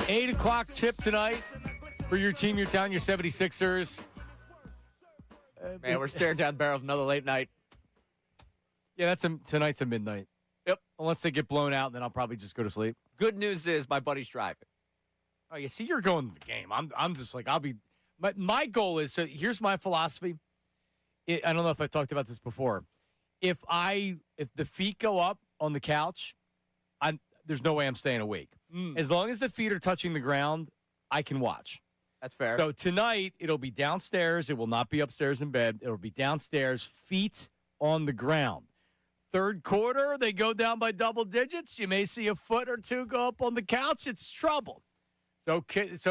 8 o'clock tip tonight for your team, your town, your 76ers. Man, we're staring down the barrel of another late night. Yeah, tonight's a midnight. Yep. Unless they get blown out, then I'll probably just go to sleep. Good news is my buddy's driving. Oh, you see, you're going to the game. I'm just like, I'll be. My goal is, so here's my philosophy. I don't know if I talked about this before. If the feet go up on the couch, there's no way I'm staying awake. As long as the feet are touching the ground, I can watch. That's fair. So tonight, it'll be downstairs. It will not be upstairs in bed. It'll be downstairs, feet on the ground. Third quarter, they go down by double digits. You may see a foot or two go up on the couch. It's trouble. So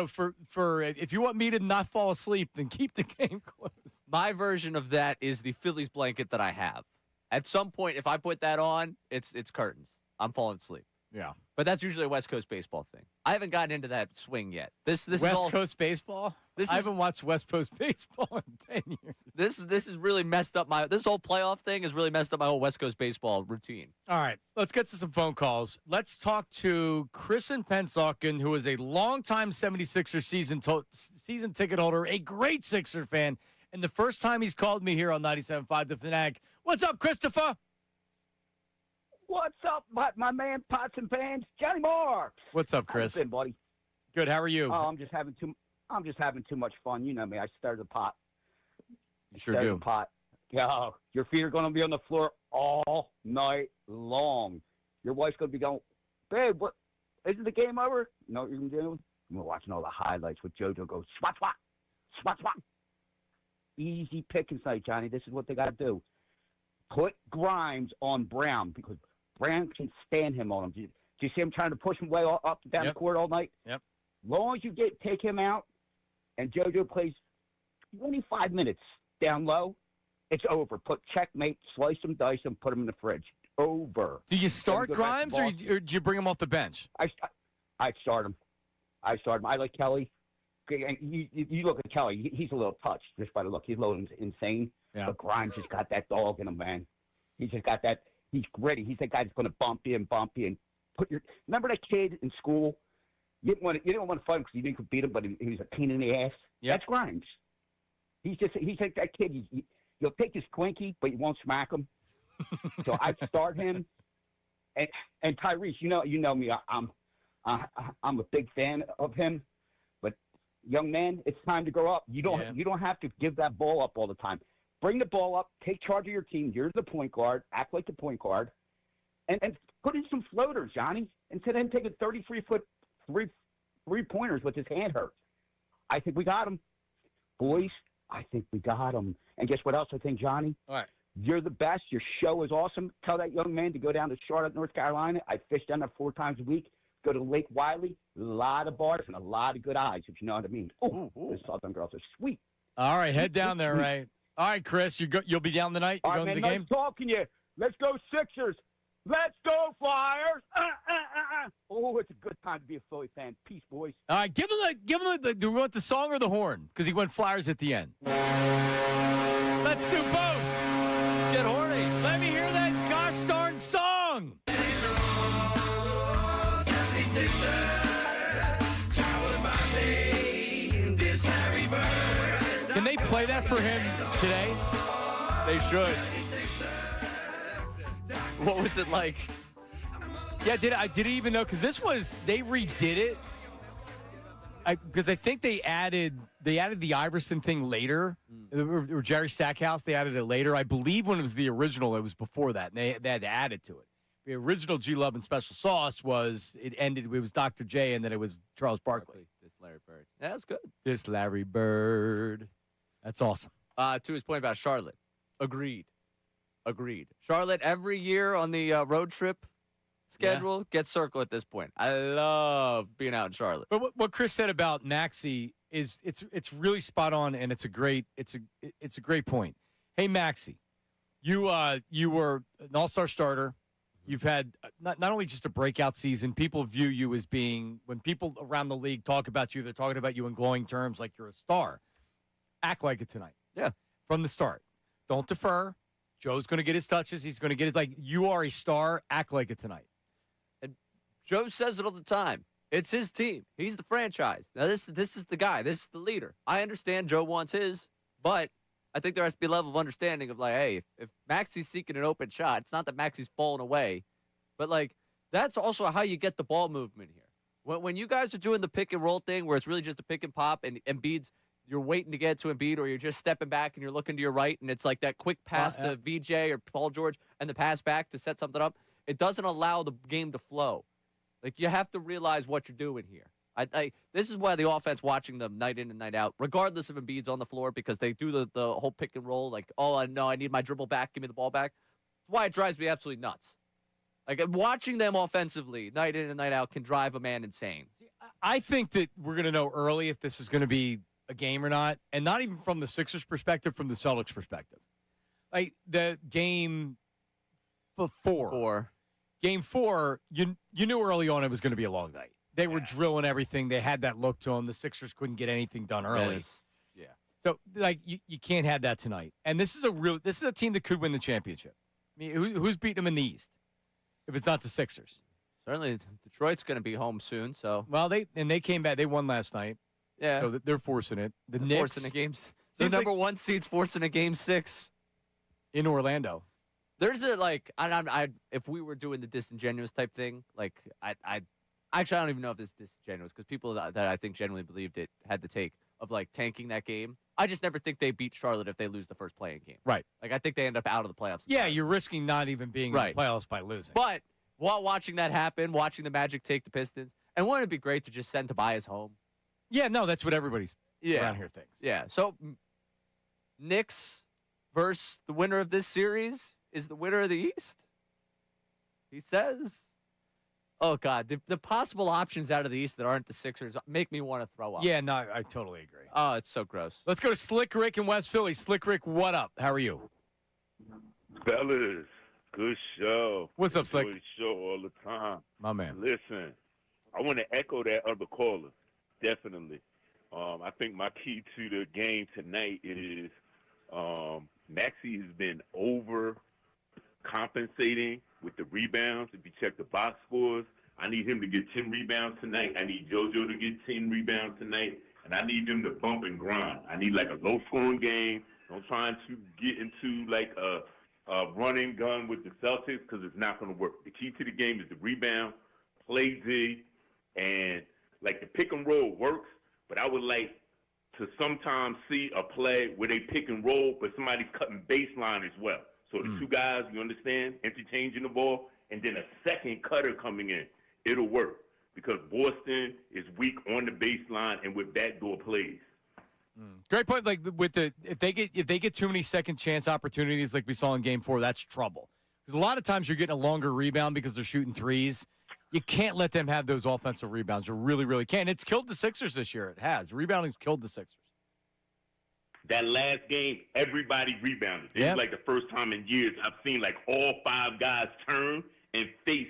for if you want me to not fall asleep, then keep the game close. My version of that is the Phillies blanket that I have. At some point, if I put that on, it's curtains. I'm falling asleep. Yeah. But that's usually a West Coast baseball thing. I haven't gotten into that swing yet. This West is all, Coast baseball? I haven't watched West Coast baseball in 10 years. This is really messed up this whole playoff thing has really messed up my whole West Coast baseball routine. All right, let's get to some phone calls. Let's talk to Chris in Pennsauken, who is a longtime 76er season ticket holder, a great Sixer fan, and the first time he's called me here on 97.5 The Fanatic. What's up, Christopher? What's up, my man, Pots and Pans, Johnny Marks? What's up, Chris? How you been, buddy? Good. How are you? Oh, I'm just having too much fun. You know me. I started the pot. You sure do. The pot. Yeah, your feet are going to be on the floor all night long. Your wife's going to be going, babe, what? Isn't the game over? You know what you're going to do? We're watching all the highlights with JoJo go swat, swat, swat, swat. Easy pickings night, Johnny. This is what they got to do. Put Grimes on Brown because Brown can stand him on him. Do you see him trying to push him way up and down the court all night? Yep. Long as you take him out and JoJo plays 25 minutes down low, it's over. Put checkmate, slice him, dice him, put him in the fridge. Over. Do you start Grimes or do you bring him off the bench? I start him. I like Kelly. You look at Kelly. He's a little touched just by the look. He's a little insane. Yeah. But Grimes just got that dog in him, man. He's just got that. He's gritty. He's that guy that's going to bump you and put your. Remember that kid in school? You didn't want to fight him because you didn't beat him, but he was a pain in the ass. Yep. That's Grimes. He's like that kid. You'll take his Twinkie, but you won't smack him. So I start him, and Tyrese. You know me. I'm a big fan of him, but young man, it's time to grow up. You don't have to give that ball up all the time. Bring the ball up, take charge of your team. You're the point guard. Act like the point guard, and put in some floaters, Johnny. Instead of him taking 33-foot three-pointers with his hand hurt. I think we got him, boys. I think we got him. And guess what else I think, Johnny? All right. You're the best. Your show is awesome. Tell that young man to go down to Charlotte, North Carolina. I fish down there 4 times a week. Go to Lake Wiley. A lot of bars and a lot of good eyes, if you know what I mean. Oh, the Southern girls are sweet. All right, head down there, right? All right, Chris, you'll be down tonight. You're All right, going man, to the game. nice talking to you. Let's go Sixers. Let's go Flyers. Oh, it's a good time to be a Philly fan. Peace, boys. All right, give him the. Do we want the song or the horn? Because he went Flyers at the end. Let's do both. Get horny. Let me hear that gosh darn song. Can they play that for him today? They should. What was it like? Yeah, did I even know? Because they redid it. Because I think they added the Iverson thing later, or Jerry Stackhouse. They added it later. I believe when it was the original, it was before that, and they had to add it to it. The original G Love and Special Sauce it was Dr. J, and then it was Charles Barkley. This Larry Bird. Yeah, that's good. This Larry Bird. That's awesome. To his point about Charlotte, agreed. Charlotte every year on the road trip schedule gets circled at this point. I love being out in Charlotte. But what Chris said about Maxey is it's really spot on, and it's a great point. Hey Maxey, you were an all-star starter. You've had not only just a breakout season. People view you as being, when people around the league talk about you, they're talking about you in glowing terms, like you're a star. Act like it tonight. Yeah, from the start. Don't defer. Joe's going to get his touches. He's going to get it. Like, you are a star. Act like it tonight. Joe says it all the time. It's his team. He's the franchise. Now, this is the guy. This is the leader. I understand Joe wants his, but I think there has to be a level of understanding of, like, hey, if Maxi's seeking an open shot, it's not that Maxi's falling away, but, like, that's also how you get the ball movement here. When you guys are doing the pick and roll thing where it's really just a pick and pop and Embiid's, you're waiting to get to Embiid or you're just stepping back and you're looking to your right and it's like that quick pass to VJ or Paul George and the pass back to set something up, it doesn't allow the game to flow. Like, you have to realize what you're doing here. This is why the offense, watching them night in and night out, regardless of Embiid's on the floor, because they do the whole pick and roll, like, oh, no, I need my dribble back, give me the ball back. That's why it drives me absolutely nuts. Like, watching them offensively, night in and night out, can drive a man insane. I think that we're going to know early if this is going to be a game or not, and not even from the Sixers' perspective, from the Celtics' perspective. Like, the game before. Game 4, you knew early on it was going to be a long night. They were drilling everything. They had that look to them. The Sixers couldn't get anything done early. Yes. Yeah. So, like, you can't have that tonight. And this is a team that could win the championship. I mean, who's beating them in the East if it's not the Sixers? Certainly, Detroit's going to be home soon. So, well, they came back. They won last night. Yeah. So they're forcing it. The Knicks forcing the games. The number one seed's forcing a game 6 in Orlando. There's a, like, if we were doing the disingenuous type thing, like, actually, I don't even know if this is disingenuous because people that I think genuinely believed it had the take of, like, tanking that game. I just never think they beat Charlotte if they lose the first playing game. Right. Like, I think they end up out of the playoffs. Yeah, you're risking not even being in the playoffs by losing. But while watching that happen, watching the Magic take the Pistons, and wouldn't it be great to just send Tobias home? Yeah, no, that's what everybody's around here thinks. Yeah, so Knicks versus the winner of this series is the winner of the East, he says. Oh, God, the possible options out of the East that aren't the Sixers make me want to throw up. Yeah, no, I totally agree. Oh, it's so gross. Let's go to Slick Rick in West Philly. Slick Rick, what up? How are you? Fellas, good show. What's up, Slick? Good show all the time. My man. Listen, I want to echo that other caller, definitely. I think my key to the game tonight is Maxey has been overcompensating with the rebounds. If you check the box scores, I need him to get 10 rebounds tonight. I need JoJo to get 10 rebounds tonight. And I need them to bump and grind. I need, like, a low-scoring game. I'm trying to get into, like, a running gun with the Celtics because it's not going to work. The key to the game is the rebound, play D, and, like, the pick and roll works. But I would like to sometimes see a play where they pick and roll, but somebody's cutting baseline as well. So the two guys, you understand, interchanging the ball, and then a second cutter coming in. It'll work because Boston is weak on the baseline and with backdoor plays. Great point. Like with if they get too many second chance opportunities like we saw in Game 4, that's trouble. Because a lot of times you're getting a longer rebound because they're shooting threes. You can't let them have those offensive rebounds. You really, really can't. It's killed the Sixers this year. It has. Rebounding's killed the Sixers. That last game, everybody rebounded. It was like the first time in years I've seen like all 5 guys turn and face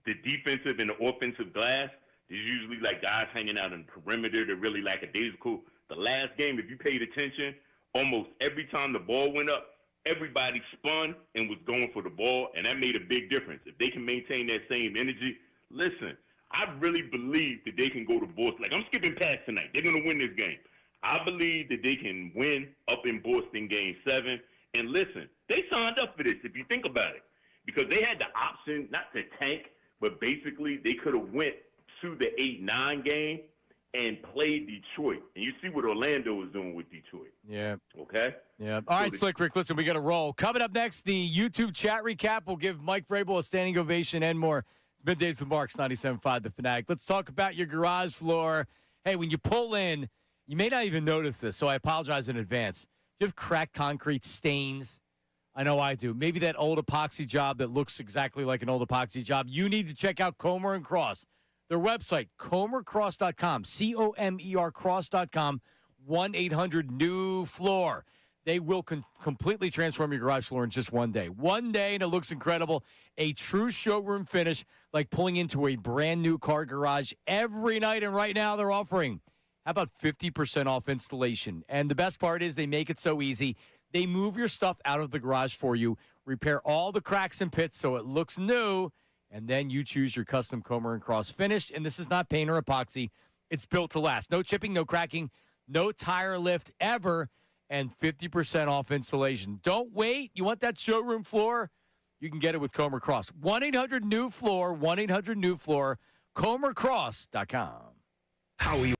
the defensive and the offensive glass. There's usually like guys hanging out in the perimeter. They're really lackadaisical. The last game, if you paid attention, almost every time the ball went up, everybody spun and was going for the ball, and that made a big difference. If they can maintain that same energy, listen, I really believe that they can go to Boston. Like, I'm skipping past tonight. They're going to win this game. I believe that they can win up in Boston Game 7. And listen, they signed up for this, if you think about it, because they had the option not to tank, but basically they could have went to the 8-9 game and played Detroit. And you see what Orlando is doing with Detroit. Yeah. Okay? Yeah. All right, Slick Rick, listen, we got to roll. Coming up next, the YouTube chat recap. We'll give Mike Vrabel a standing ovation and more. It's Middays with Marks, 97.5 The Fanatic. Let's talk about your garage floor. Hey, when you pull in, you may not even notice this, so I apologize in advance. Do you have cracked concrete stains? I know I do. Maybe that old epoxy job that looks exactly like an old epoxy job. You need to check out Comer & Cross. Their website, comercross.com, C-O-M-E-R cross.com, 1-800-NEW-FLOOR. They will completely transform your garage floor in just one day. One day, and it looks incredible. A true showroom finish, like pulling into a brand-new car garage every night. And right now, they're offering, how about 50% off installation? And the best part is they make it so easy. They move your stuff out of the garage for you, repair all the cracks and pits so it looks new, And then you choose your custom Comer and Cross finish. And this is not paint or epoxy. It's built to last. No chipping, no cracking, no tire lift ever, and 50% off installation. Don't wait. You want that showroom floor? You can get it with Comer Cross. 1-800-NEW-FLOOR, 1-800-NEW-FLOOR, ComerCross.com. Howie.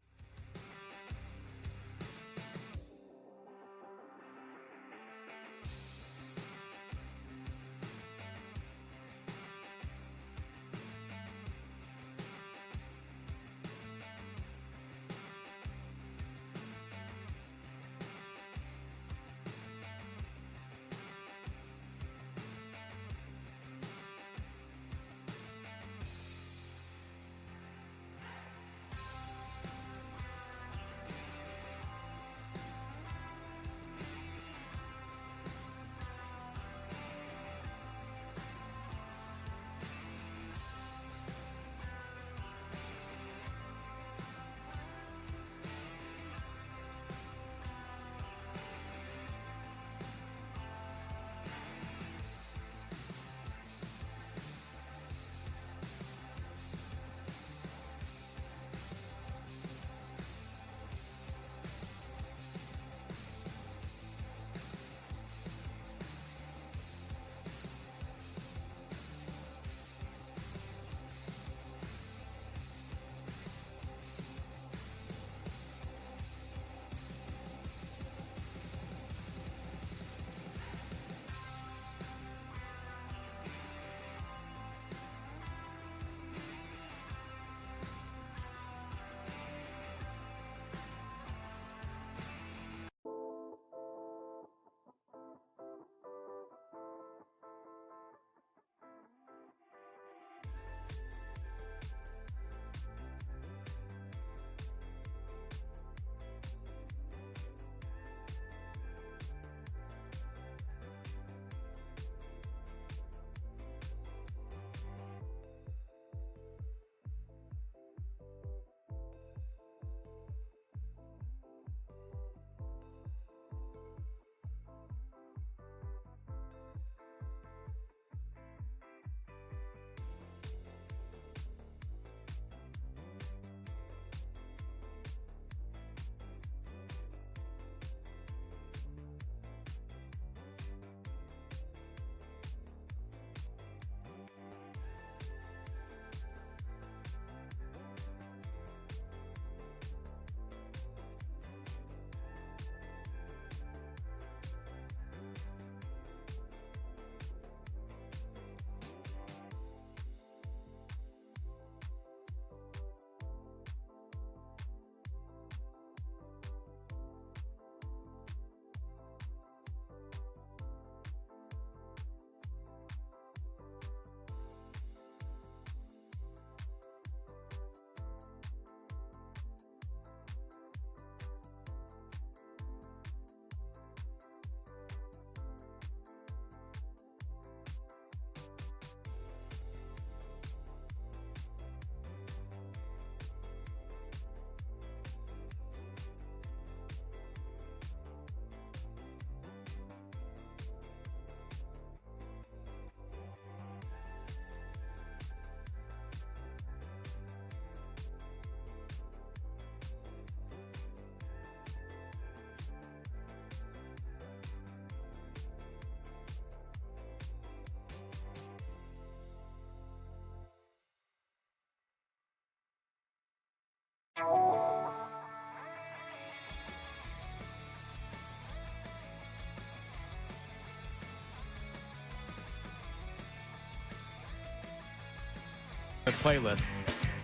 Playlist.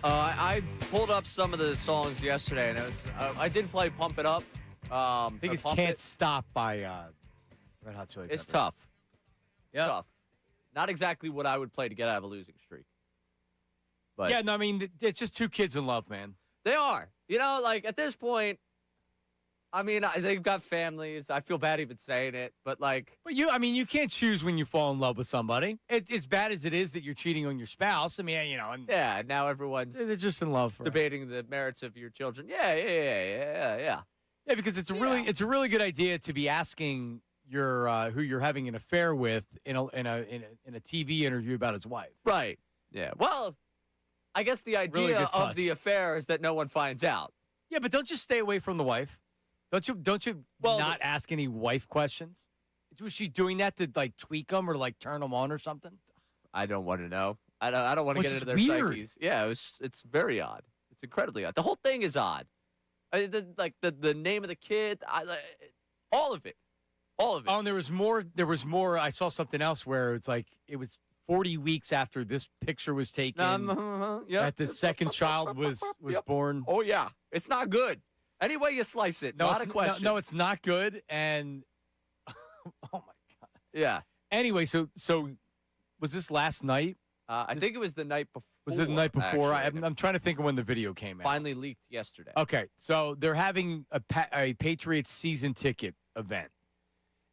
I pulled up some of the songs yesterday, and it was I did play "Pump It Up." I think it's "Can't Stop" by Red Hot Chili Peppers. It's tough. It's tough. Not exactly what I would play to get out of a losing streak. But yeah, no, I mean it's just two kids in love, man. They are. You know, like at this point, I mean, they've got families. I feel bad even saying it, but like. But you can't choose when you fall in love with somebody. As bad as it is that you're cheating on your spouse. I mean, and yeah, now everyone's they're just in love. Debating the merits of your children. Yeah. Yeah, because it's a really good idea to be asking your who you're having an affair with in a TV interview about his wife. Right. Yeah. Well, I guess the idea of the affair is that no one finds out. Yeah, but don't you stay away from the wife? Don't you not ask any wife questions? Was she doing that to like tweak them or like turn them on or something? I don't want to know. I don't want to get into their psyches. Yeah, it's very odd. It's incredibly odd. The whole thing is odd. The name of the kid, all of it. All of it. Oh, and there was more. I saw something else where it's like it was 40 weeks after this picture was taken that the second child was born. Oh, yeah. It's not good. Any way you slice it, not a question. No, it's not good. And, oh, my God. Yeah. Anyway, so was this last night? I think it was the night before. Was it the night before? I'm trying to think of when the video came out. Finally leaked yesterday. Okay, so they're having a Patriots season ticket event.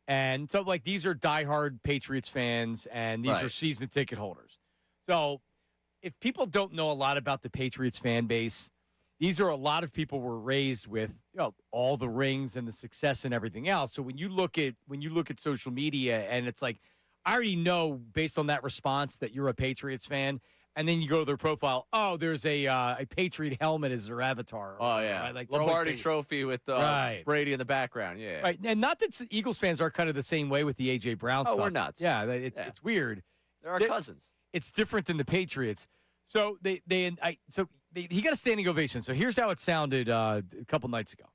And so, like, these are diehard Patriots fans, and these are season ticket holders. So if people don't know a lot about the Patriots fan base, these are a lot of people were raised with all the rings and the success and everything else. So when you look at social media, and it's like, I already know based on that response that you're a Patriots fan, and then you go to their profile. Oh, there's a Patriot helmet as their avatar. Oh, yeah. Right? Like Lombardi trophy with Brady in the background. Yeah. Right. And not that Eagles fans are kind of the same way with the A.J. Brown stuff. Oh, we're nuts. Yeah, it's weird. They're our cousins. It's different than the Patriots. So he got a standing ovation. So here's how it sounded a couple nights ago.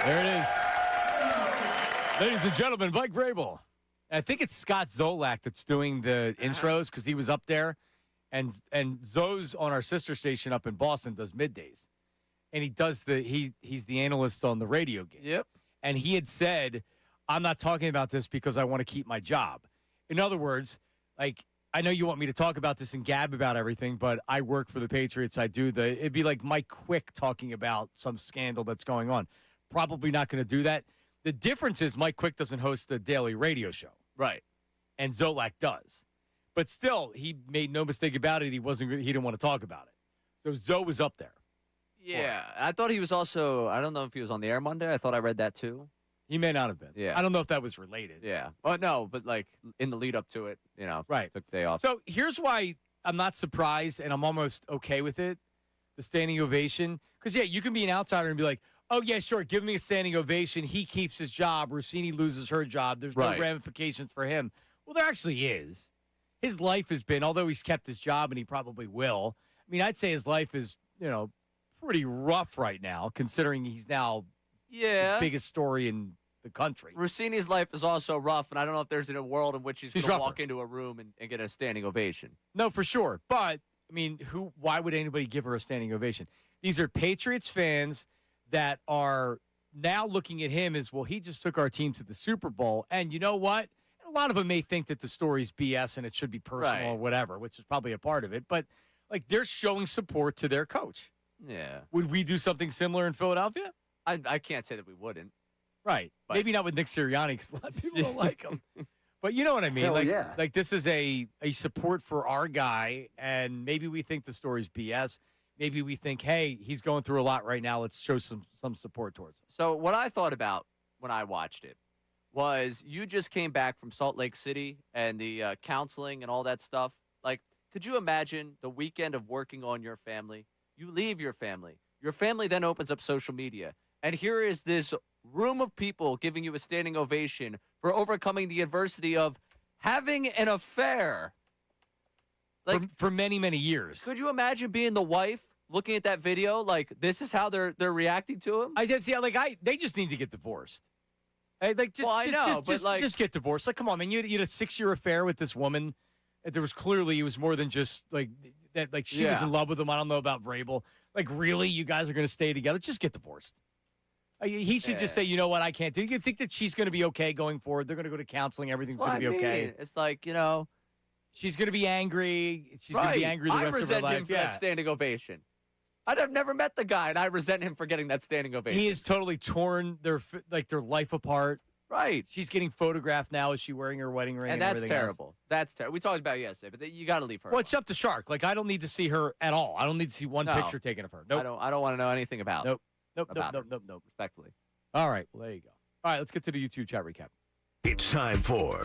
There it is. Ladies and gentlemen, Mike Vrabel. I think it's Scott Zolak that's doing the intros because he was up there. And Zoe's on our sister station up in Boston does Middays. And he does he's the analyst on the radio game. Yep. And he had said, I'm not talking about this because I want to keep my job. In other words, like, I know you want me to talk about this and gab about everything, but I work for the Patriots. It'd be like Mike Quick talking about some scandal that's going on. Probably not going to do that. The difference is Mike Quick doesn't host the daily radio show. Right. And Zolak does. But still, he made no mistake about it. He didn't want to talk about it. So Zoe was up there. Yeah. I thought he was also, I don't know if he was on the air Monday. I thought I read that too. He may not have been. Yeah. I don't know if that was related. Yeah. Oh, no, but like in the lead up to it, right. Took the day off. So here's why I'm not surprised and I'm almost okay with it, the standing ovation. Because, yeah, you can be an outsider and be like, oh, yeah, sure, give me a standing ovation. He keeps his job. Rossini loses her job. There's no ramifications for him. Well, there actually is. His life has been, although he's kept his job and he probably will, I mean, I'd say his life is, pretty rough right now, considering he's now the biggest story in the country. Rossini's life is also rough, and I don't know if there's a world in which he's going to walk into a room and get a standing ovation. No, for sure. But, I mean, why would anybody give her a standing ovation? These are Patriots fans that are now looking at him as, well, he just took our team to the Super Bowl. And you know what? A lot of them may think that the story's BS and it should be personal or whatever, which is probably a part of it. But, like, they're showing support to their coach. Yeah. Would we do something similar in Philadelphia? I can't say that we wouldn't. Right. But maybe not with Nick Sirianni because a lot of people don't like him. But you know what I mean? Like this is a support for our guy, and maybe we think the story's BS. Maybe we think, hey, he's going through a lot right now. Let's show some support towards him. So what I thought about when I watched it was you just came back from Salt Lake City and the counseling and all that stuff. Like, could you imagine the weekend of working on your family? You leave your family. Your family then opens up social media. And here is this room of people giving you a standing ovation for overcoming the adversity of having an affair. Like, for many, many years. Could you imagine being the wife looking at that video? Like, this is how they're reacting to him? They just need to get divorced. Just get divorced. Like, come on, man. You had a 6-year affair with this woman. There was clearly, it was more than just like that. Like, she was in love with him. I don't know about Vrabel. Like, really, you guys are going to stay together? Just get divorced. He should just say, you know what, I can't do. You think that she's going to be okay going forward? They're going to go to counseling. Everything's going to be okay. It's like, she's going to be angry. She's going to be angry the rest of her life. I resent him for that standing ovation. I'd have never met the guy, and I resent him for getting that standing ovation. He has totally torn their life apart. Right. She's getting photographed now. Is she wearing her wedding ring? And that's everything else? terrible. That's terrible. We talked about it yesterday, but you got to leave her. Well, it's up to Shark. Like, I don't need to see her at all. I don't need to see one No. picture taken of her. Nope. I don't want to know anything about. Nope. Nope. About Nope. her. Nope. Nope. Respectfully. All right. Well, there you go. All right. Let's get to the YouTube chat recap. It's time for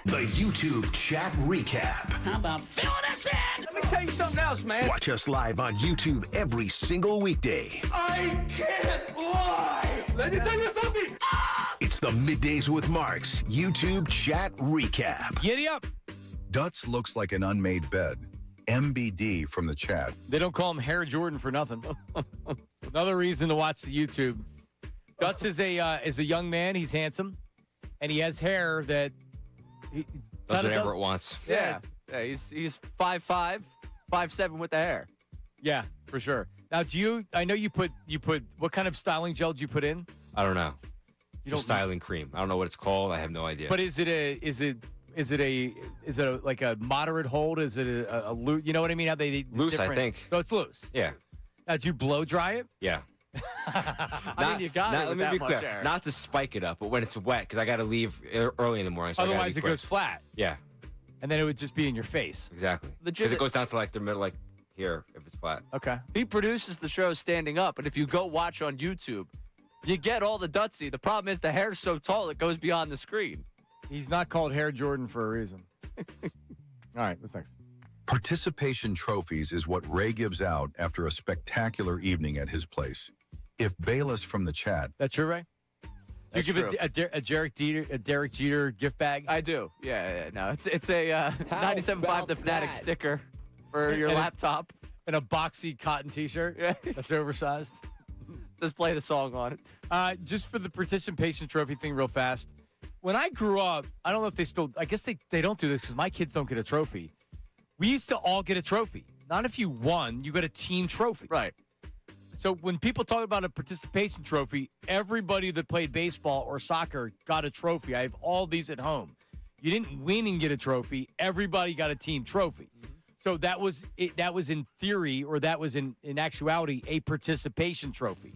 the YouTube chat recap. How about filling us in? Let me tell you something else, man. Watch us live on YouTube every single weekday. I can't lie. Let me tell you something. It's the Middays with Marks YouTube chat recap. Giddy up. Dutz looks like an unmade bed. MBD from the chat. They don't call him Hair Jordan for nothing. Another reason to watch the YouTube. Dutz is a young man. He's handsome, and he has hair that he Does whatever it wants. Yeah. He's 5'5", 5'7" with the hair. Yeah, for sure. Now, I know you put what kind of styling gel did you put in? I don't know. You Just styling cream. I don't know what it's called. I have no idea. But is it like a moderate hold? Is it a loose? You know what I mean? How they Loose, I different- think. So it's loose. Yeah. Now, did you blow dry it? Yeah. I mean, you got it with let me that be much clear. hair. Not to spike it up, but when it's wet, because I got to leave early in the morning. So I gotta Otherwise, be it quick. goes flat, Yeah, and then it would just be in your face. exactly. Because Legit- it goes down to like the middle, like here, if it's flat. Okay. He produces the show standing up, and if you go watch on YouTube, you get all the Dutsy. The problem is the hair's so tall it goes beyond the screen. He's not called Hair Jordan for a reason. All right, what's next? Participation trophies is what Ray gives out after a spectacular evening at his place. If Bayless from the chat. That's true, Ray? That's you give true. a Derek Jeter gift bag? I do. Yeah. No, it's a 97.5 The Fanatic sticker for your And a- laptop. And a boxy cotton T-shirt? Yeah. That's oversized? Says play the song on it. Just for the participation trophy thing real fast. When I grew up, I don't know if they still, I guess they don't do this because my kids don't get a trophy. We used to all get a trophy. Not if you won, you got a team trophy. Right. So when people talk about a participation trophy, everybody that played baseball or soccer got a trophy. I have all these at home. You didn't win and get a trophy. Everybody got a team trophy. So that was in theory, or that was in actuality, a participation trophy.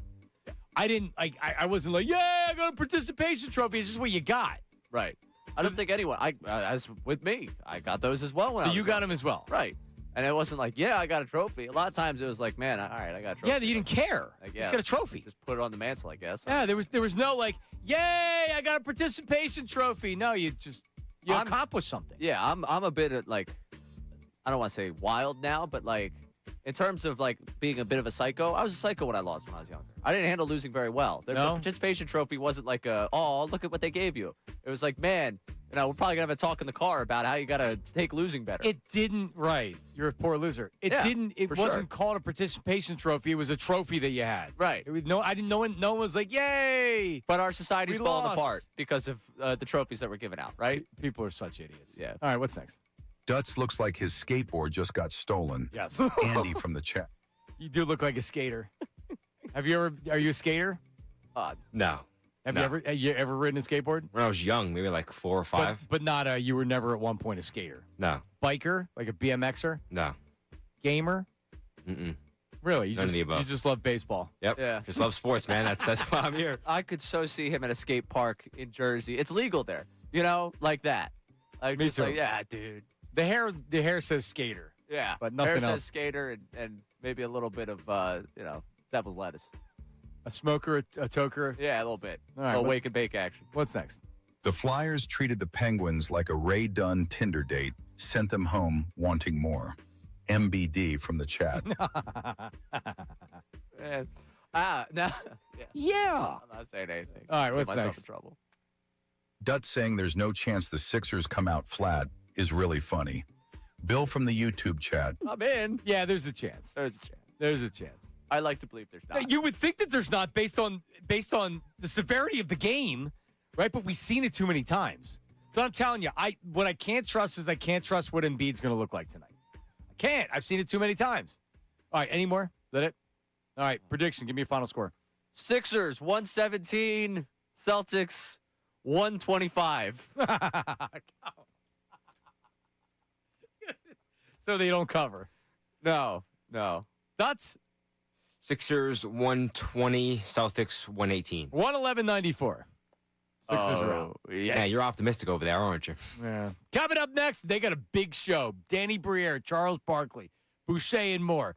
I wasn't like, yeah, I got a participation trophy. It's just what you got. Right. I don't think anyone. As with me, I got those as well. When So I you was got young. them as well. Right. And it wasn't like, yeah, I got a trophy. A lot of times it was like, man, all right, I got a trophy. Yeah, you didn't care. Like, Just got a trophy. Just put it on the mantle, I guess. Yeah, there was no like, yay, I got a participation trophy. No, you accomplished something. Yeah, I'm a bit of, like, I don't want to say wild now, but like in terms of like being a bit of a psycho, I was a psycho when I lost when I was younger. I didn't handle losing very well. The participation trophy wasn't like oh, look at what they gave you. It was like, man, we're probably gonna have a talk in the car about how you gotta take losing better. It didn't. Right, you're a poor loser. It didn't. It wasn't called a participation trophy. It was a trophy that you had. Right. It was, I didn't know. No one was like, yay! But our society's We falling lost. apart because of the trophies that were given out. Right. People are such idiots. Yeah. All right. What's next? Dutz looks like his skateboard just got stolen. Yes. Andy from the chat. You do look like a skater. Are you a skater? No. Have you ever ridden a skateboard? When I was young, maybe like 4 or 5. But not you were never at one point a skater. No. Biker, like a BMXer? No. Gamer? Mm-mm. Really? None of the above. You just love baseball. Yep. Yeah. Just love sports, man. That's why I'm here. I could so see him at a skate park in Jersey. It's legal there, like that. Like, Me just too. like, yeah, dude. The hair says skater. Yeah, But nothing Hair else. says skater and maybe a little bit of devil's lettuce. A smoker, a toker. Yeah, a little bit. All right, a little what- wake and bake action. What's next? The Flyers treated the Penguins like a Ray Dunn Tinder date, sent them home wanting more. MBD from the chat. Man. Now. Yeah. I'm not saying anything. All right, Get what's myself next? in trouble. Dutz saying there's no chance the Sixers come out flat is really funny. Bill from the YouTube chat. I'm in. Yeah, there's a chance. There's a chance. There's a chance. I like to believe there's not. You would think that there's not based on the severity of the game, right? But we've seen it too many times. So I'm telling you, what I can't trust is I can't trust what Embiid's going to look like tonight. I can't. I've seen it too many times. All right, any more? Is that it? All right, prediction. Give me a final score. Sixers 117, Celtics 125. So they don't cover. No. That's Sixers 120, Celtics 118. 111.94. Sixers are out. Yeah, you're optimistic over there, aren't you? Yeah. Coming up next, they got a big show. Danny Briere, Charles Barkley, Boucher, and more.